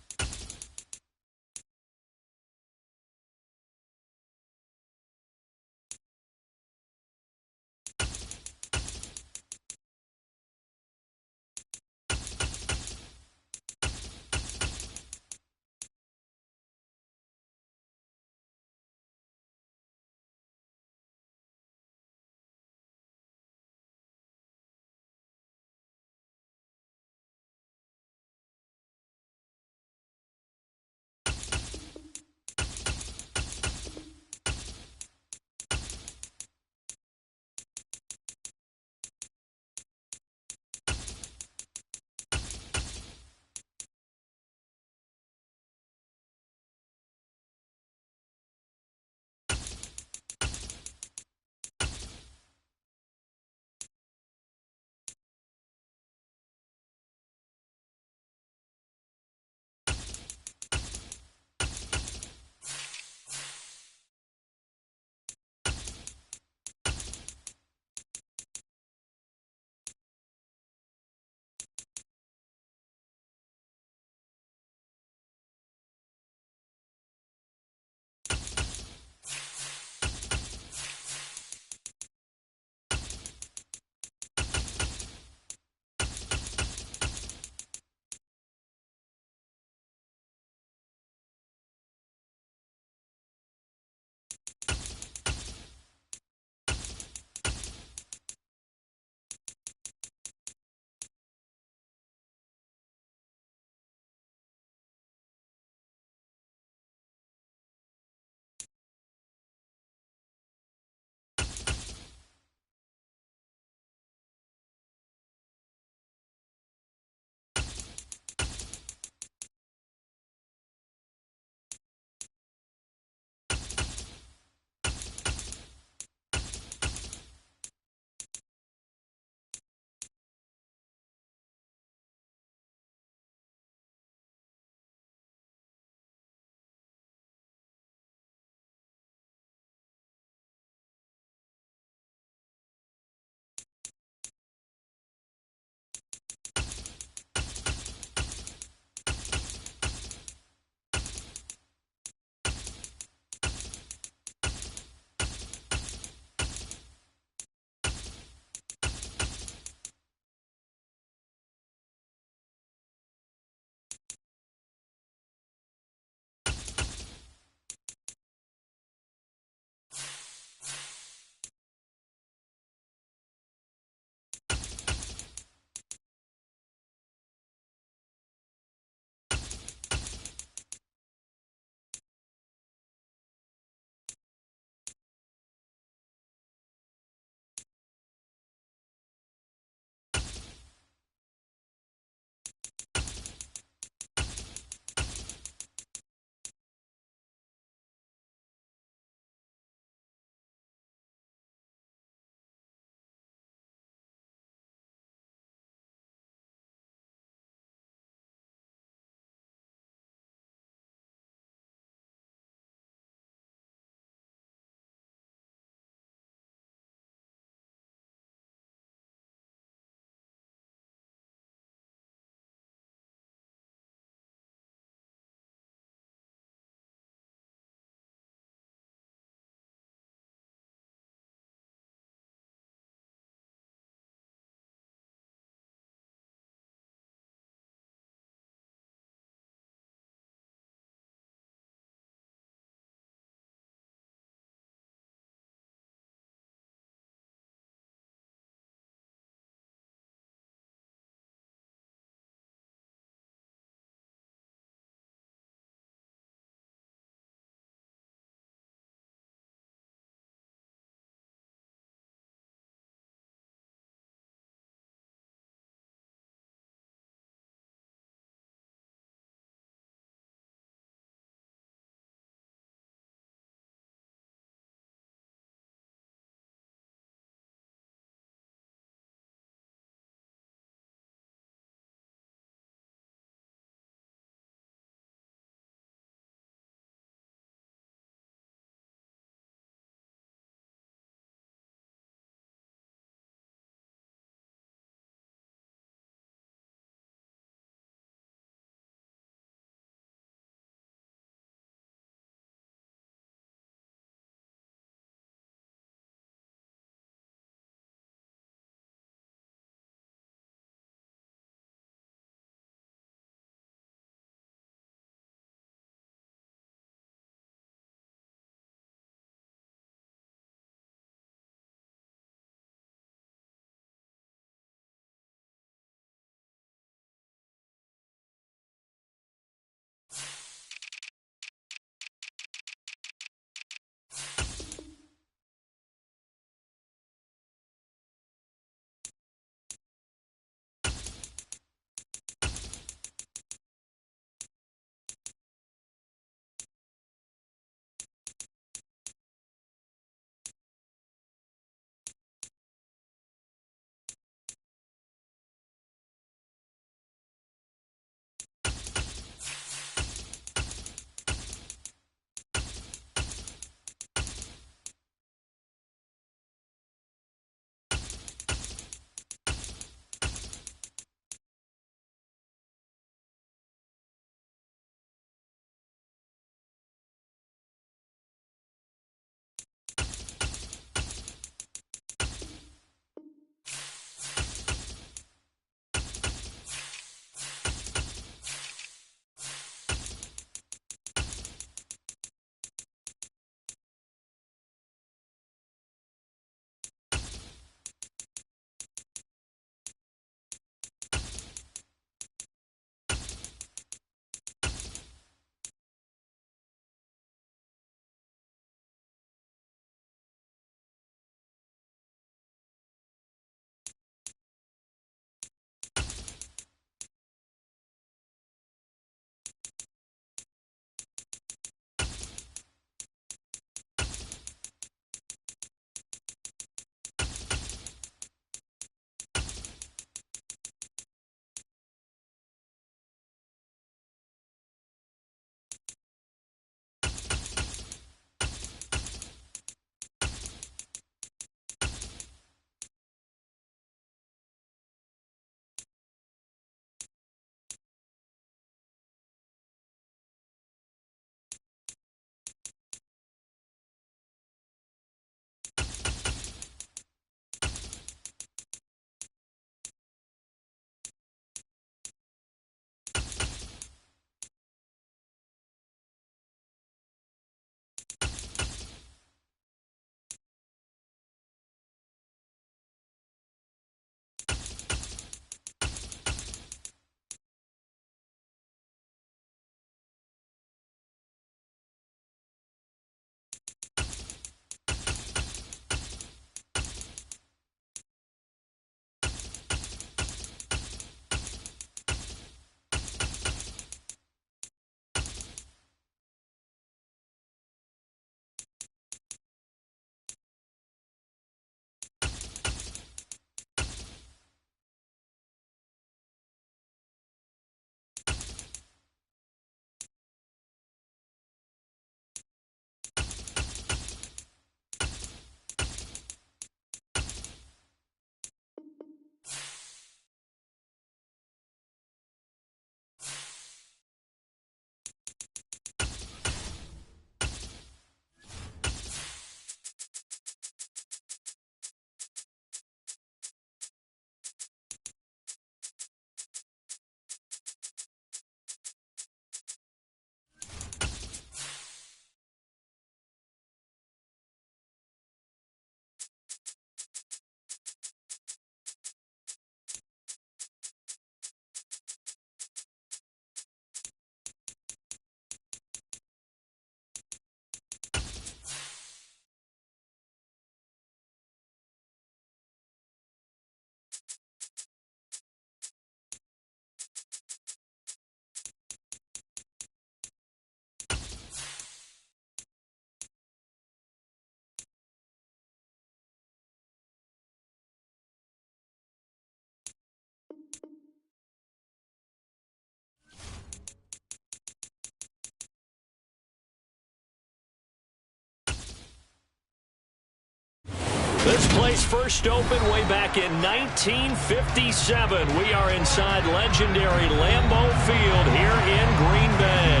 Speaker 2: place first opened way back in 1957. We are inside legendary Lambeau Field here in Green Bay.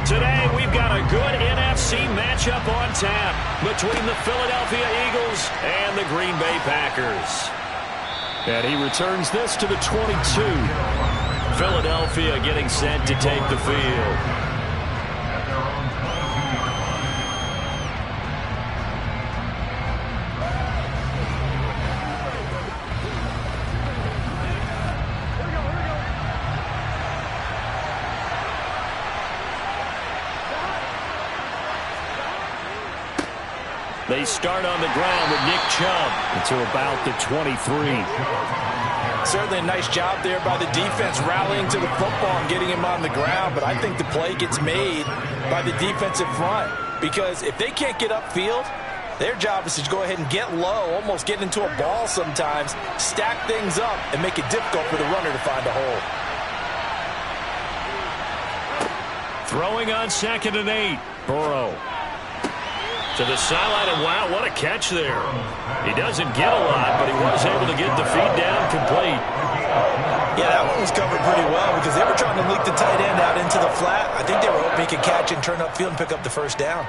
Speaker 2: Today, we've got a good NFC matchup on tap between the Philadelphia Eagles and the Green Bay Packers.
Speaker 4: And he returns this to the 22.
Speaker 2: Philadelphia getting set to take the field. They start on the ground with Nick Chubb
Speaker 4: until about the 23.
Speaker 6: Certainly a nice job there by the defense rallying to the football and getting him on the ground, but I think the play gets made by the defensive front because if they can't get upfield, their job is to go ahead and get low, almost get into a ball sometimes, stack things up, and make it difficult for the runner to find a hole.
Speaker 2: Throwing on 2nd and 8. Burrow to the sideline, and wow, what a catch there. He doesn't get a lot, but he was able to get the feed down complete.
Speaker 6: Yeah, that one was covered pretty well because they were trying to leak the tight end out into the flat. I think they were hoping he could catch and turn upfield and pick up the first down.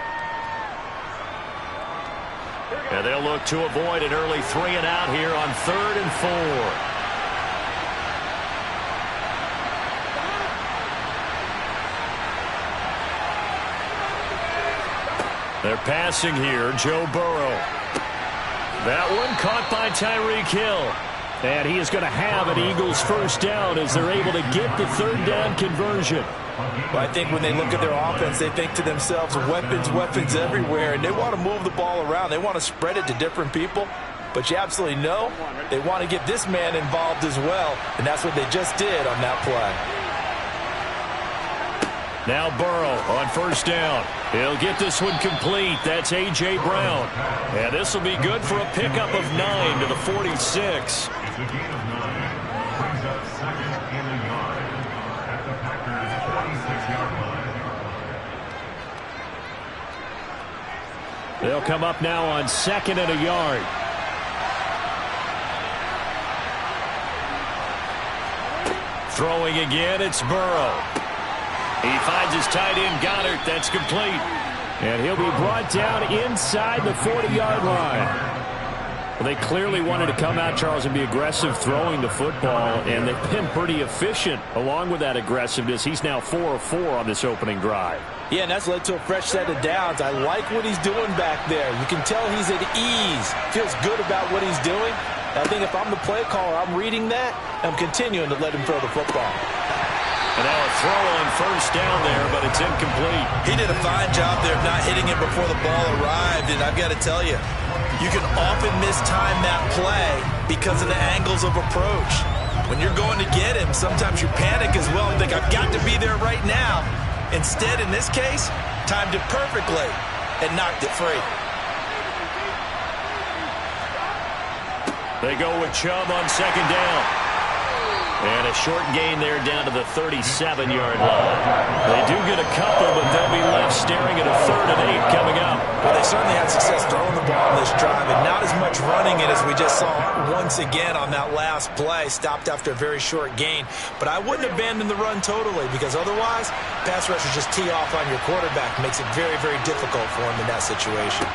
Speaker 2: And they'll look to avoid an early 3 and out here on 3rd and 4. They're passing here, Joe Burrow. That one caught by Tyreek Hill.
Speaker 4: And he is going to have an Eagles first down as they're able to get the 3rd down conversion.
Speaker 6: Well, I think when they look at their offense, they think to themselves, weapons, weapons everywhere, and they want to move the ball around. They want to spread it to different people. But you absolutely know they want to get this man involved as well, and that's what they just did on that play.
Speaker 2: Now Burrow on first down. He'll get this one complete. That's A.J. Brown. And this will be good for a pickup of 9 to the 46.
Speaker 7: It's a gain of 9. Brings up 2nd and a yard at the Packers' 26-yard line.
Speaker 4: They'll come up now on 2nd and a yard.
Speaker 2: Throwing again, it's Burrow. He finds his tight end, Goddard. That's complete.
Speaker 4: And he'll be brought down inside the 40-yard line. Well, they clearly wanted to come out, Charles, and be aggressive throwing the football, and they've been pretty efficient along with that aggressiveness. He's now 4 of 4 on this opening drive.
Speaker 6: Yeah, and that's led to a fresh set of downs. I like what he's doing back there. You can tell he's at ease, feels good about what he's doing. I think if I'm the play caller, I'm reading that, and I'm continuing to let him throw the football.
Speaker 2: And now a throw on first down there, but it's incomplete.
Speaker 6: He did a fine job there of not hitting it before the ball arrived, and I've got to tell you, you can often mistime that play because of the angles of approach. When you're going to get him, sometimes you panic as well and think, I've got to be there right now. Instead, in this case, timed it perfectly and knocked it free.
Speaker 2: They go with Chubb on 2nd down. And a short gain there down to the 37-yard line. They do get a couple, but they'll be left staring at a 3rd and 8 coming up.
Speaker 6: Well, they certainly had success throwing the ball in this drive, and not as much running it as we just saw once again on that last play. Stopped after a very short gain. But I wouldn't abandon the run totally, because otherwise, pass rushers just tee off on your quarterback. Makes it very, very difficult for him in that situation.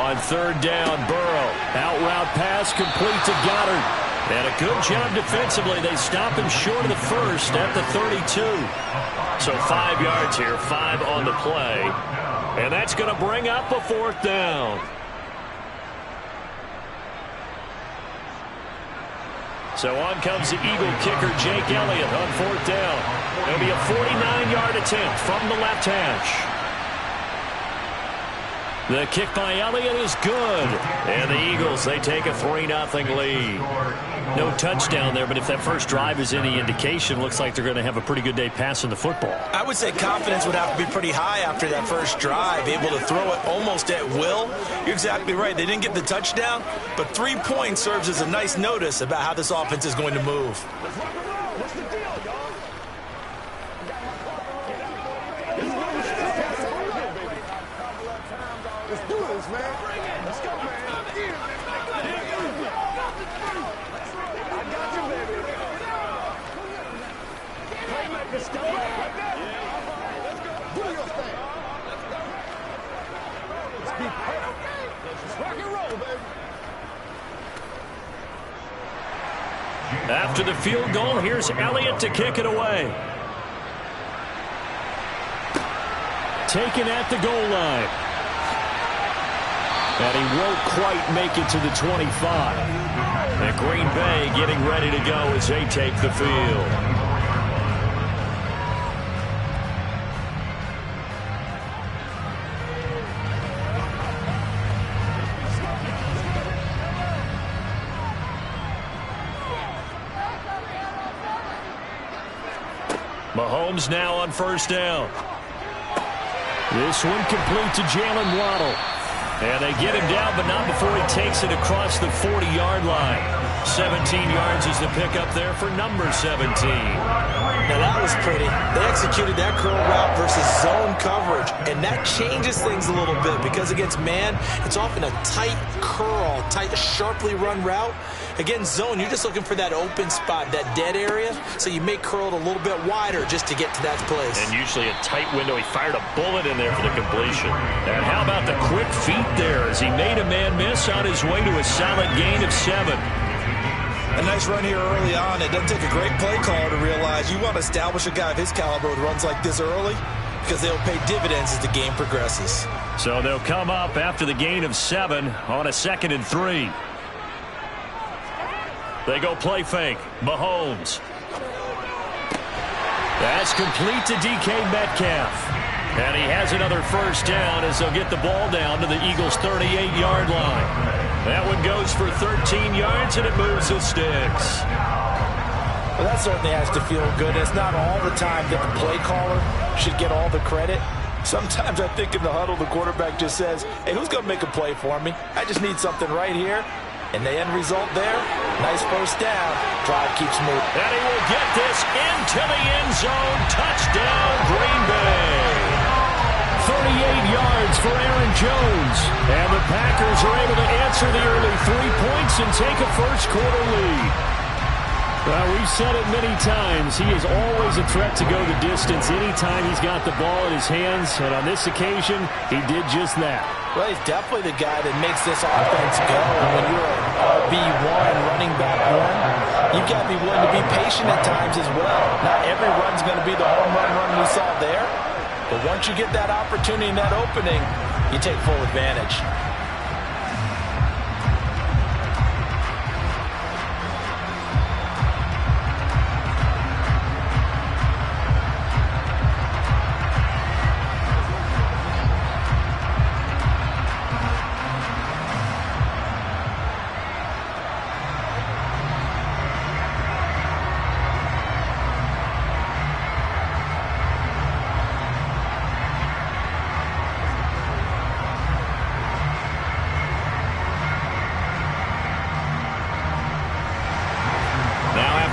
Speaker 2: On 3rd down, Burrow. Out route pass complete to Goddard. And a good job defensively. They stop him short of the first at the 32. So 5 yards here, 5 on the play. And that's going to bring up a 4th down. So on comes the Eagle kicker, Jake Elliott, on 4th down. It'll be a 49-yard attempt from the left hash. The kick by Elliott is good. And the Eagles, they take a 3-0 lead. No touchdown there, but if that first drive is any indication, looks like they're going to have a pretty good day passing the football.
Speaker 6: I would say confidence would have to be pretty high after that first drive, able to throw it almost at will. You're exactly right. They didn't get the touchdown, but 3 points serves as a nice notice about how this offense is going to move.
Speaker 5: Let's do this, man. Let's go, man. Let's step up right there. Do your thing. Let's be perfect. Let's rock and roll, baby.
Speaker 2: After the field goal, here's Elliott to kick it away. Taken at the goal line. And he won't quite make it to the 25. And Green Bay getting ready to go as they take the field. Mahomes now on first down. This one complete to Jalen Waddle. And they get him down, but not before he takes it across the 40-yard line. 17 yards is the pickup there for number 17.
Speaker 3: Now that was pretty. They executed that curl route versus zone coverage, and that changes things a little bit because against man, it's often a tight curl, tight, sharply run route. Against zone, you're just looking for that open spot, that dead area, so you may curl it a little bit wider just to get to that place.
Speaker 2: And usually a tight window. He fired a bullet in there for the completion. And how about the quick feet there as he made a man miss on his way to a solid gain of 7.
Speaker 6: A nice run here early on. It doesn't take a great play caller to realize you want to establish a guy of his caliber with runs like this early because they'll pay dividends as the game progresses.
Speaker 2: So they'll come up after the gain of 7 on a 2nd and 3. They go play fake. Mahomes. That's complete to DK Metcalf. And he has another first down as they'll get the ball down to the Eagles' 38-yard line. That one goes for 13 yards, and it moves the sticks.
Speaker 6: Well, that certainly has to feel good. It's not all the time that the play caller should get all the credit. Sometimes I think in the huddle, the quarterback just says, hey, who's going to make a play for me? I just need something right here. And the end result there, nice first down. Drive keeps moving.
Speaker 2: And he will get this into the end zone. Touchdown, Green Bay. 38 yards for Aaron Jones. And the Packers are able to answer the early 3 points and take a first-quarter lead. Well, we've said it many times. He is always a threat to go the distance anytime he's got the ball in his hands. And on this occasion, he did just that.
Speaker 6: Well, he's definitely the guy that makes this offense go. When you're an RB1, running back one, you've got to be willing to be patient at times as well. Not every run's going to be the home run we saw there. But once you get that opportunity and that opening, you take full advantage.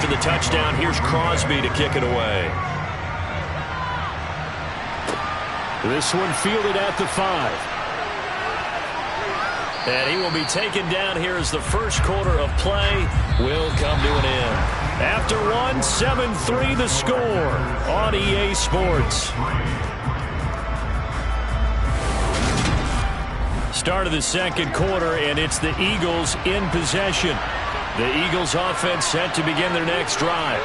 Speaker 2: The touchdown, here's Crosby to kick it away. This one fielded at the 5. And he will be taken down here as the first quarter of play will come to an end. After one, 7-3 the score on EA Sports. Start of the second quarter, and it's the Eagles in possession. The Eagles offense set to begin their next drive.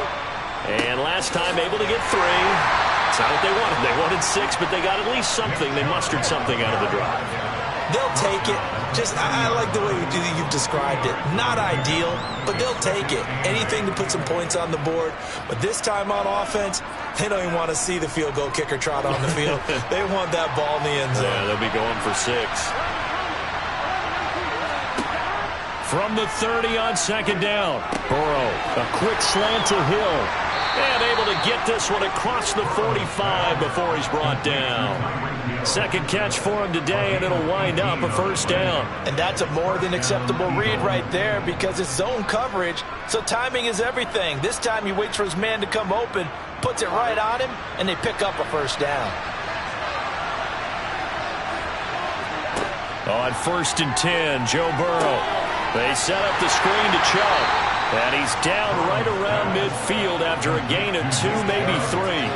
Speaker 2: And last time able to get 3. It's not what they wanted. They wanted 6, but they got at least something. They mustered something out of the drive.
Speaker 3: They'll take it. I like the way you've described it. Not ideal, but they'll take it. Anything to put some points on the board. But this time on offense, they don't even want to see the field goal kicker trot on the field. They want that ball in the end zone.
Speaker 2: Yeah, they'll be going for 6. From the 30 on second down. Burrow, a quick slant to Hill. And able to get this one across the 45 before he's brought down. Second catch for him today, and it'll wind up a first down.
Speaker 6: And that's a more than acceptable read right there because it's zone coverage, so timing is everything. This time he waits for his man to come open, puts it right on him, and they pick up a first down.
Speaker 2: On 1st and 10, Joe Burrow. They set up the screen to Chubb. And he's down right around midfield after a gain of 2, maybe 3.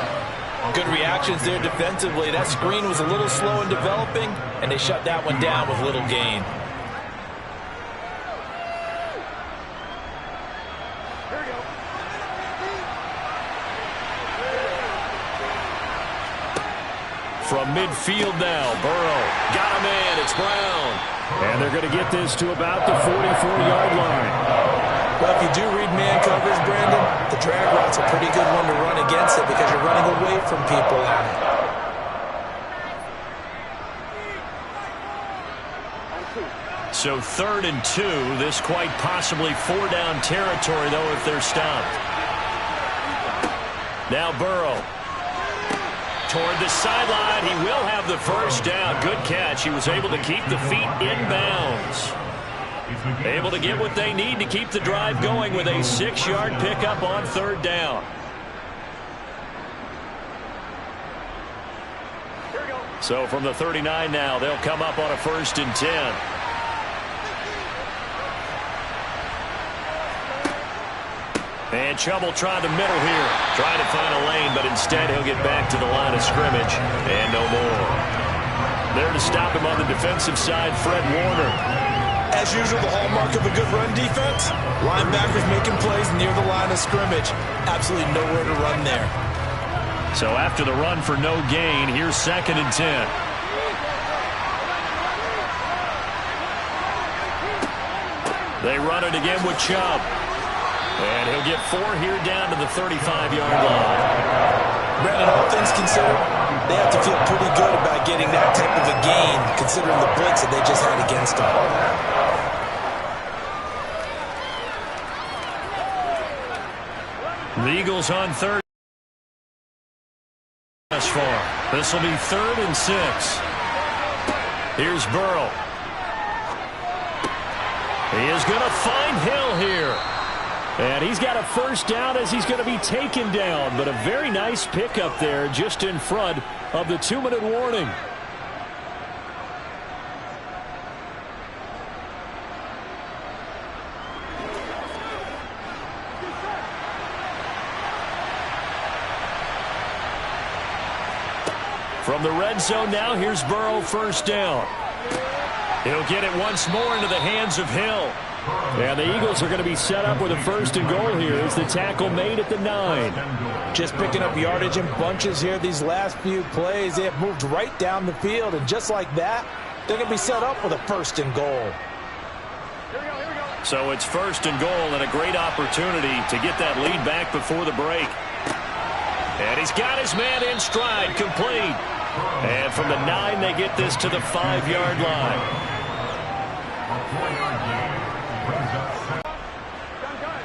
Speaker 6: Good reactions there defensively. That screen was a little slow in developing, and they shut that one down with little gain.
Speaker 2: From midfield now, Burrow. Got a man, it's Brown. And they're going to get this to about the 44-yard line.
Speaker 3: Well, if you do read man coverage, Brandon, the drag route's a pretty good one to run against it because you're running away from people on it.
Speaker 2: So 3rd and 2. This quite possibly 4-down territory, though, if they're stopped. Now Burrow. Toward the sideline, he will have the first down. Good catch. He was able to keep the feet in bounds. Able to get what they need to keep the drive going with a 6-yard pickup on 3rd down. So from the 39 now, they'll come up on a 1st and 10. And Chubb will try the middle here. Trying to find a lane, but instead he'll get back to the line of scrimmage. And no more. There to stop him on the defensive side, Fred Warner.
Speaker 3: As usual, the hallmark of a good run defense, linebackers making plays near the line of scrimmage. Absolutely nowhere to run there.
Speaker 2: So after the run for no gain, here's 2nd and 10. They run it again with Chubb. And he'll get 4 here down to the 35-yard line.
Speaker 3: Brandon, all things considered, they have to feel pretty good about getting that type of a gain, considering the blitz that they just had against them.
Speaker 2: The Eagles on 3rd. Thus far. This will be 3rd and 6. Here's Burrow. He is going to find Hill here. And he's got a first down as he's going to be taken down. But a very nice pickup there just in front of the 2-minute warning. From the red zone now, here's Burrow, first down. He'll get it once more into the hands of Hill. And the Eagles are going to be set up with a 1st and goal here as the tackle made at the 9.
Speaker 3: Just picking up yardage in bunches here these last few plays. They have moved right down the field, and just like that, they're going to be set up with a 1st and goal.
Speaker 2: So it's 1st and goal and a great opportunity to get that lead back before the break. And he's got his man in stride, complete. And from the 9, they get this to the 5-yard line.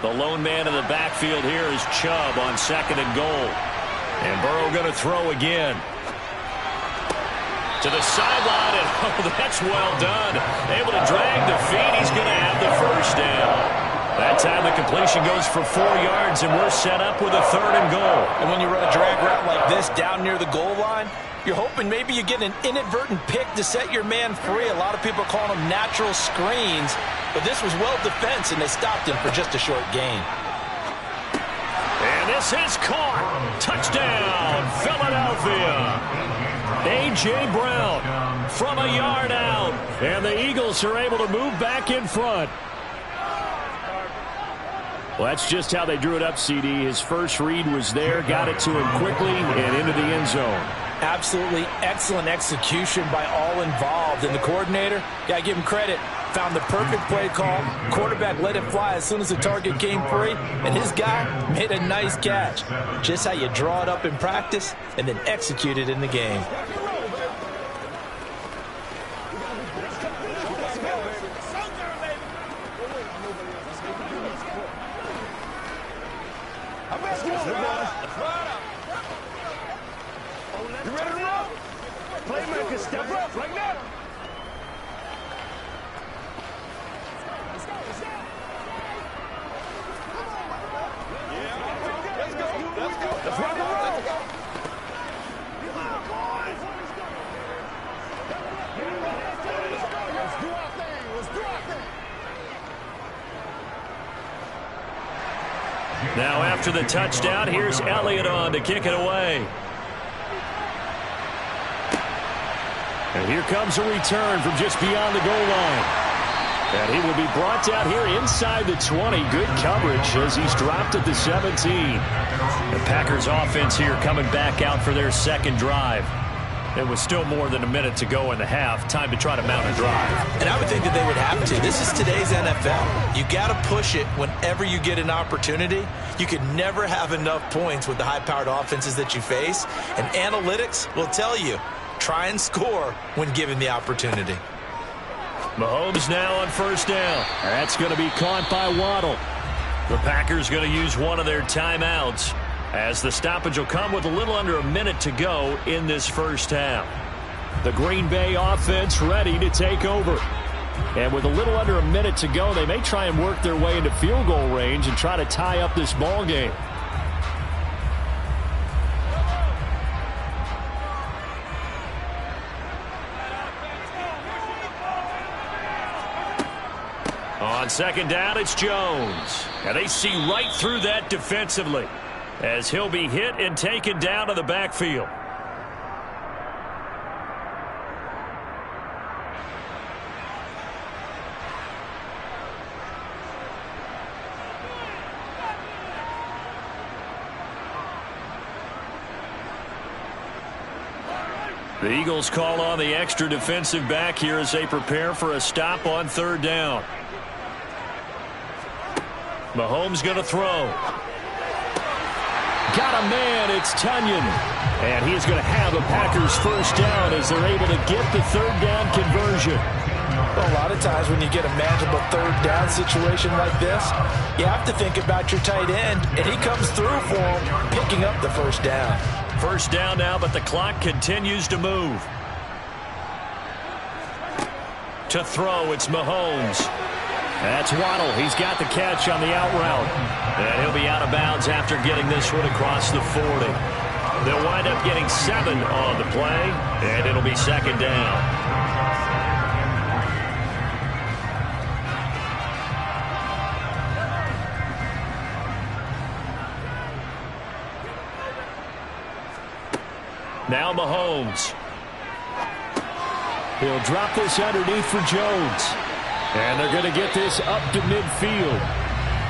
Speaker 2: The lone man in the backfield here is Chubb on 2nd and goal. And Burrow going to throw again. To the sideline, and oh, that's well done. Able to drag the feet. He's going to have the first down. That time the completion goes for 4 yards, and we're set up with a 3rd and goal.
Speaker 6: And when you run a drag route like this down near the goal line, you're hoping maybe you get an inadvertent pick to set your man free. A lot of people are calling them natural screens, but this was well defense, and they stopped him for just a short gain.
Speaker 2: And this is caught. Touchdown, Philadelphia. A.J. Brown from a yard out, and the Eagles are able to move back in front. Well, that's just how they drew it up, CD. His first read was there, got it to him quickly, and into the end zone.
Speaker 3: Absolutely excellent execution by all involved. And the coordinator, gotta give him credit, found the perfect play call. Quarterback let it fly as soon as the target came free, and his guy made a nice catch. Just how you draw it up in practice and then execute it in the game.
Speaker 5: You ready to roll? Playmaker, step up right now. Let's go. Let's rock and roll. Come on, boys. Let's do our thing.
Speaker 2: After the touchdown, here's Elliott on to kick it away. And here comes a return from just beyond the goal line. And he will be brought down here inside the 20. Good coverage as he's dropped at the 17. The Packers offense here coming back out for their second drive. It was still more than a minute to go in the half. Time to try to mount a drive.
Speaker 3: And I would think that they would have to. This is today's NFL. You got to push it whenever you get an opportunity. You can never have enough points with the high-powered offenses that you face. And analytics will tell you, try and score when given the opportunity.
Speaker 2: Mahomes now on first down. That's going to be caught by Waddle. The Packers going to use one of their timeouts, as the stoppage will come with a little under a minute to go in this first half. The Green Bay offense ready to take over. And with a little under a minute to go, they may try and work their way into field goal range and try to tie up this ball game. On second down, it's Jones. And they see right through that defensively, as he'll be hit and taken down to the backfield. The Eagles call on the extra defensive back here as they prepare for a stop on third down. Mahomes going to throw. Got a man, it's Tunyon. And he's going to have the Packers first down as they're able to get the third down conversion.
Speaker 6: Well, a lot of times when you get a manageable third down situation like this, you have to think about your tight end, and he comes through for him, picking up the first down.
Speaker 2: First down now, but the clock continues to move. To throw, it's Mahomes. That's Waddle. He's got the catch on the out route. And he'll be out of bounds after getting this one across the 40. They'll wind up getting 7 on the play, and it'll be second down. Now Mahomes. He'll drop this underneath for Jones. And they're going to get this up to midfield.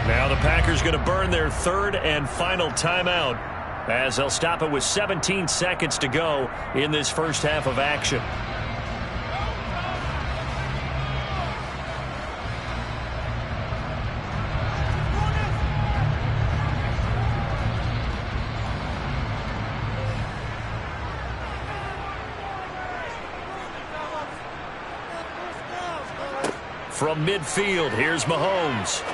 Speaker 2: Now the Packers going to burn their third and final timeout, as they'll stop it with 17 seconds to go in this first half of action. From midfield, here's Mahomes.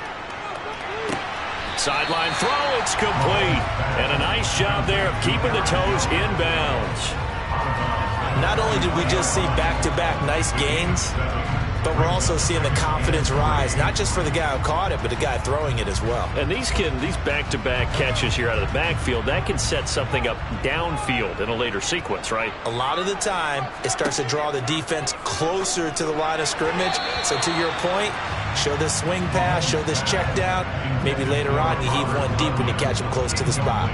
Speaker 2: Sideline throw, it's complete. And a nice job there of keeping the toes inbounds.
Speaker 3: Not only did we just see back-to-back nice gains, but we're also seeing the confidence rise, not just for the guy who caught it, but the guy throwing it as well.
Speaker 2: And these back-to-back catches here out of the backfield, that can set something up downfield in a later sequence, right?
Speaker 3: A lot of the time, it starts to draw the defense closer to the line of scrimmage. So to your point, show this swing pass, show this check down. Maybe later on you heave one deep when you catch them close to the spot.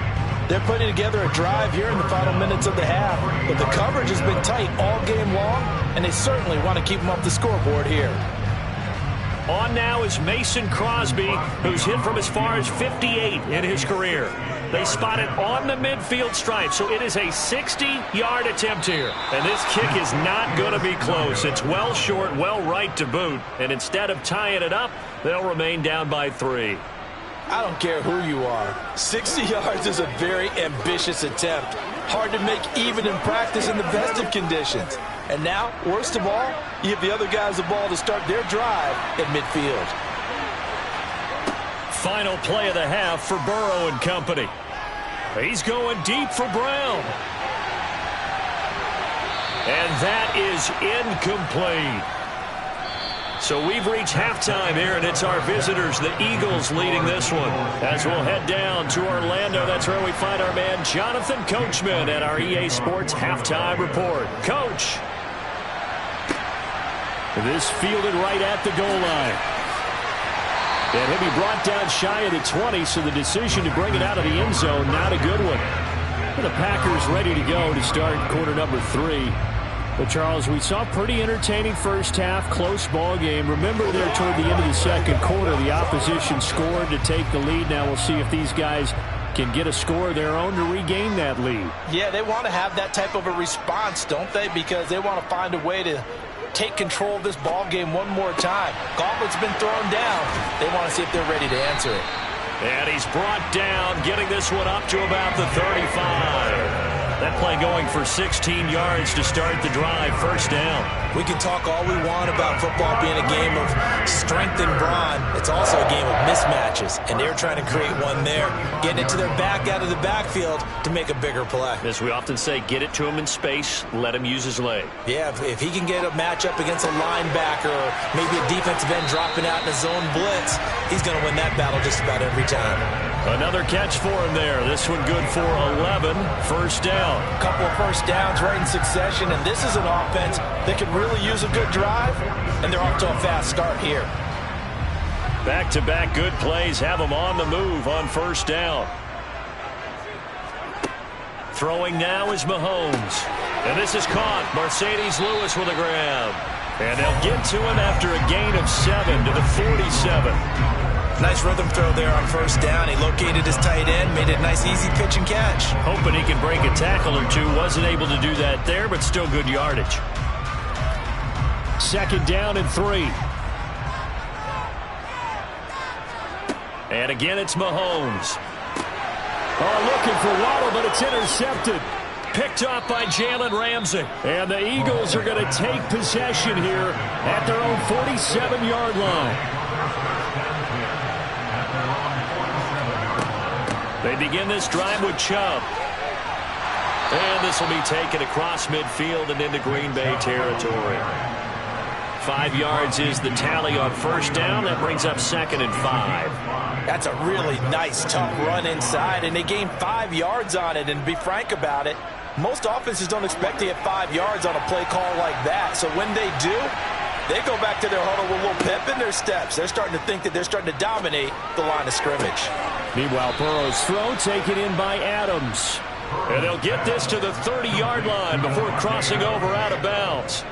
Speaker 6: They're putting together a drive here in the final minutes of the half, but the coverage has been tight all game long, and they certainly want to keep them off the scoreboard here.
Speaker 2: On now is Mason Crosby, who's hit from as far as 58 in his career. They spot it on the midfield stripe, so it is a 60-yard attempt here. And this kick is not going to be close. It's well short, well right to boot. And instead of tying it up, they'll remain down by 3.
Speaker 6: I don't care who you are. 60 yards is a very ambitious attempt. Hard to make even in practice in the best of conditions. And now, worst of all, you give the other guys the ball to start their drive at midfield.
Speaker 2: Final play of the half for Burrow and company. He's going deep for Brown. And that is incomplete. So we've reached halftime here, and it's our visitors, the Eagles, leading this one. As we'll head down to Orlando, that's where we find our man Jonathan Coachman at our EA Sports Halftime Report. Coach. This fielded right at the goal line. And he'll be brought down shy of the 20, so the decision to bring it out of the end zone, not a good one. And the Packers ready to go to start quarter number 3. But, Charles, we saw a pretty entertaining first half, close ball game. Remember there toward the end of the second quarter, the opposition scored to take the lead. Now we'll see if these guys can get a score of their own to regain that lead.
Speaker 6: Yeah, they want to have that type of a response, don't they? Because they want to find a way to take control of this ball game one more time. Gauntlet's been thrown down. They want to see if they're ready to answer it.
Speaker 2: And he's brought down, getting this one up to about the 35. That play going for 16 yards to start the drive. First down.
Speaker 3: We can talk all we want about football being a game of strength and brawn. It's also a game of mismatches, and they're trying to create one there, getting it to their back out of the backfield to make a bigger play.
Speaker 2: As we often say, get it to him in space, let him use his leg.
Speaker 3: Yeah, if he can get a matchup against a linebacker or maybe a defensive end dropping out in a zone blitz, he's going to win that battle just about every time.
Speaker 2: Another catch for him there. This one good for 11. First down.
Speaker 6: A couple of first downs right in succession, and this is an offense that could really use a good drive, and they're off to a fast start here.
Speaker 2: Back-to-back good plays have them on the move on first down. Throwing now is Mahomes. And this is caught. Mercedes Lewis with a grab. And they'll get to him after a gain of 7 to the 47.
Speaker 3: Nice rhythm throw there on first down. He located his tight end, made it a nice easy pitch and catch.
Speaker 2: Hoping he can break a tackle or two. Wasn't able to do that there, but still good yardage. Second down and 3. And again, it's Mahomes. Oh, looking for Waddle, but it's intercepted. Picked off by Jalen Ramsey. And the Eagles are going to take possession here at their own 47-yard line. They begin this drive with Chubb. And this will be taken across midfield and into Green Bay territory. 5 yards is the tally on first down. That brings up 2nd and 5.
Speaker 6: That's a really nice, tough run inside, and they gained 5 yards on it. And to be frank about it, most offenses don't expect to get 5 yards on a play call like that. So when they do, they go back to their huddle with a little pep in their steps. They're starting to think that they're starting to dominate the line of scrimmage.
Speaker 2: Meanwhile, Burrow's throw taken in by Adams. And they'll get this to the 30-yard line before crossing over out of bounds.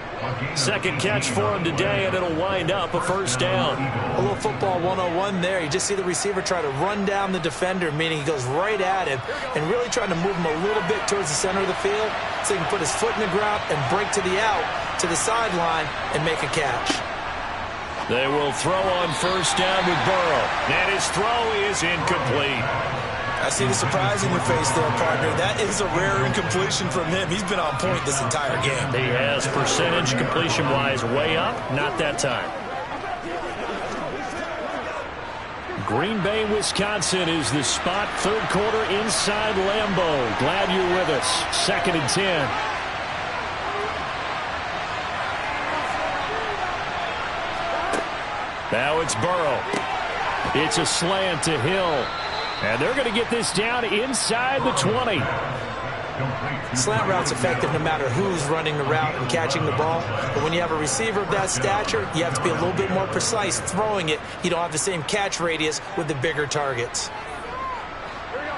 Speaker 2: Second catch for him today, and it'll wind up a first down.
Speaker 3: A little football 101 there. You just see the receiver try to run down the defender, meaning he goes right at him and really trying to move him a little bit towards the center of the field so he can put his foot in the ground and break to the out, to the sideline, and make a catch.
Speaker 2: They will throw on first down with Burrow. And his throw is incomplete.
Speaker 3: I see the surprise in your face there, partner. That is a rare incompletion from him. He's been on point this entire game.
Speaker 2: He has percentage completion-wise way up. Not that time. Green Bay, Wisconsin is the spot. Third quarter inside Lambeau. Glad you're with us. 2nd and 10. Now it's Burrow. It's a slant to Hill. And they're going to get this down inside the 20.
Speaker 3: Slant route's effective no matter who's running the route and catching the ball. But when you have a receiver of that stature, you have to be a little bit more precise throwing it. You don't have the same catch radius with the bigger targets.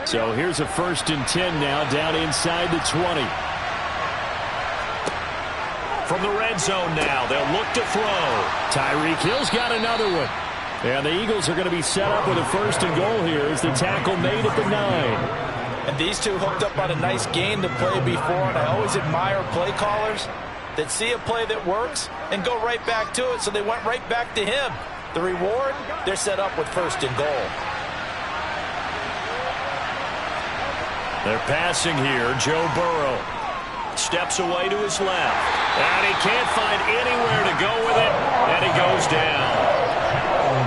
Speaker 2: So here's a 1st and 10 now down inside the 20. From the red zone now, they'll look to throw. Tyreek Hill's got another one. And the Eagles are going to be set up with a 1st and goal here as the tackle made at the 9.
Speaker 6: And these two hooked up on a nice gain to play before, and I always admire play callers that see a play that works and go right back to it, so they went right back to him. The reward, they're set up with 1st and goal.
Speaker 2: They're passing here. Joe Burrow steps away to his left. And he can't find anywhere to go with it, and he goes down.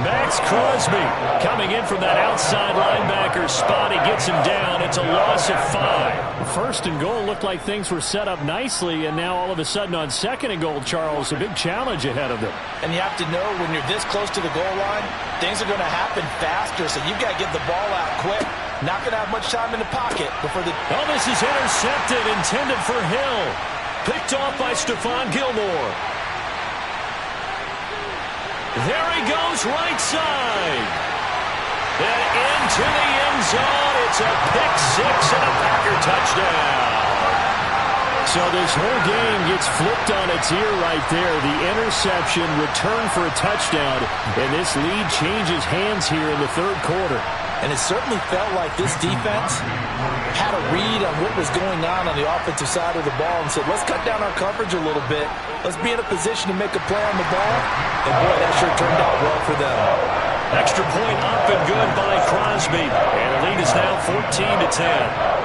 Speaker 2: Max Crosby coming in from that outside linebacker spot. He gets him down. It's a loss of 5. 1st and goal looked like things were set up nicely, and now all of a sudden on 2nd and goal, Charles, a big challenge ahead of them.
Speaker 6: And you have to know when you're this close to the goal line, things are going to happen faster, so you've got to get the ball out quick. Not going to have much time in the pocket before the...
Speaker 2: Oh, this is intercepted, intended for Hill. Picked off by Stephon Gilmore. There he goes right side. And into the end zone. It's a pick-6 and a Packer touchdown.
Speaker 4: So this whole game gets flipped on its ear right there. The interception, return for a touchdown, and this lead changes hands here in the third quarter.
Speaker 6: And it certainly felt like this defense had a read on what was going on the offensive side of the ball and said, let's cut down our coverage a little bit. Let's be in a position to make a play on the ball. And, boy, that sure turned out well for them.
Speaker 2: Extra point up and good by Crosby. And the lead is now 14-10.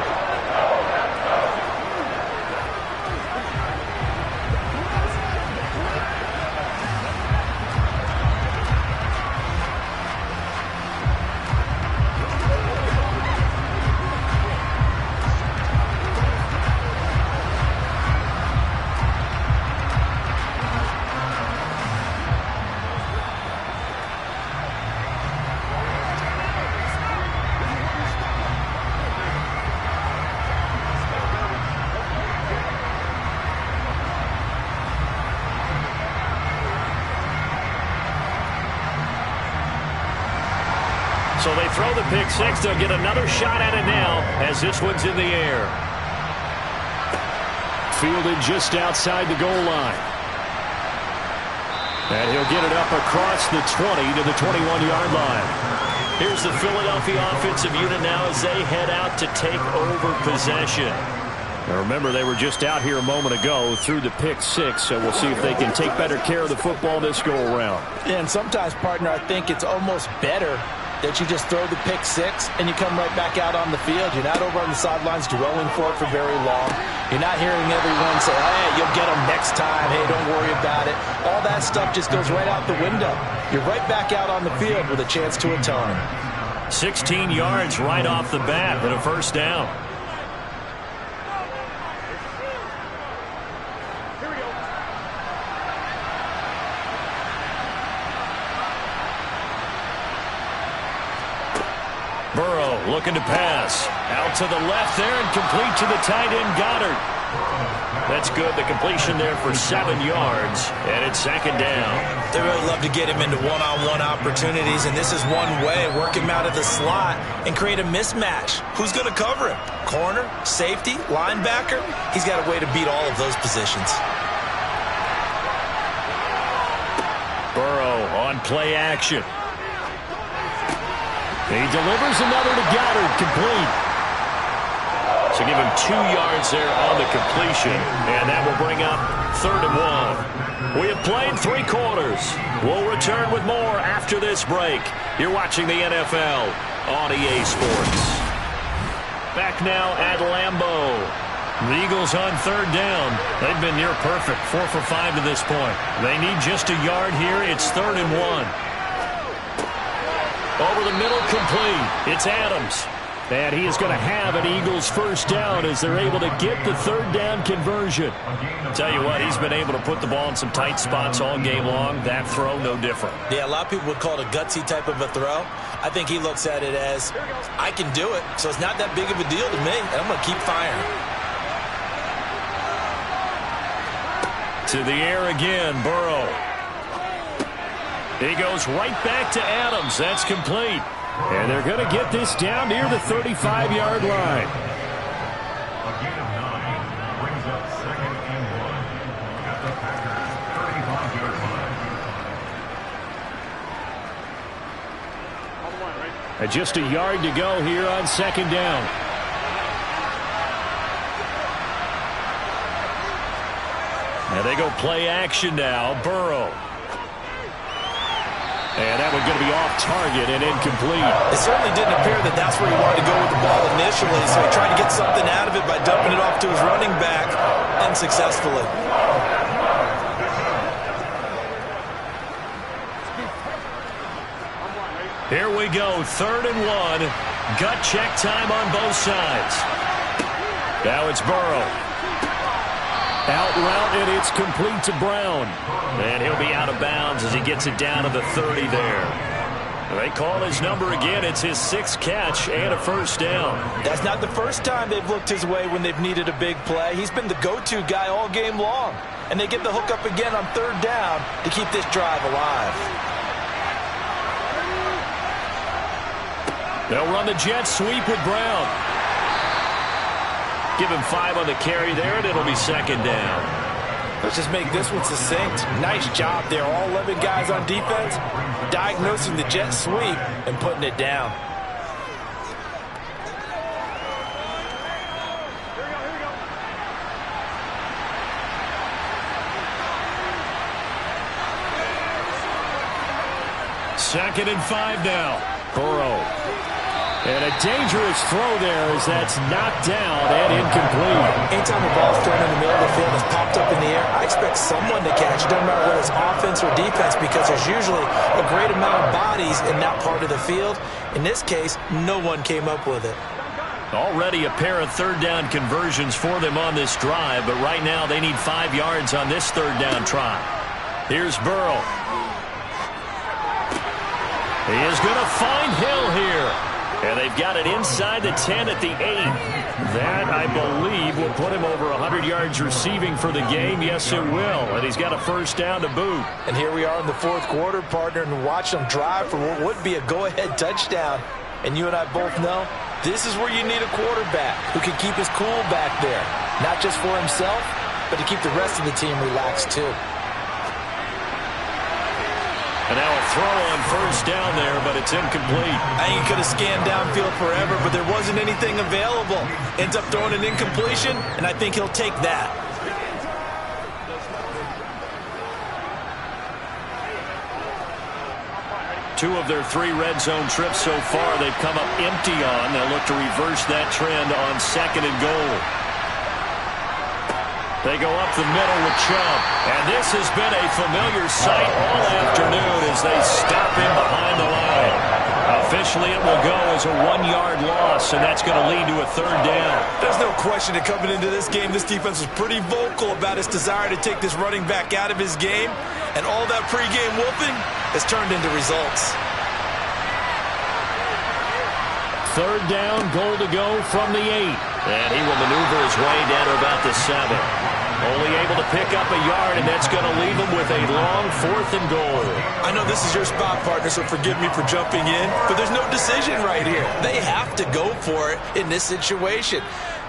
Speaker 2: So they throw the pick-6. They'll get another shot at it now as this one's in the air.
Speaker 4: Fielded just outside the goal line. And he'll get it up across the 20 to the 21-yard line.
Speaker 2: Here's the Philadelphia offensive unit now as they head out to take over possession.
Speaker 4: Now remember, they were just out here a moment ago through the pick-6, so we'll see if they can take better care of the football this go-around.
Speaker 6: And sometimes, partner, I think it's almost better that you just throw the pick-6 and you come right back out on the field. You're not over on the sidelines dwelling for it for very long. You're not hearing everyone say, hey, you'll get them next time. Hey, don't worry about it. All that stuff just goes right out the window. You're right back out on the field with a chance to atone.
Speaker 2: 16 yards right off the bat and a first down. Burrow looking to pass. Out to the left there and complete to the tight end Goddard. That's good. The completion there for 7 yards. And it's second down.
Speaker 3: They really love to get him into one-on-one opportunities, and this is one way. Work him out of the slot and create a mismatch. Who's going to cover him? Corner, safety, linebacker? He's got a way to beat all of those positions.
Speaker 2: Burrow on play action.
Speaker 4: He delivers another to Goddard, complete.
Speaker 2: So give him 2 yards there on the completion, and that will bring up 3rd and 1. We have played 3 quarters. We'll return with more after this break. You're watching the NFL on EA Sports. Back now at Lambeau. The Eagles on 3rd down. They've been near perfect, 4 for 5 to this point. They need just a yard here. It's 3rd and 1. Over the middle, complete. It's Adams.
Speaker 4: And he is going to have an Eagles first down as they're able to get the 3rd down conversion.
Speaker 2: Tell you what, he's been able to put the ball in some tight spots all game long. That throw, no different.
Speaker 3: Yeah, a lot of people would call it a gutsy type of a throw. I think he looks at it as, I can do it, so it's not that big of a deal to me, and I'm going to keep firing.
Speaker 2: To the air again, Burrow. He goes right back to Adams. That's complete.
Speaker 4: And they're going to get this down near the 35-yard line.
Speaker 7: A gain of 9 brings up 2nd and 1 at the Packers' 35-yard line.
Speaker 4: And just a yard to go here on 2nd down.
Speaker 2: And they go play action now. Burrow. And that one's going to be off target and incomplete.
Speaker 3: It certainly didn't appear that that's where he wanted to go with the ball initially, so he tried to get something out of it by dumping it off to his running back unsuccessfully.
Speaker 2: Here we go, 3rd and 1. Gut check time on both sides. Now it's Burrow.
Speaker 4: Out route, and it's complete to Brown.
Speaker 2: And he'll be out of bounds as he gets it down to the 30 there. They call his number again. It's his 6th catch and a first down.
Speaker 6: That's not the first time they've looked his way when they've needed a big play. He's been the go-to guy all game long. And they get the hook up again on 3rd down to keep this drive alive.
Speaker 2: They'll run the jet sweep with Brown. Give him 5 on the carry there, and it'll be second down.
Speaker 6: Let's just make this one succinct. Nice job there. All 11 guys on defense diagnosing the jet sweep and putting it down.
Speaker 2: Second and 5 now. Burrow. And a dangerous throw there as that's knocked down and incomplete.
Speaker 3: Anytime a ball's thrown in the middle of the field and is popped up in the air, I expect someone to catch it, no matter whether it's offense or defense, because there's usually a great amount of bodies in that part of the field. In this case, no one came up with it.
Speaker 2: Already a pair of third down conversions for them on this drive, but right now they need 5 yards on this third down try. Here's Burrow. He is going to find Hill here. And they've got it inside the 10 at the 8. That, I believe, will put him over 100 yards receiving for the game. Yes, it will. And he's got a first down to boot.
Speaker 6: And here we are in the fourth quarter, partner, and watch them drive for what would be a go-ahead touchdown. And you and I both know this is where you need a quarterback who can keep his cool back there. Not just for himself, but to keep the rest of the team relaxed, too.
Speaker 2: And now a throw on first down there, but it's incomplete.
Speaker 6: I think he could have scanned downfield forever, but there wasn't anything available. Ends up throwing an incompletion, and I think he'll take that.
Speaker 2: Two of their 3 red zone trips so far they've come up empty on. They'll look to reverse that trend on second and goal. They go up the middle with Chubb. And this has been a familiar sight all afternoon as they stop him behind the line. Officially, it will go as a 1-yard loss, and that's going to lead to a third down.
Speaker 6: There's no question that coming into this game, this defense was pretty vocal about its desire to take this running back out of his game. And all that pregame whooping has turned into results.
Speaker 2: Third down, goal to go from the 8. And he will maneuver his way down to about the 7. Only able to pick up a yard, and that's going to leave him with a long 4th and goal.
Speaker 6: I know this is your spot, partner, so forgive me for jumping in, but there's no decision right here. They have to go for it in this situation.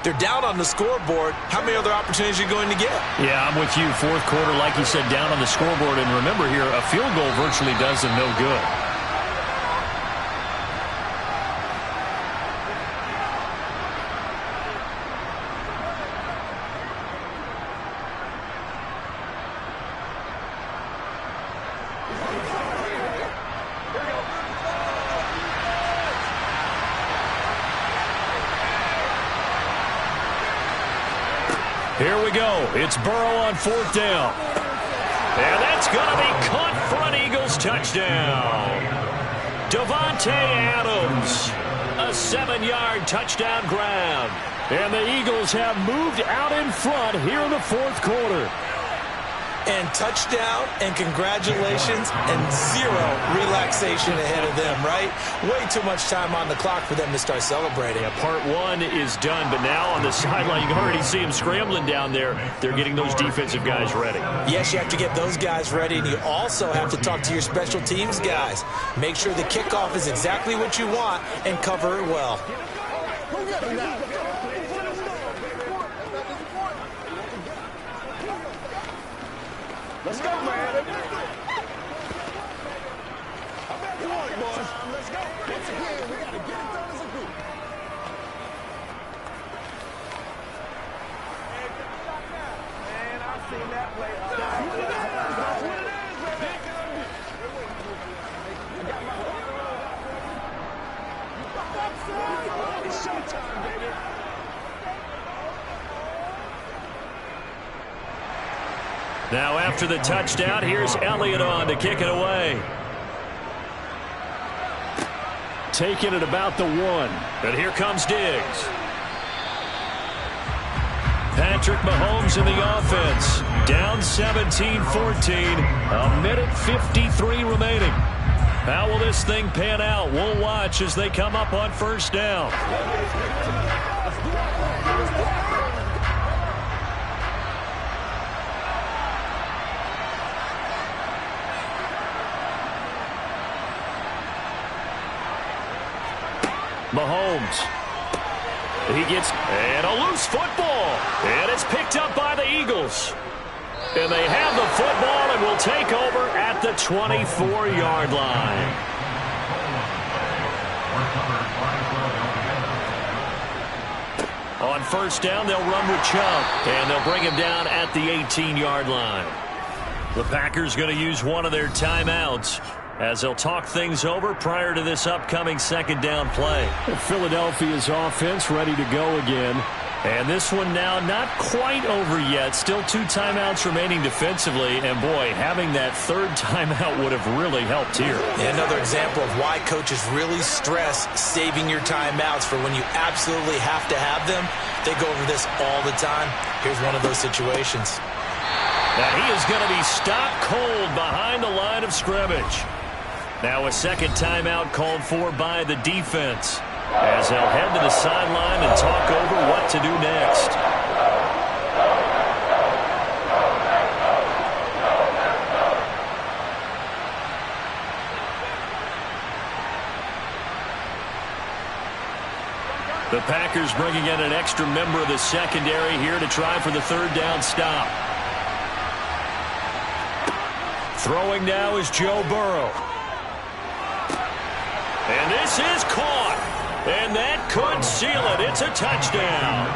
Speaker 6: They're down on the scoreboard. How many other opportunities are you going to get?
Speaker 2: Yeah, I'm with you. Fourth quarter, like you said, down on the scoreboard. And remember here, a field goal virtually does them no good. Here we go. It's Burrow on 4th down. And that's going to be caught for an Eagles touchdown. Davante Adams, a 7-yard touchdown grab. And the Eagles have moved out in front here in the fourth quarter.
Speaker 6: And touchdown and congratulations and 0 relaxation ahead of them, right? Way too much time on the clock for them to start celebrating.
Speaker 2: Yeah, part 1 is done, but now on the sideline, you can already see them scrambling down there. They're getting those defensive guys ready.
Speaker 6: Yes, you have to get those guys ready, and you also have to talk to your special teams guys. Make sure the kickoff is exactly what you want and cover it well.
Speaker 5: Let's go, man. I'm at one, boys. Let's go. Once again, we got to get it done as a group. Man, I've seen that play. That's what it is, baby. It's showtime, baby.
Speaker 2: Now after the touchdown, here's Elliott on to kick it away. Taking it about the 1. And here comes Diggs. Patrick Mahomes in the offense. Down 17-14. A minute 53 remaining. How will this thing pan out? We'll watch as they come up on first down. Mahomes. He gets and a loose football. And it's picked up by the Eagles. And they have the football and will take over at the 24-yard line. On first down, they'll run with Chubb. And they'll bring him down at the 18-yard line. The Packers going to use one of their timeouts as they'll talk things over prior to this upcoming second down play.
Speaker 4: Philadelphia's offense ready to go again.
Speaker 2: And this one now not quite over yet. Still 2 timeouts remaining defensively. And, boy, having that third timeout would have really helped here.
Speaker 3: And another example of why coaches really stress saving your timeouts for when you absolutely have to have them. They go over this all the time. Here's one of those situations.
Speaker 2: And he is going to be stopped cold behind the line of scrimmage. Now a second timeout called for by the defense, as they'll head to the sideline and talk over what to do next. The Packers bringing in an extra member of the secondary here to try for the third down stop. Throwing now is Joe Burrow. And this is caught. And that could seal it. It's a touchdown.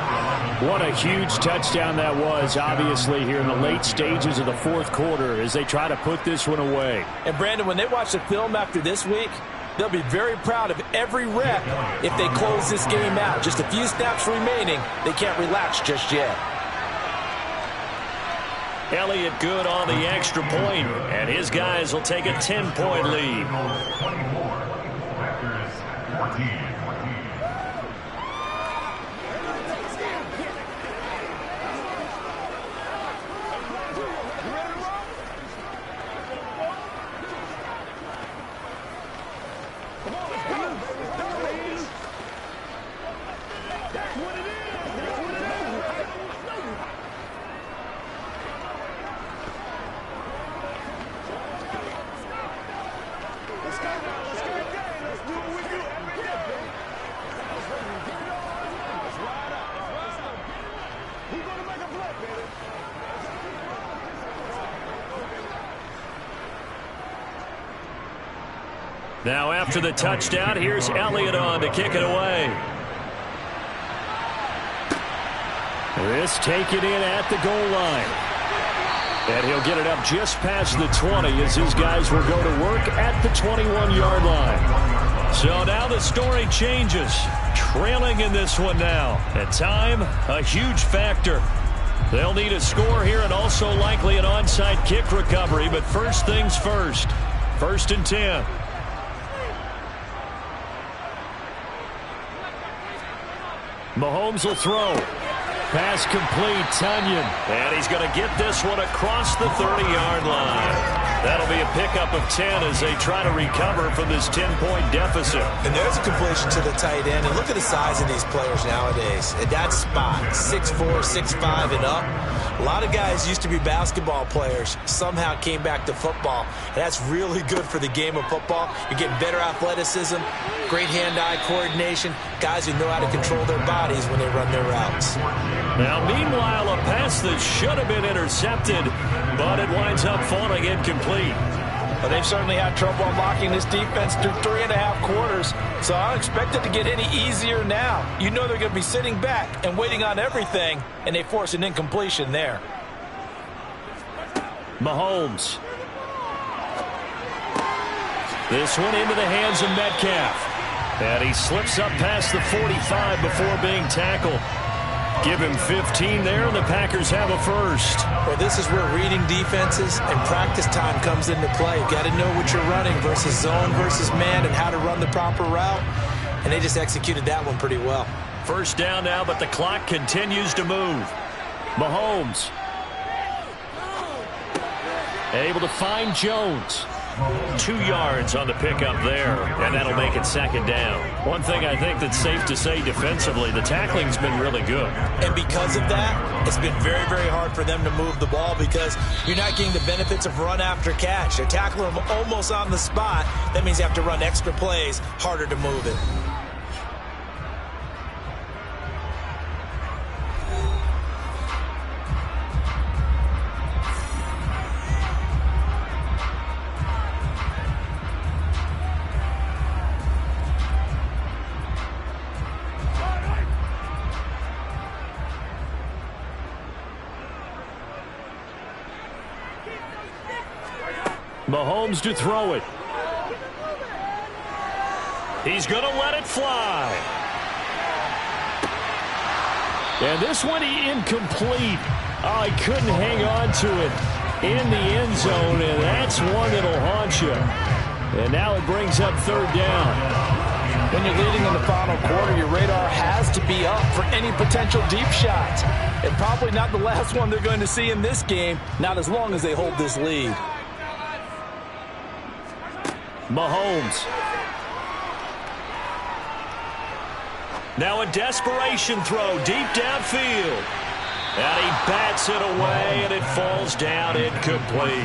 Speaker 4: What a huge touchdown that was, obviously, here in the late stages of the fourth quarter as they try to put this one away.
Speaker 3: And, Brandon, when they watch the film after this week, they'll be very proud of every rep if they close this game out. Just a few snaps remaining. They can't relax just yet.
Speaker 2: Elliott good on the extra point, and his guys will take a 10-point lead.
Speaker 7: 24, Packers 14.
Speaker 2: Now after the touchdown, here's Elliott on to kick it away.
Speaker 4: This taken in at the goal line. And he'll get it up just past the 20 as his guys will go to work at the 21-yard line.
Speaker 2: So now the story changes. Trailing in this one now. At time, a huge factor. They'll need a score here and also likely an onside kick recovery. But first things first. 1st and 10. Mahomes will throw. Pass complete, Tunyon. And he's going to get this one across the 30-yard line. That'll be a pickup of 10 as they try to recover from this 10-point deficit.
Speaker 3: And there's a completion to the tight end. And look at the size of these players nowadays. At that spot, 6'4", 6'5", and up. A lot of guys used to be basketball players, somehow came back to football. And that's really good for the game of football. You're getting better athleticism, great hand-eye coordination, guys who know how to control their bodies when they run their routes.
Speaker 2: Now, meanwhile, a pass that should have been intercepted, but it winds up falling incomplete.
Speaker 3: Well, they've certainly had trouble unlocking this defense through 3.5 quarters, so I don't expect it to get any easier now. You know they're going to be sitting back and waiting on everything, and they force an incompletion there.
Speaker 2: Mahomes. This one into the hands of Metcalf. And he slips up past the 45 before being tackled. Give him 15 there, and the Packers have a first.
Speaker 3: Well, this is where reading defenses and practice time comes into play. You've got to know what you're running versus zone versus man and how to run the proper route. And they just executed that one pretty well.
Speaker 2: First down now, but the clock continues to move. Mahomes. Able to find Jones. 2 yards on the pickup there, and that'll make it second down. One thing I think that's safe to say defensively, the tackling's been really good.
Speaker 3: And because of that, it's been very, very hard for them to move the ball because you're not getting the benefits of run after catch. They're tackling them almost on the spot. That means you have to run extra plays, harder to move it.
Speaker 2: Mahomes to throw it. He's going to let it fly. And this one incomplete. Oh, he couldn't hang on to it in the end zone, and that's one that'll haunt you. And now it brings up third down.
Speaker 6: When you're leading in the final quarter, your radar has to be up for any potential deep shots. And probably not the last one they're going to see in this game, not as long as they hold this lead.
Speaker 2: Mahomes. Now a desperation throw deep downfield. And he bats it away, and it falls down incomplete.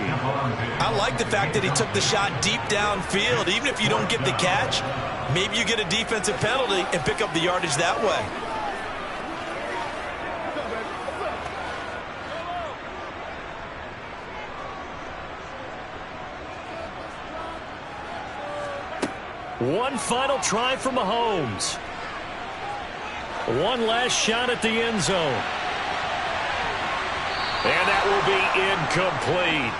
Speaker 3: I like the fact that he took the shot deep downfield. Even if you don't get the catch, maybe you get a defensive penalty and pick up the yardage that way.
Speaker 2: One final try for Mahomes. One last shot at the end zone. And that will be incomplete.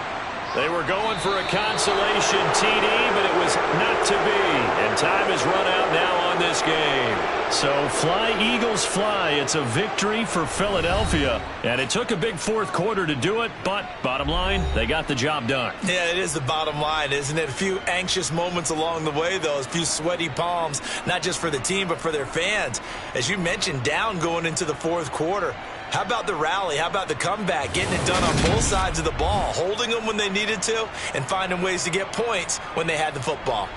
Speaker 2: They were going for a consolation TD, but it was not to be. And time has run out now on this game. So fly, Eagles, fly. It's a victory for Philadelphia. And it took a big fourth quarter to do it, but bottom line, they got the job done.
Speaker 3: Yeah, it is the bottom line, isn't it? A few anxious moments along the way, though. A few sweaty palms, not just for the team, but for their fans. As you mentioned, down going into the fourth quarter. How about the rally? How about the comeback? Getting it done on both sides of the ball, holding them when they needed to, and finding ways to get points when they had the football.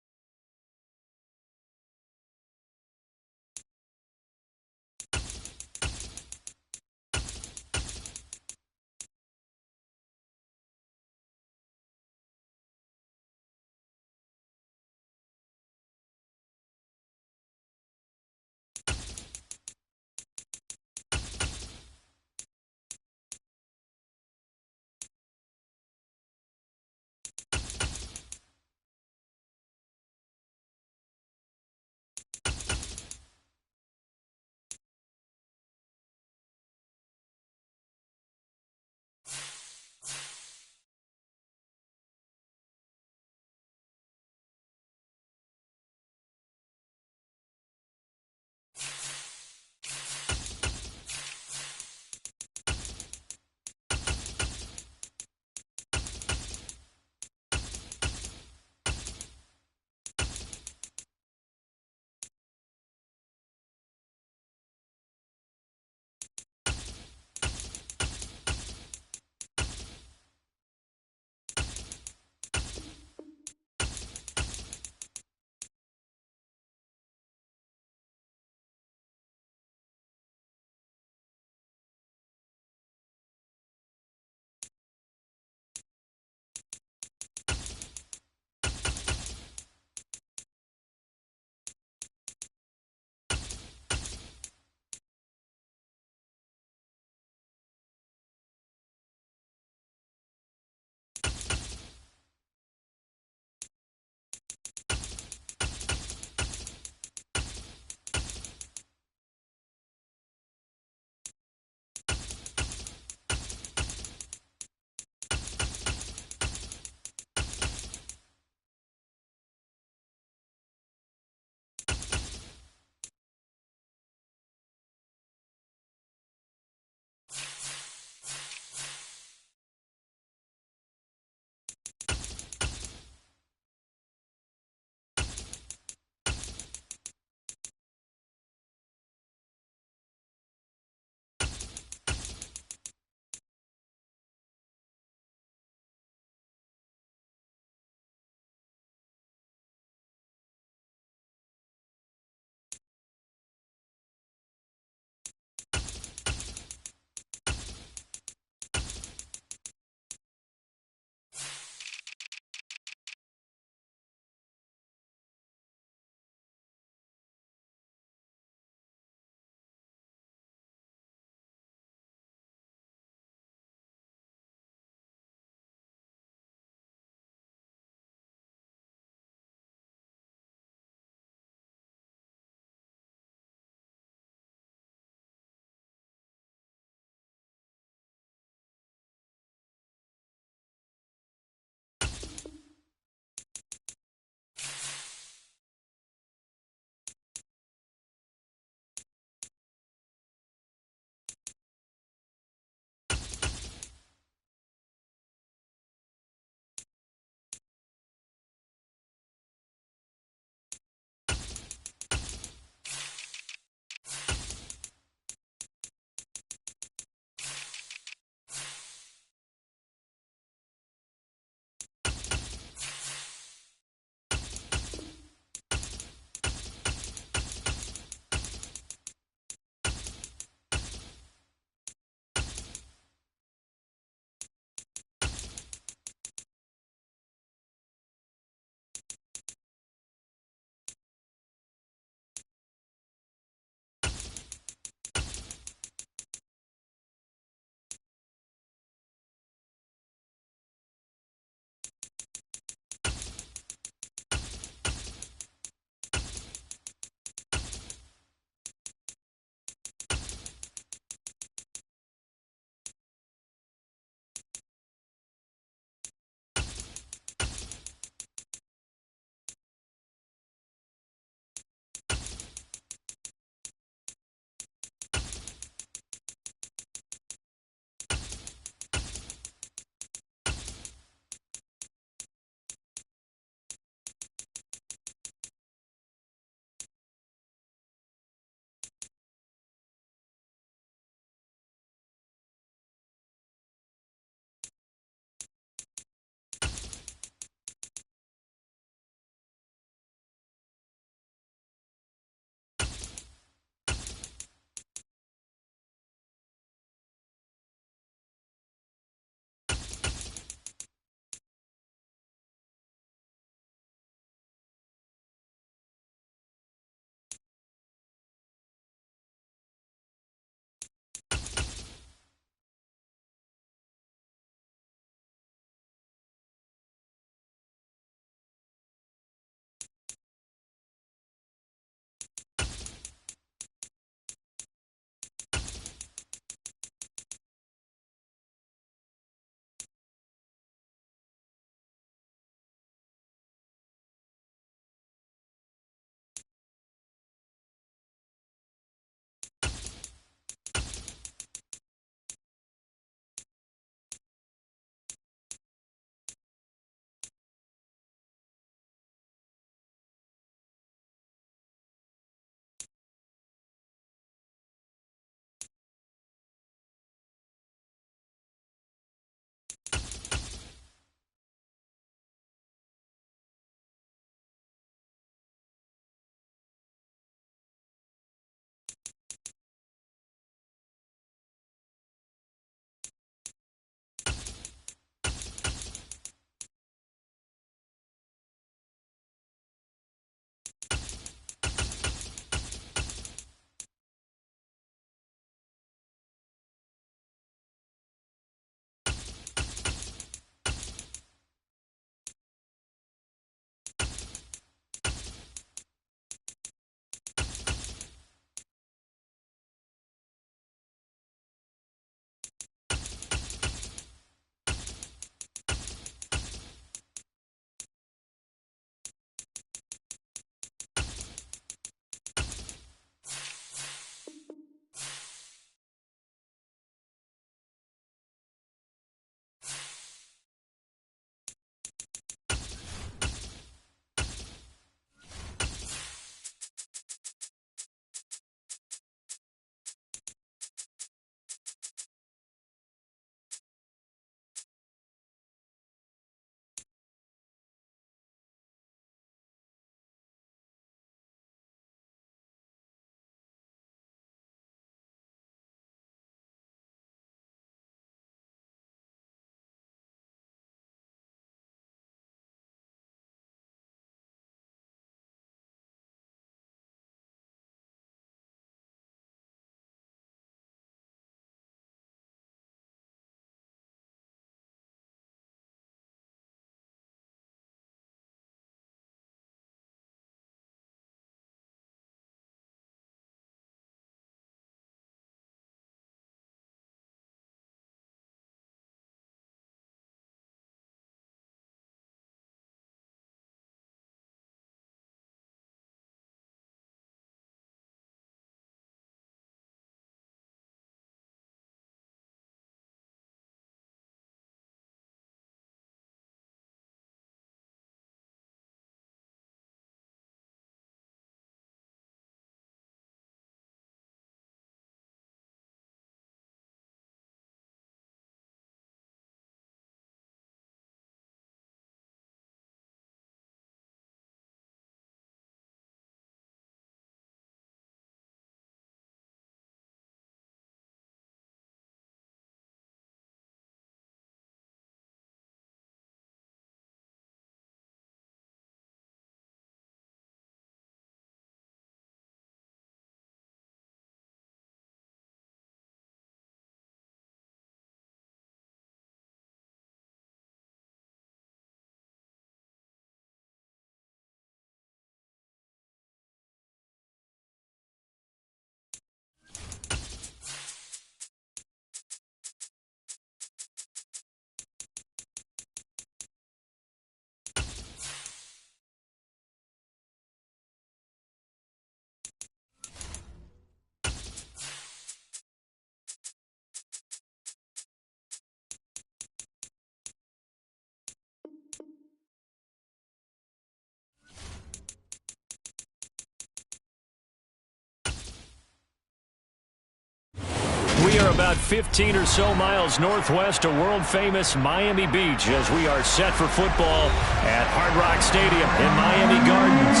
Speaker 2: We are about 15 or so miles northwest of world-famous Miami Beach as we are set for football at Hard Rock Stadium in Miami Gardens.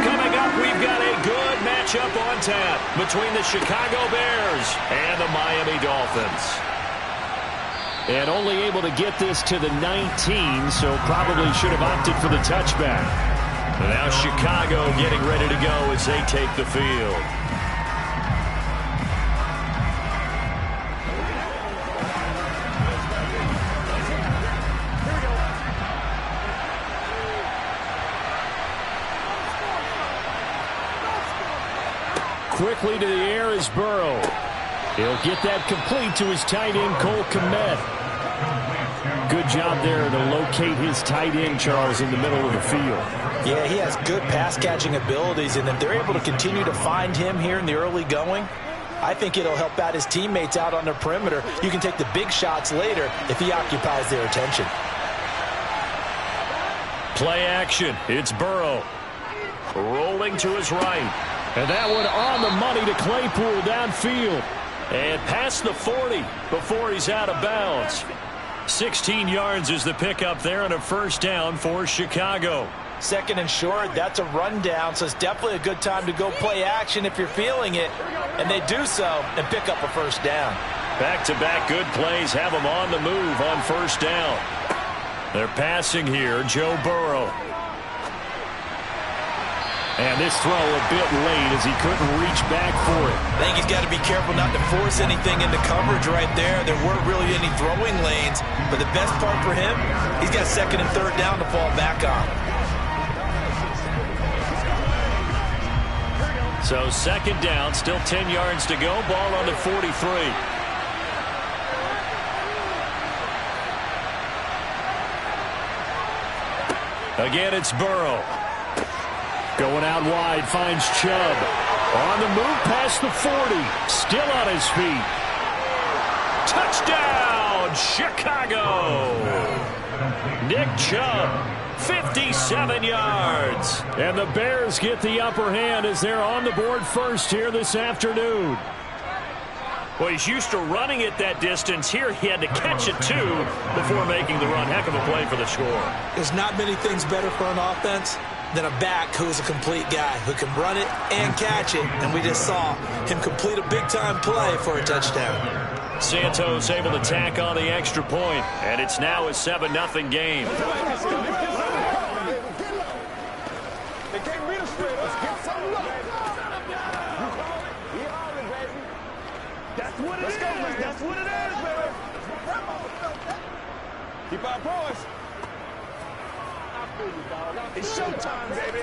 Speaker 2: Coming up, we've got a good matchup on tap between the Chicago Bears and the Miami Dolphins. And only able to get this to the 19, so probably should have opted for the touchback. And now Chicago getting ready to go as they take the field. Quickly to the air is Burrow. He'll get that complete to his tight end, Cole Kmet. Good job there to locate his tight end, Charles, in the middle of the field.
Speaker 6: Yeah, he has good pass-catching abilities, and if they're able to continue to find him here in the early going, I think it'll help out his teammates out on the perimeter. You can take the big shots later if he occupies their attention.
Speaker 2: Play action. It's Burrow. Rolling to his right. And that one on the money to Claypool downfield. And past the 40 before he's out of bounds. 16 yards is the pickup there and a first down for Chicago.
Speaker 6: Second and short, that's a rundown, so it's definitely a good time to go play action if you're feeling it. And they do so and pick up a first down.
Speaker 2: Back-to-back good plays have them on the move on first down. They're passing here, Joe Burrow. And this throw a bit late as he couldn't reach back for it.
Speaker 6: I think he's got to be careful not to force anything into coverage right there. There weren't really any throwing lanes. But the best part for him, he's got second and third down to fall back on.
Speaker 2: So second down, still 10 yards to go. Ball on the 43. Again, it's Burrow. Going out wide, finds Chubb. On the move past the 40. Still on his feet. Touchdown, Chicago! Nick Chubb, 57 yards. And the Bears get the upper hand as they're on the board first here this afternoon. Well, he's used to running it that distance. Here he had to catch it, too, before making the run. Heck of a play for the score.
Speaker 3: There's not many things better for an offense than a back who's a complete guy who can run it and catch it. And we just saw him complete a big-time play for a touchdown.
Speaker 2: Santos able to tack on the extra point, and it's now a 7-0 game.
Speaker 5: They can't beat us straight. Let's get some luck. That's what it is. Man. That's what it is, baby. Keep our poise. It's showtime, baby.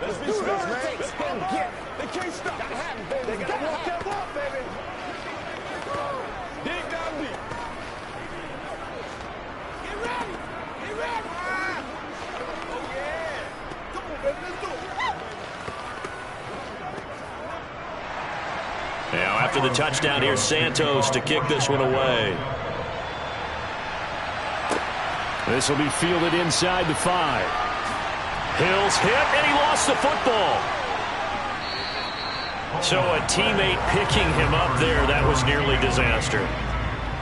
Speaker 5: Let's be smart, man. Let's go get. They can't stop us. They gotta walk that walk, baby. Dig down deep. Get ready. Get ready. Oh, yeah. Come on, baby. Let's do it.
Speaker 2: Now, after the touchdown, here's Santos to kick this one away. This will be fielded inside the 5. Hill's hit, and he lost the football. So a teammate picking him up there, that was nearly disaster.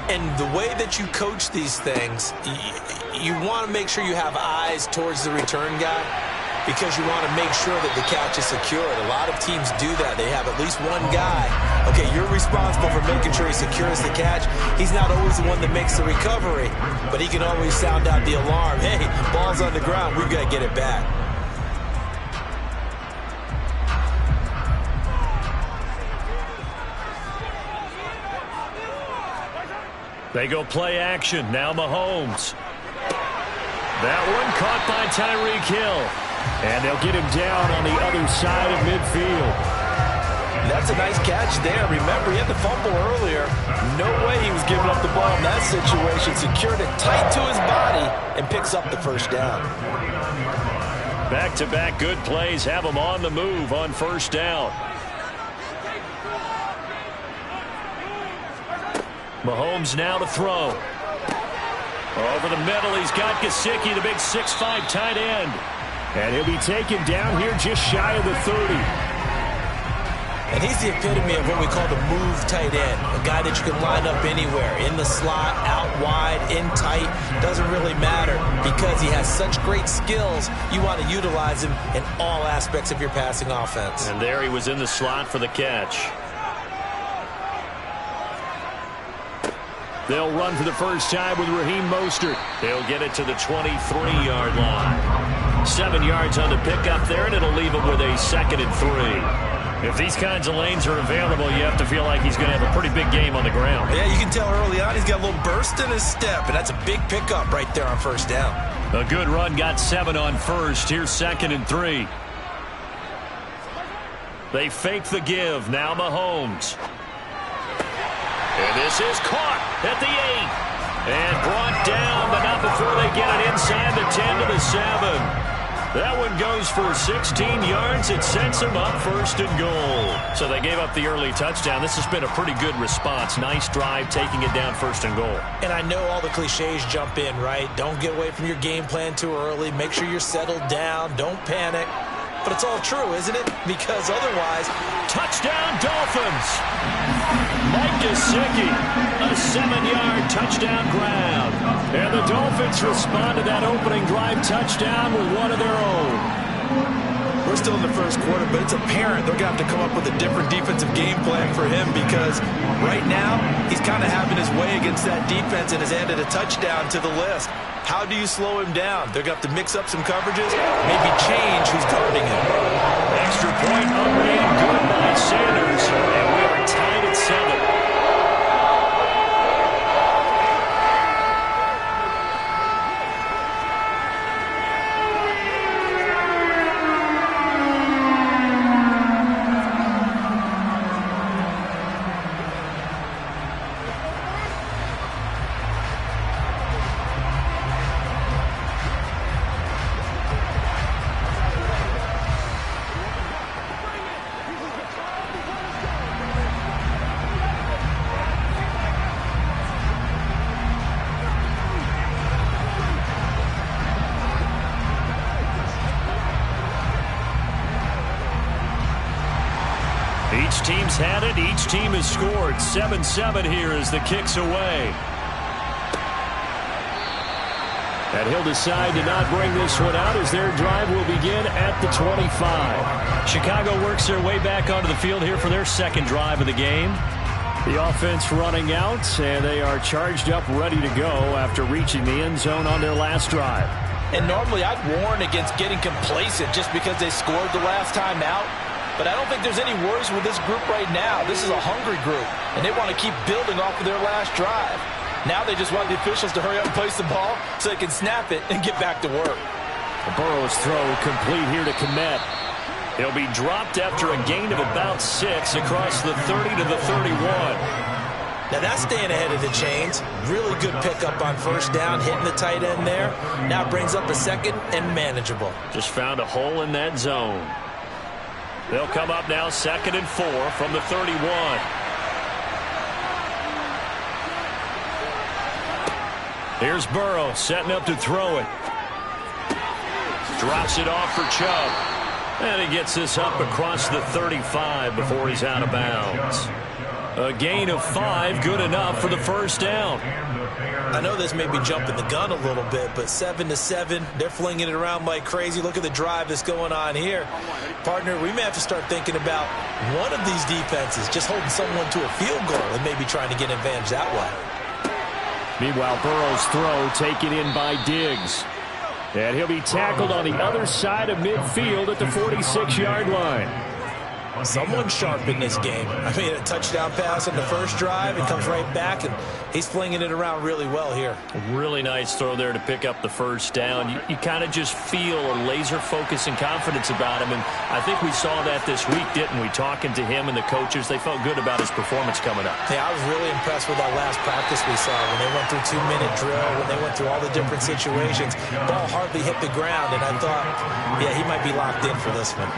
Speaker 3: And the way that you coach these things, you want to make sure you have eyes towards the return guy because you want to make sure that the catch is secured. A lot of teams do that. They have at least one guy. Okay, you're responsible for making sure he secures the catch. He's not always the one that makes the recovery, but he can always sound out the alarm. Hey, ball's on the ground. We've got to get it back.
Speaker 2: They go play action. Now Mahomes. That one caught by Tyreek Hill. And they'll get him down on the other side of midfield.
Speaker 6: That's a nice catch there. Remember, he had the fumble earlier. No way he was giving up the ball in that situation. Secured it tight to his body and picks up the first down.
Speaker 2: Back-to-back good plays have him on the move on first down. Mahomes now to throw. Over the middle, he's got Gesicki, the big 6'5" tight end. And he'll be taken down here just shy of the 30.
Speaker 3: And he's the epitome of what we call the move tight end, a guy that you can line up anywhere, in the slot, out wide, in tight, doesn't really matter because he has such great skills. You want to utilize him in all aspects of your passing offense.
Speaker 2: And there he was in the slot for the catch. They'll run for the first time with Raheem Mostert. He'll get it to the 23-yard line. 7 yards on the pickup there, and it'll leave him with a 2nd and 3. If these kinds of lanes are available, you have to feel like he's going to have a pretty big game on the ground.
Speaker 3: Yeah, you can tell early on he's got a little burst in his step, and that's a big pickup right there on first down.
Speaker 2: A good run, got 7 on first. Here's 2nd and 3. They fake the give. Now Mahomes. And this is caught at the 8. And brought down, but not before they get it inside the 10 to the 7. That one goes for 16 yards. It sets them up 1st and goal. So they gave up the early touchdown. This has been a pretty good response. Nice drive, taking it down 1st and goal.
Speaker 3: And I know all the cliches jump in, right? Don't get away from your game plan too early. Make sure you're settled down. Don't panic. But it's all true, isn't it? Because otherwise,
Speaker 2: touchdown Dolphins! Mike Gesicki, a 7-yard touchdown grab. And the Dolphins respond to that opening drive touchdown with one of their own.
Speaker 3: we're still in the first quarter, but it's apparent they're going to have to come up with a different defensive game plan for him because right now he's kind of having his way against that defense and has added a touchdown to the list. How do you slow him down? They're going to have to mix up some coverages, maybe change who's guarding him.
Speaker 2: Extra point unmade, good by Sanders, and we are tied at 7. Each team's had it. Each team has scored. 7-7 here as the kick's away. And he'll decide to not bring this one out as their drive will begin at the 25. Chicago works their way back onto the field here for their second drive of the game. The offense running out, and they are charged up, ready to go after reaching the end zone on their last drive.
Speaker 3: And normally I'd warn against getting complacent just because they scored the last time out. But I don't think there's any worries with this group right now. This is a hungry group, and they want to keep building off of their last drive. Now they just want the officials to hurry up and place the ball so they can snap it and get back to work.
Speaker 2: Burrow's throw complete here to Kmet. He'll be dropped after a gain of about 6 across the 30 to the 31.
Speaker 3: Now that's staying ahead of the chains. Really good pickup on first down, hitting the tight end there. Now brings up a second and manageable.
Speaker 2: Just found a hole in that zone. They'll come up now 2nd and 4 from the 31. Here's Burrow setting up to throw it. Drops it off for Chubb. And he gets this up across the 35 before he's out of bounds. A gain of 5, good enough for the first down.
Speaker 3: I know this may be jumping the gun a little bit, but 7-7, they're flinging it around like crazy. Look at the drive that's going on here. Partner, we may have to start thinking about one of these defenses just holding someone to a field goal and maybe trying to get an advantage that way.
Speaker 2: Meanwhile, Burrow's throw taken in by Diggs. And he'll be tackled on the other side of midfield at the 46-yard line.
Speaker 3: Someone sharp in this game. I mean, a touchdown pass on the first drive. It comes right back, and he's flinging it around really well here.
Speaker 2: Really nice throw there to pick up the first down. You kind of just feel a laser focus and confidence about him, and I think we saw that this week, didn't we? Talking to him and the coaches, they felt good about his performance coming up.
Speaker 3: Yeah, I was really impressed with that last practice we saw when they went through 2-minute drill, when they went through all the different situations. Ball hardly hit the ground, and I thought, yeah, he might be locked in for this one.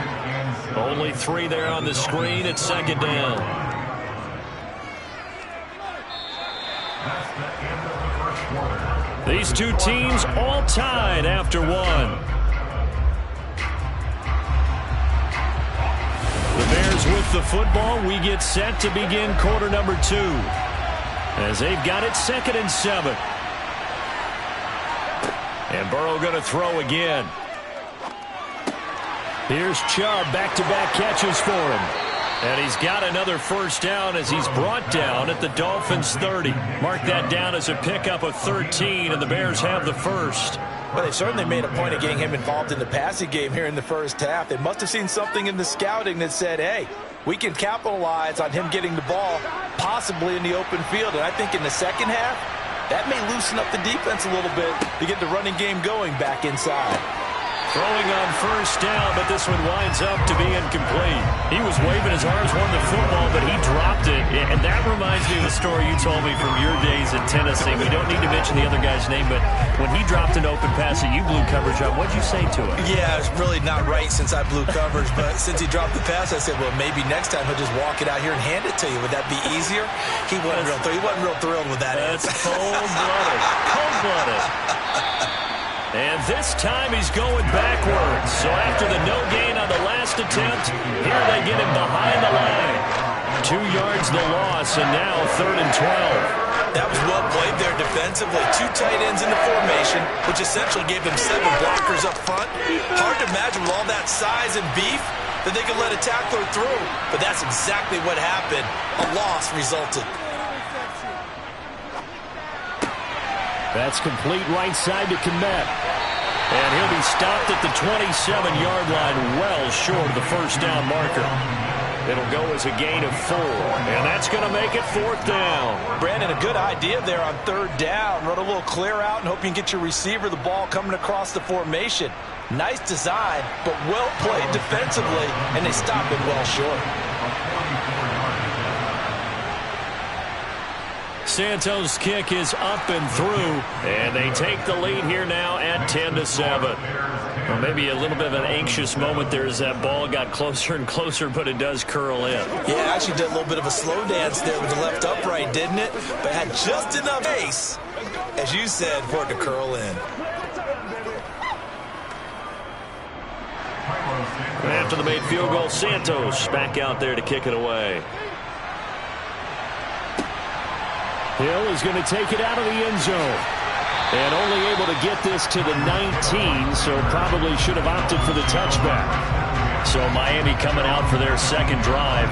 Speaker 2: Only 3 there on the screen at 2nd down. These two teams all tied after 1. The Bears with the football. We get set to begin quarter number 2. As they've got it 2nd and 7. And Burrow going to throw again. Here's Chubb, back-to-back catches for him. And he's got another first down as he's brought down at the Dolphins' 30. Mark that down as a pickup of 13, and the Bears have the first.
Speaker 6: Well, they certainly made a point of getting him involved in the passing game here in the first half. They must have seen something in the scouting that said, hey, we can capitalize on him getting the ball, possibly in the open field. And I think in the second half, that may loosen up the defense a little bit to get the running game going back inside.
Speaker 2: Throwing on first down, but this one winds up to be incomplete. He was waving his arms, wanting the football, but he dropped it. And that reminds me of a story you told me from your days in Tennessee. We don't need to mention the other guy's name, but when he dropped an open pass that you blew coverage on, what'd you say to him?
Speaker 3: Yeah, it's really not right since I blew coverage, but since he dropped the pass, I said, well, maybe next time he'll just walk it out here and hand it to you. Would that be easier? He wasn't real thrilled with that.
Speaker 2: That's cold-blooded. Cold-blooded. And this time he's going backwards. So after the no gain on the last attempt, here they get him behind the line. 2 yards the loss, and now 3rd and 12.
Speaker 3: That was well played there defensively. 2 tight ends in the formation, which essentially gave them 7 blockers up front. Hard to imagine with all that size and beef that they could let a tackler through. But that's exactly what happened. A loss resulted.
Speaker 2: That's complete right side to Kmet. And he'll be stopped at the 27-yard line, well short of the first down marker. It'll go as a gain of 4, and that's going to make it 4th down.
Speaker 6: Brandon, a good idea there on 3rd down. Run a little clear out and hope you can get your receiver the ball coming across the formation. Nice design, but well played defensively, and they stop it well short.
Speaker 2: Santos' kick is up and through, and they take the lead here now at 10-7. Well, maybe a little bit of an anxious moment there as that ball got closer and closer, but it does curl in.
Speaker 3: Yeah, actually did a little bit of a slow dance there with the left upright, didn't it? But had just enough pace, as you said, for it to curl in.
Speaker 2: After the made field goal, Santos back out there to kick it away. Hill is going to take it out of the end zone. And only able to get this to the 19, so probably should have opted for the touchback. So Miami coming out for their 2nd drive.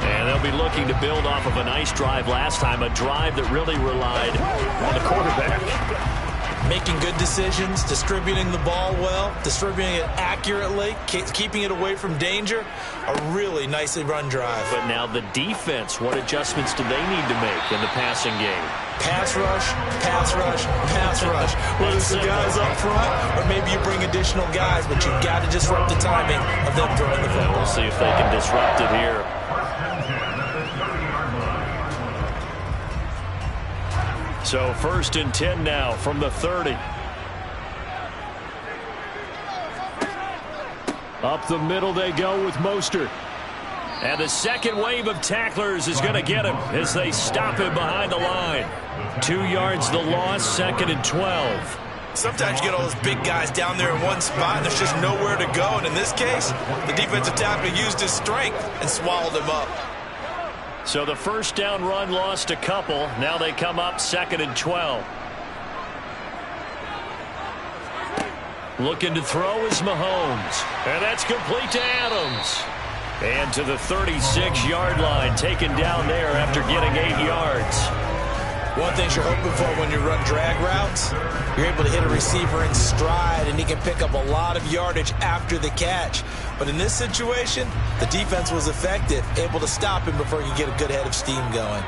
Speaker 2: And they'll be looking to build off of a nice drive last time, a drive that really relied on the quarterback.
Speaker 3: Making good decisions, distributing the ball well, distributing it accurately, keeping it away from danger. A really nicely run drive.
Speaker 2: But now the defense, what adjustments do they need to make in the passing game?
Speaker 3: Pass rush, pass rush, pass rush. Whether it's the guys up front or maybe you bring additional guys, but you've got to disrupt the timing of them throwing the football.
Speaker 2: We'll see if they can disrupt it here. So 1st and 10 now from the 30. Up the middle they go with Mostert. And the second wave of tacklers is going to get him as they stop him behind the line. 2 yards the loss, 2nd and 12.
Speaker 3: Sometimes you get all those big guys down there in one spot and there's just nowhere to go. And in this case, the defensive tackle used his strength and swallowed him up.
Speaker 2: So the first down run lost a couple. Now they come up 2nd and 12. Looking to throw is Mahomes. And that's complete to Adams. And to the 36-yard line, taken down there after getting 8 yards.
Speaker 3: One thing you're hoping for when you run drag routes, you're able to hit a receiver in stride and he can pick up a lot of yardage after the catch. But in this situation, the defense was effective, able to stop him before you get a good head of steam going.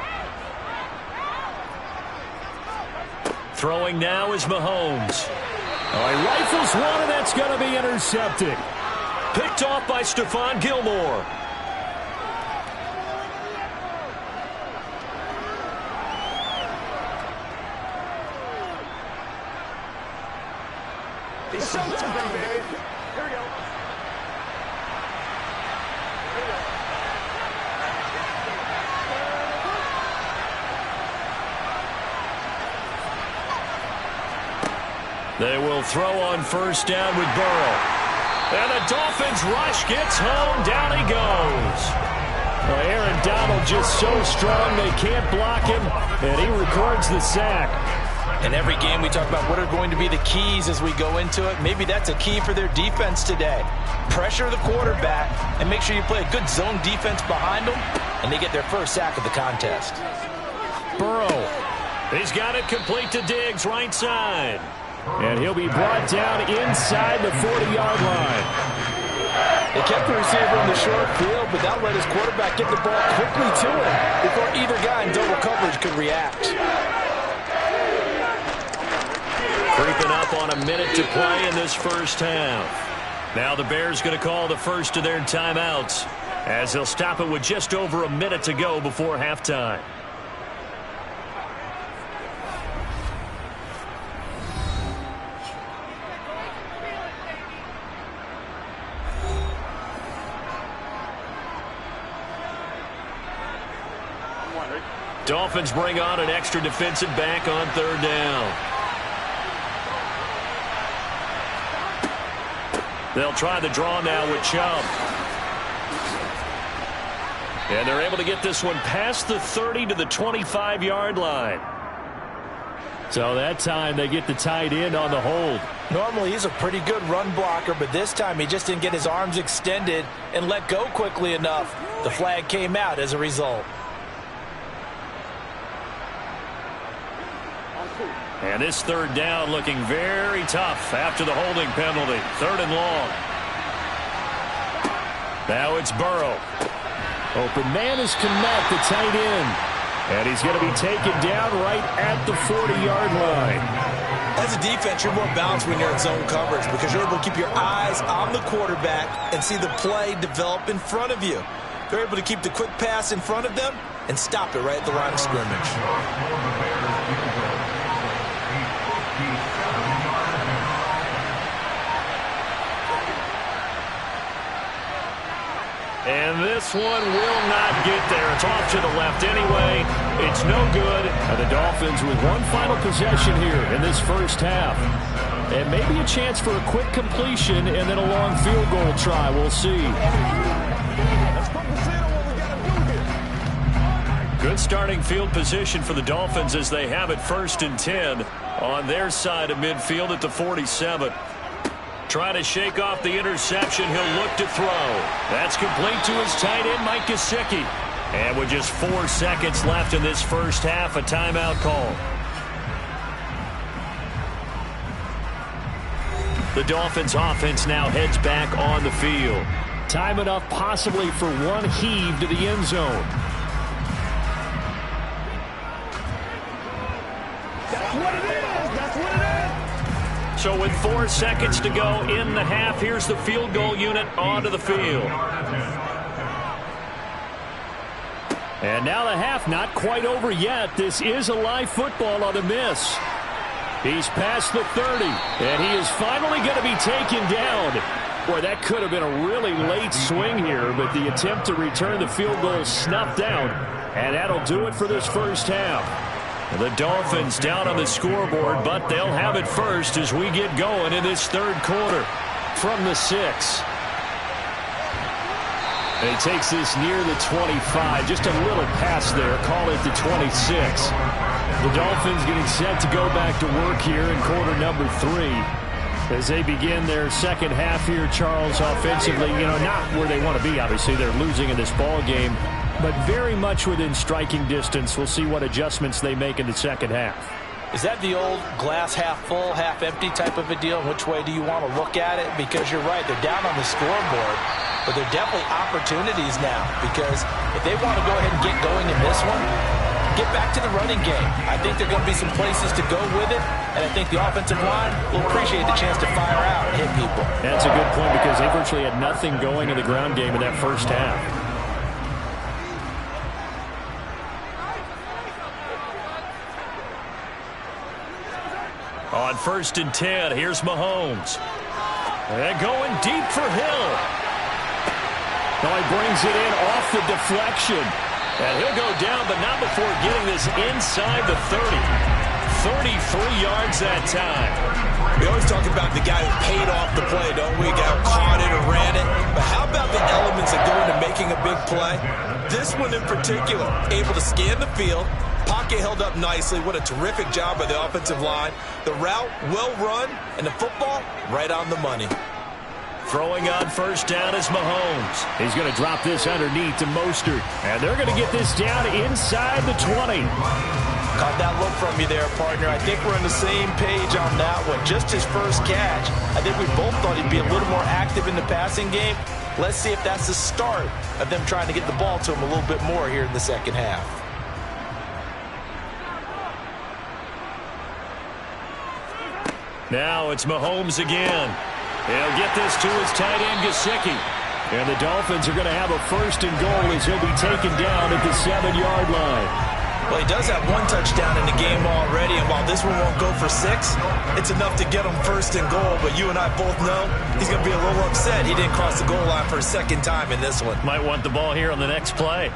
Speaker 2: Throwing now is Mahomes. He rifles one, and that's going to be intercepted. Picked off by Stephon Gilmore.
Speaker 5: It's showtime, baby. Here we go.
Speaker 2: They will throw on first down with Burrow. And the Dolphins rush gets home. Down he goes. Well, Aaron Donald just so strong they can't block him, and he records the sack.
Speaker 6: In every game we talk about what are going to be the keys as we go into it. Maybe that's a key for their defense today. Pressure the quarterback and make sure you play a good zone defense behind them, and they get their first sack of the contest.
Speaker 2: Burrow. He's got it complete to Diggs, right side. And he'll be brought down inside the 40-yard line.
Speaker 6: They kept the receiver in the short field, but that let his quarterback get the ball quickly to him before either guy in double coverage could react.
Speaker 2: Creeping up on a minute to play in this first half. Now the Bears going to call the first of their timeouts as they'll stop it with just over a minute to go before halftime. Dolphins bring on an extra defensive back on third down. They'll try the draw now with Chubb. And they're able to get this one past the 30 to the 25-yard line. So that time they get the tight end on the hold.
Speaker 6: Normally he's a pretty good run blocker, but this time he just didn't get his arms extended and let go quickly enough. The flag came out as a result.
Speaker 2: And this third down looking very tough after the holding penalty. Third and long. Now it's Burrow.
Speaker 4: Open man is Kmet, the tight end. And he's going to be taken down right at the 40-yard line.
Speaker 3: As a defense, you're more balanced when you're in zone coverage because you're able to keep your eyes on the quarterback and see the play develop in front of you. They're able to keep the quick pass in front of them and stop it right at the line of scrimmage.
Speaker 2: And this one will not get there. It's off to the left anyway. It's no good.
Speaker 4: And the Dolphins with one final possession here in this first half. And maybe a chance for a quick completion and then a long field goal try. We'll see.
Speaker 2: Good starting field position for the Dolphins as they have it 1st and 10 on their side of midfield at the 47. Trying to shake off the interception. He'll look to throw. That's complete to his tight end, Mike Gesicki. And with just 4 seconds left in this first half, a timeout call. The Dolphins offense now heads back on the field.
Speaker 4: Time enough possibly for one heave to the end zone.
Speaker 5: That's what it is. That's what it is.
Speaker 2: So with 4 seconds to go in the half, here's the field goal unit onto the field.
Speaker 4: And now the half not quite over yet. This is a live football on the miss. He's past the 30, and he is finally going to be taken down. Boy, that could have been a really late swing here, but the attempt to return the field goal snuffed down, and that'll do it for this first half.
Speaker 2: The Dolphins down on the scoreboard, but they'll have it first as we get going in this third quarter.
Speaker 4: From the 6. And he takes this near the 25. Just a little pass there. Call it the 26. The Dolphins getting set to go back to work here in quarter number 3. As they begin their second half here, Charles, offensively, not where they want to be. Obviously, they're losing in this ball game, but very much within striking distance. We'll see what adjustments they make in the second half.
Speaker 6: Is that the old glass half full, half empty type of a deal? Which way do you want to look at it? Because you're right, they're down on the scoreboard, but they're definitely opportunities now. Because if they want to go ahead and get going in this one, get back to the running game. I think there are going to be some places to go with it, and I think the offensive line will appreciate the chance to fire out and hit people.
Speaker 4: That's a good point because they virtually had nothing going in the ground game in that first half.
Speaker 2: On 1st and 10, here's Mahomes. And going deep for Hill.
Speaker 4: Now he brings it in off the deflection.
Speaker 2: And he'll go down, but not before getting this inside the 30. 33 yards that time.
Speaker 3: We always talk about the guy who paid off the play, don't we? Guy who caught it or ran it. But how about the elements that go into making a big play? This one in particular, able to scan the field. Pocket held up nicely. What a terrific job by the offensive line. The route, well run, and the football, right on the money.
Speaker 2: Throwing on first down is Mahomes.
Speaker 4: He's going to drop this underneath to Mostert. And they're going to get this down inside the 20.
Speaker 6: Caught that look from you there, partner. I think we're on the same page on that one. Just his first catch. I think we both thought he'd be a little more active in the passing game. Let's see if that's the start of them trying to get the ball to him a little bit more here in the second half.
Speaker 2: Now it's Mahomes again. He'll get this to his tight end, Gesicki.
Speaker 4: And the Dolphins are going to have a first and goal as he'll be taken down at the 7-yard line.
Speaker 6: Well, he does have one touchdown in the game already, and while this one won't go for 6, it's enough to get him first and goal. But you and I both know he's going to be a little upset he didn't cross the goal line for a second time in this one.
Speaker 2: Might want the ball here on the next play.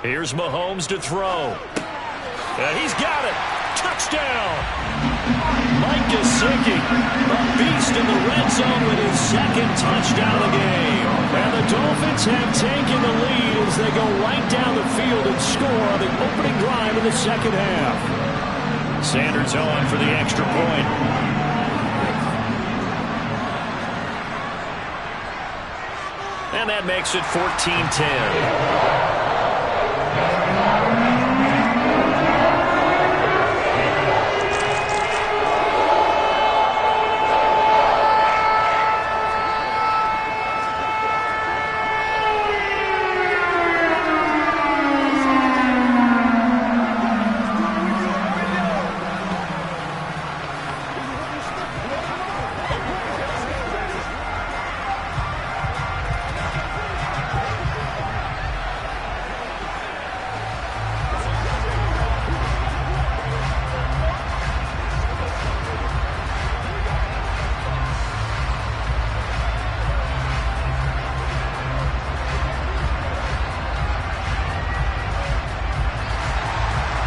Speaker 2: Here's Mahomes to throw. And he's got it. Touchdown. Mike Gesicki, a beast in the red zone with his second touchdown of the game. And the Dolphins have taken the lead as they go right down the field and score on the opening drive of the second half. Sanders on for the extra point. And that makes it 14-10.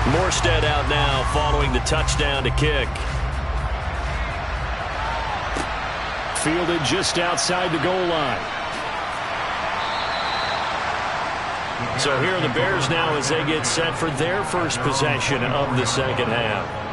Speaker 2: Morstead out now following the touchdown to kick.
Speaker 4: Fielded just outside the goal line.
Speaker 2: So here are the Bears now as they get set for their first possession of the second half.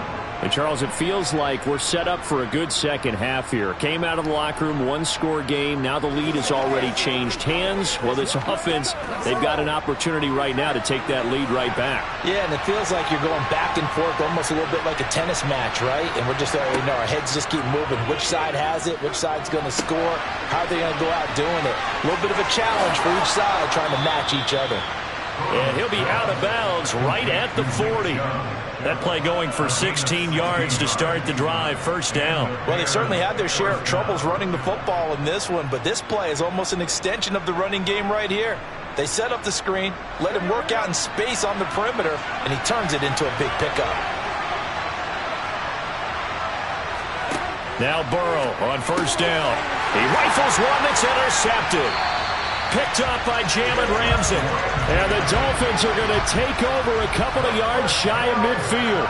Speaker 4: And Charles, it feels like we're set up for a good second half here. Came out of the locker room, one-score game. Now the lead has already changed hands. Well, this offense, they've got an opportunity right now to take that lead right back.
Speaker 6: Yeah, and it feels like you're going back and forth, almost a little bit like a tennis match, right? And we're just, our heads just keep moving. Which side has it? Which side's going to score? How are they going to go out doing it? A little bit of a challenge for each side trying to match each other.
Speaker 2: And he'll be out of bounds right at the 40. That play going for 16 yards to start the drive, first down.
Speaker 6: Well, they've certainly had their share of troubles running the football in this one, but this play is almost an extension of the running game right here. They set up the screen, let him work out in space on the perimeter, and he turns it into a big pickup.
Speaker 2: Now Burrow on first down. He rifles one that's intercepted. Picked up by Jalen Ramsey.
Speaker 4: And the Dolphins are going to take over a couple of yards shy of midfield.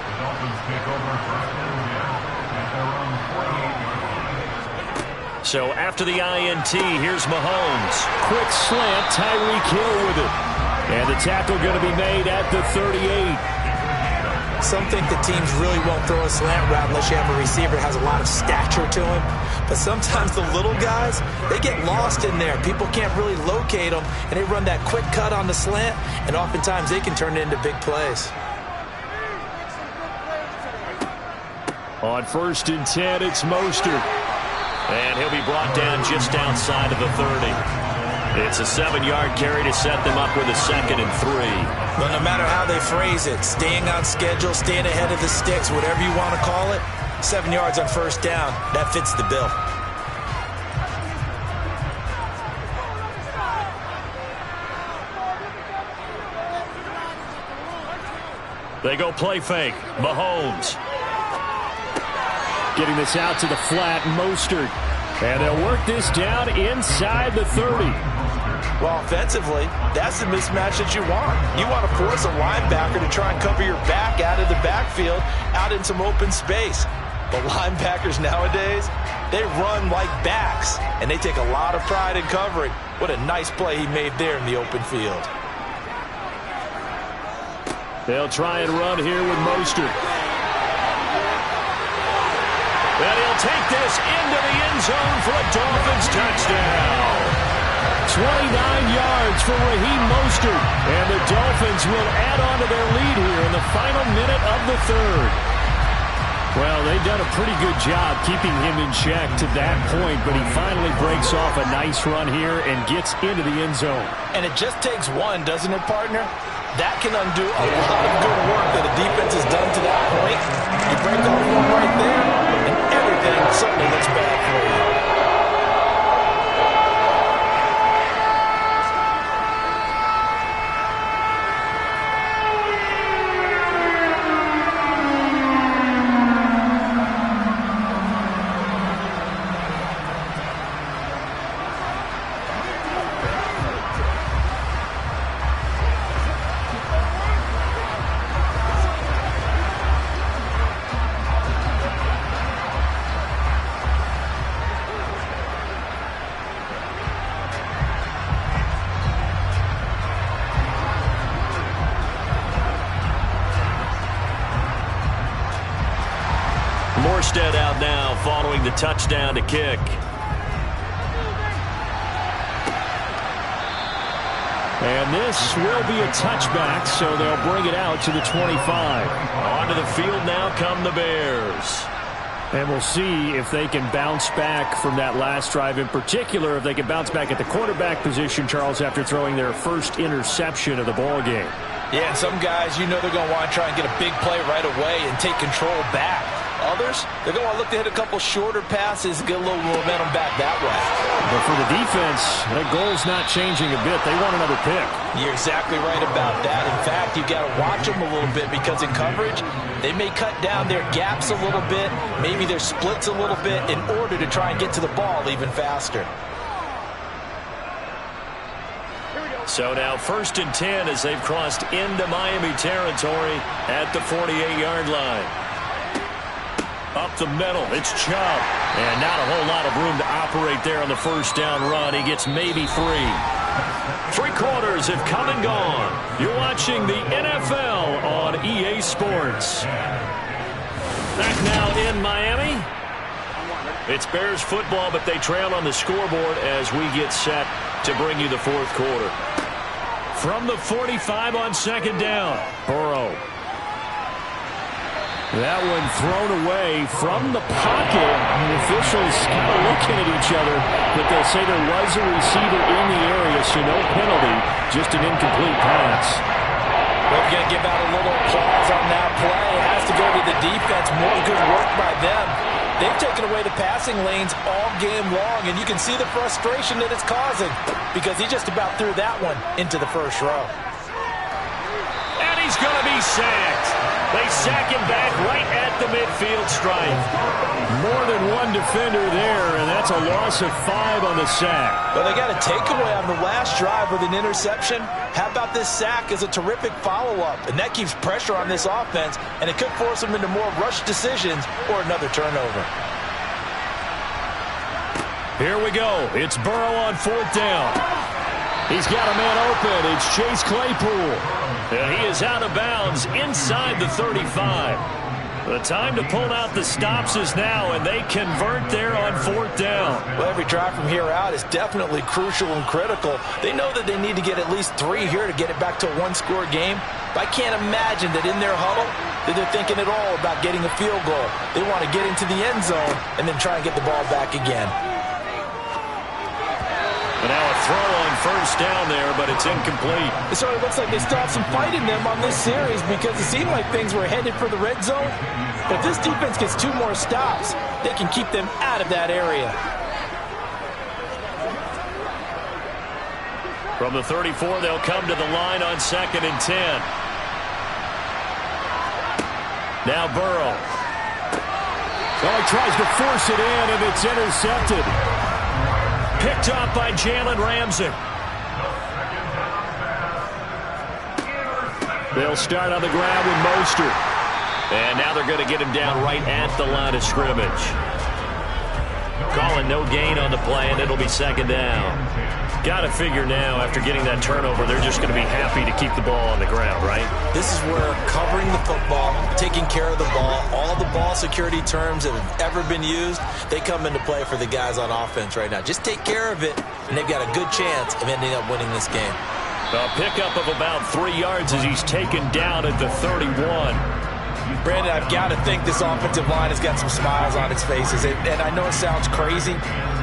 Speaker 7: The Dolphins take over first and 10 at their own 48-yard line.
Speaker 2: So after the INT, here's Mahomes.
Speaker 4: Quick slant, Tyreek Hill with it. And the tackle going to be made at the 38.
Speaker 6: Some think the teams really won't throw a slant route unless you have a receiver that has a lot of stature to him. But sometimes the little guys, they get lost in there. People can't really locate them, and they run that quick cut on the slant, and oftentimes they can turn it into big plays.
Speaker 4: On first and 10, it's Mostert.
Speaker 2: And he'll be brought down just outside of the 30. It's a 7-yard carry to set them up with a 2nd and 3.
Speaker 6: But no matter how they phrase it, staying on schedule, staying ahead of the sticks, whatever you want to call it, 7 yards on first down, that fits the bill.
Speaker 2: They go play fake. Mahomes.
Speaker 4: Getting this out to the flat, Mostert. And they'll work this down inside the 30.
Speaker 6: Well, offensively, that's the mismatch that you want. You want to force a linebacker to try and cover your back out of the backfield, out in some open space. But linebackers nowadays, they run like backs, and they take a lot of pride in covering. What a nice play he made there in the open field.
Speaker 2: They'll try and run here with Mostert. And he'll take this into the end zone for a Dolphins touchdown. 29 yards for Raheem Mostert. And the Dolphins will add on to their lead here in the final minute of the third. Well, they've done a pretty good job keeping him in check to that point, but he finally breaks off a nice run here and gets into the end zone.
Speaker 6: And it just takes one, doesn't it, partner? That can undo a lot of good work that the defense has done to that point. You break off one right there, and everything suddenly looks bad for you.
Speaker 2: Morstead out now following the touchdown to kick. And this will be a touchback, so they'll bring it out to the 25. Onto the field now come the Bears. And we'll see if they can bounce back from that last drive. In particular, if they can bounce back at the quarterback position, Charles, after throwing their first interception of the ball game.
Speaker 6: Yeah, and some guys, you know they're going to want to try and get a big play right away and take control back. Others, they're going to want to look to hit a couple shorter passes, get a little momentum back that way.
Speaker 2: But for the defense, that goal's not changing a bit. They want another pick.
Speaker 6: You're exactly right about that. In fact, you've got to watch them a little bit because in coverage, they may cut down their gaps a little bit, maybe their splits a little bit in order to try and get to the ball even faster.
Speaker 2: So now 1st and 10 as they've crossed into Miami territory at the 48-yard line. Up the middle, it's Chubb. And not a whole lot of room to operate there on the first down run. He gets maybe 3. 3 quarters have come and gone. You're watching the NFL on EA Sports. Back now in Miami. It's Bears football, but they trail on the scoreboard as we get set to bring you the 4th quarter. From the 45 on 2nd down, Burrow. That one thrown away from the pocket. The officials kind of looking at each other, but they'll say there was a receiver in the area, so no penalty, just an incomplete pass.
Speaker 6: We're going to give out a little applause on that play. It has to go to the defense. More good work by them. They've taken away the passing lanes all game long, and you can see the frustration that it's causing because he just about threw that one into the first row.
Speaker 2: And he's going to be sacked. They sack him back right at the midfield stripe. More than one defender there, and that's a loss of 5 on the sack.
Speaker 6: Well, they got a takeaway on the last drive with an interception. How about this sack as a terrific follow-up? And that keeps pressure on this offense, and it could force them into more rush decisions or another turnover.
Speaker 2: Here we go. It's Burrow on 4th down. He's got a man open. It's Chase Claypool. And he is out of bounds inside the 35. The time to pull out the stops is now, and they convert there on 4th down.
Speaker 6: Well, every drive from here out is definitely crucial and critical. They know that they need to get at least 3 here to get it back to a one-score game. But I can't imagine that in their huddle that they're thinking at all about getting a field goal. They want to get into the end zone and then try and get the ball back again.
Speaker 2: And now a throw on 1st down there, but it's incomplete.
Speaker 6: It sort of looks like they still have some fight in them on this series because it seemed like things were headed for the red zone. But if this defense gets 2 more stops, they can keep them out of that area.
Speaker 2: From the 34, they'll come to the line on 2nd and 10. Now Burrow.
Speaker 1: Well, he tries to force it in, and it's intercepted.
Speaker 2: Picked off by Jalen Ramsey. They'll start on the ground with Mostert. And now they're going to get him down right at the line of scrimmage. Calling no gain on the play, and it'll be second down. Got to figure now, after getting that turnover, they're just going to be happy to keep the ball on the ground, right?
Speaker 3: This is where covering the football, taking care of the ball, all the ball security terms that have ever been used, they come into play for the guys on offense right now. Just take care of it, and they've got a good chance of ending up winning this game.
Speaker 2: A pickup of about 3 yards as he's taken down at the 31.
Speaker 6: Brandon, I've got to think this offensive line has got some smiles on its faces. And I know it sounds crazy,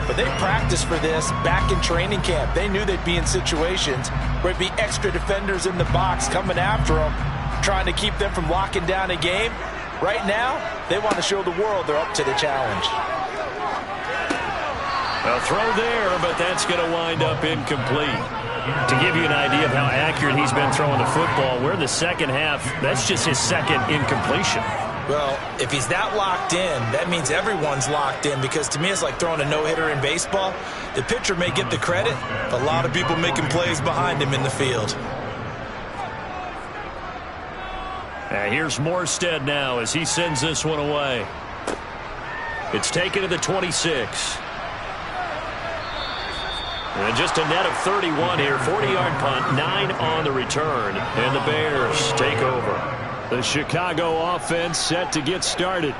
Speaker 6: but they practiced for this back in training camp. They knew they'd be in situations where it'd be extra defenders in the box coming after them, trying to keep them from locking down a game. Right now, they want to show the world they're up to the challenge.
Speaker 2: A throw there, but that's going to wind up incomplete. To give you an idea of how accurate he's been throwing the football, we're in the second half. That's just his second incompletion.
Speaker 3: Well, if he's that locked in, that means everyone's locked in, because to me it's like throwing a no-hitter in baseball. The pitcher may get the credit, but a lot of people making plays behind him in the field.
Speaker 2: Here's Morstead now as he sends this one away. It's taken to the 26. And just a net of 31 here. 40-yard punt, 9 on the return. And the Bears take over. The Chicago offense set to get started.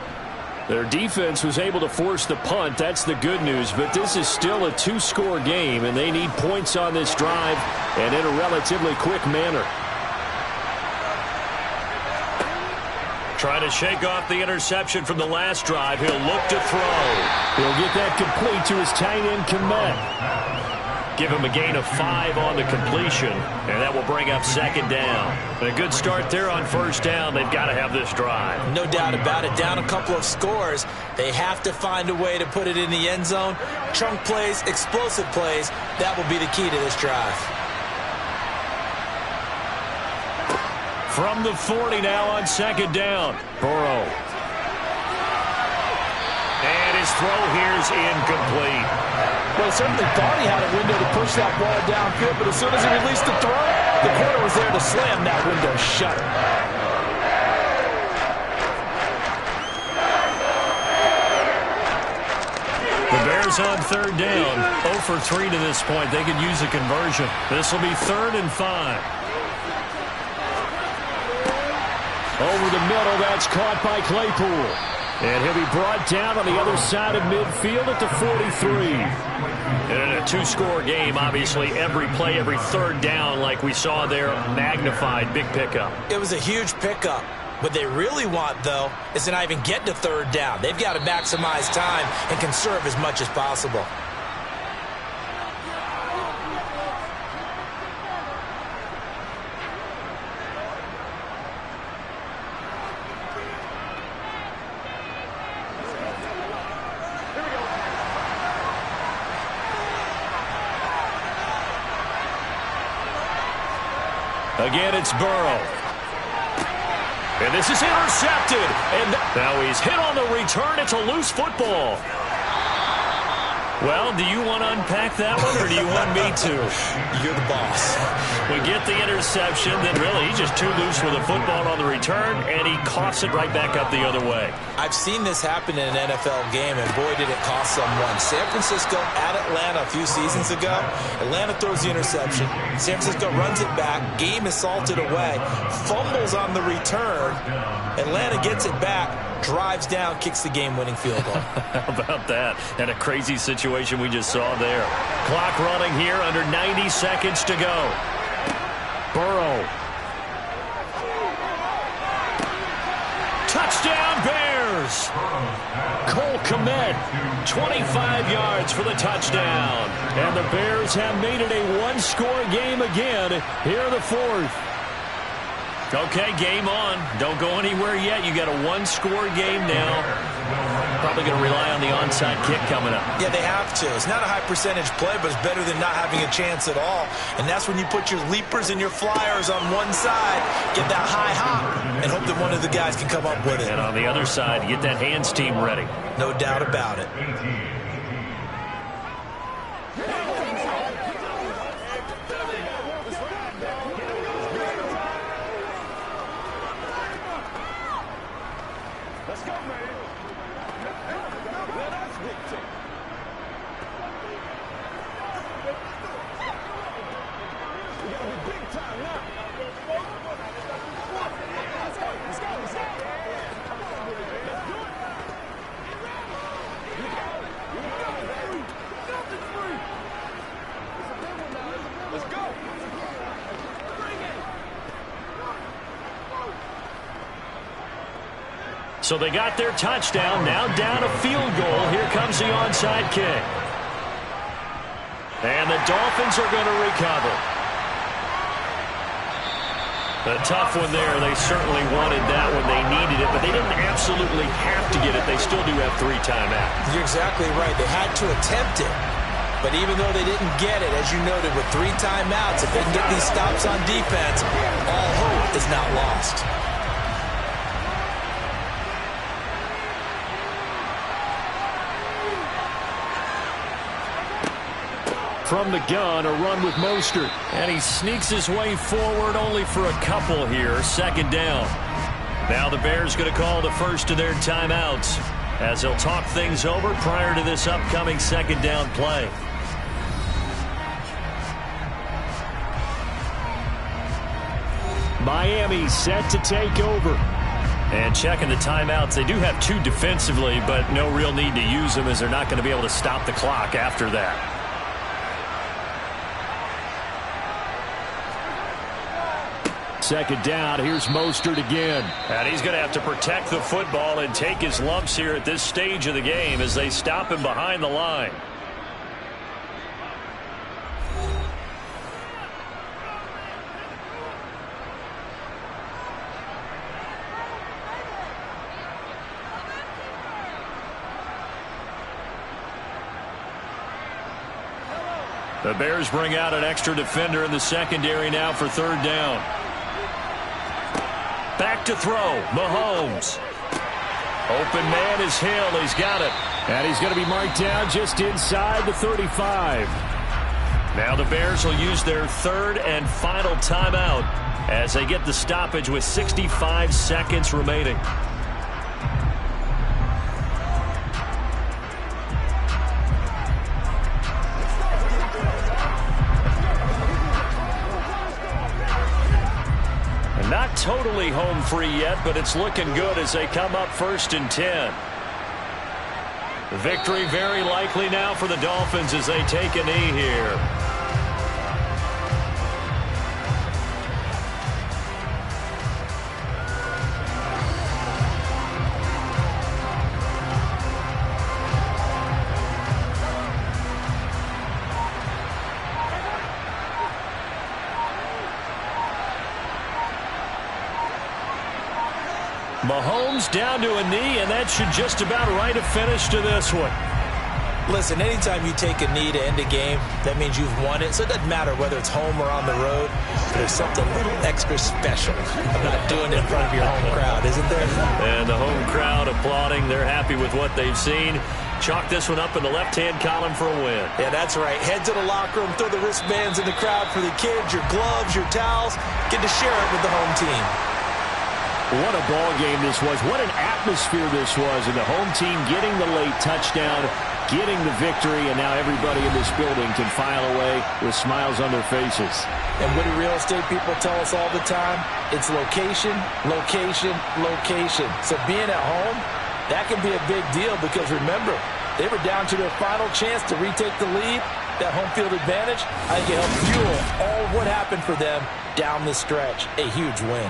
Speaker 2: Their defense was able to force the punt. That's the good news. But this is still a 2-score game, and they need points on this drive and in a relatively quick manner. Trying to shake off the interception from the last drive. He'll look to throw.
Speaker 4: He'll get that complete to his tight end, Kmet.
Speaker 2: Give him a gain of 5 on the completion, and that will bring up second down. A good start there on first down. They've got to have this drive.
Speaker 3: No doubt about it. Down a couple of scores. They have to find a way to put it in the end zone. Chunk plays, explosive plays. That will be the key to this drive.
Speaker 2: From the 40 now on second down. Burrow. And his throw here's incomplete.
Speaker 6: Well, he certainly thought he had a window to push that ball downfield, but as soon as he released the throw, the corner was there to slam that window shut.
Speaker 2: The Bears on third down. 0 for 3 to this point. They could use a conversion. This will be 3rd and 5.
Speaker 4: Over the middle, that's caught by Claypool. And he'll be brought down on the other side of midfield at the 43.
Speaker 2: And in a 2-score game, obviously, every play, every third down, like we saw there, magnified, big pickup.
Speaker 3: It was a huge pickup. What they really want, though, is to not even get to third down. They've got to maximize time and conserve as much as possible.
Speaker 2: Again, it's Burrow. And this is intercepted. And now he's hit on the return. It's a loose football. Well, do you want to unpack that one, or do you want me to?
Speaker 3: You're the boss.
Speaker 2: We get the interception, then really he's just too loose with the football on the return, and he coughs it right back up the other way.
Speaker 3: I've seen this happen in an NFL game, and boy, did it cost someone. San Francisco at Atlanta a few seasons ago. Atlanta throws the interception. San Francisco runs it back. Game is salted away. Fumbles on the return. Atlanta gets it back, drives down, kicks the game-winning field goal.
Speaker 2: How about that? And a crazy situation we just saw there. Clock running here, under 90 seconds to go. Burrow. Touchdown, Bears!
Speaker 4: Cole Kmet, 25 yards for the touchdown. And the Bears have made it a 1-score game again here in the 4th.
Speaker 2: Okay, game on. Don't go anywhere yet. You got a 1-score game now. Probably going to rely on the onside kick coming up.
Speaker 3: Yeah, they have to. It's not a high-percentage play, but it's better than not having a chance at all. And that's when you put your leapers and your flyers on one side, get that high hop, and hope that one of the guys can come up with it.
Speaker 2: And on the other side, get that hands team ready.
Speaker 3: No doubt about it.
Speaker 2: So they got their touchdown, now down a field goal. Here comes the onside kick. And the Dolphins are going to recover. A tough one there. They certainly wanted that when they needed it, but they didn't absolutely have to get it. They still do have 3 timeouts.
Speaker 3: You're exactly right. They had to attempt it. But even though they didn't get it, as you noted, with 3 timeouts, if they can get these stops on defense, all hope is not lost.
Speaker 2: From the gun, a run with Mostert. And he sneaks his way forward only for a couple here. Second down. Now the Bears going to call the first of their timeouts as they'll talk things over prior to this upcoming second down play.
Speaker 4: Miami set to take over.
Speaker 2: And checking the timeouts, they do have 2 defensively, but no real need to use them as they're not going to be able to stop the clock after that.
Speaker 4: Second down, here's Mostert again.
Speaker 2: And he's going to have to protect the football and take his lumps here at this stage of the game as they stop him behind the line. The Bears bring out an extra defender in the secondary now for third down. Back to throw, Mahomes. Open man is Hill. He's got it.
Speaker 4: And he's going to be marked down just inside the 35.
Speaker 2: Now the Bears will use their third and final timeout as they get the stoppage with 65 seconds remaining. Not totally home free yet, but it's looking good as they come up 1st and 10. Victory very likely now for the Dolphins as they take a knee here. Mahomes down to a knee, and that should just about write a finish to this one.
Speaker 3: Listen, anytime you take a knee to end a game, that means you've won it. So it doesn't matter whether it's home or on the road. There's something a little extra special about doing it in front of your home crowd, isn't there?
Speaker 2: And the home crowd applauding. They're happy with what they've seen. Chalk this one up in the left-hand column for a win.
Speaker 3: Yeah, that's right. Head to the locker room, throw the wristbands in the crowd for the kids, your gloves, your towels. Get to share it with the home team.
Speaker 4: What a ball game this was. What an atmosphere this was. And the home team getting the late touchdown, getting the victory, and now everybody in this building can file away with smiles on their faces.
Speaker 6: And what do real estate people tell us all the time? It's location, location, location. So being at home, that can be a big deal because remember, they were down to their final chance to retake the lead. That home field advantage, I think it helped fuel all of what happened for them down the stretch. A huge win.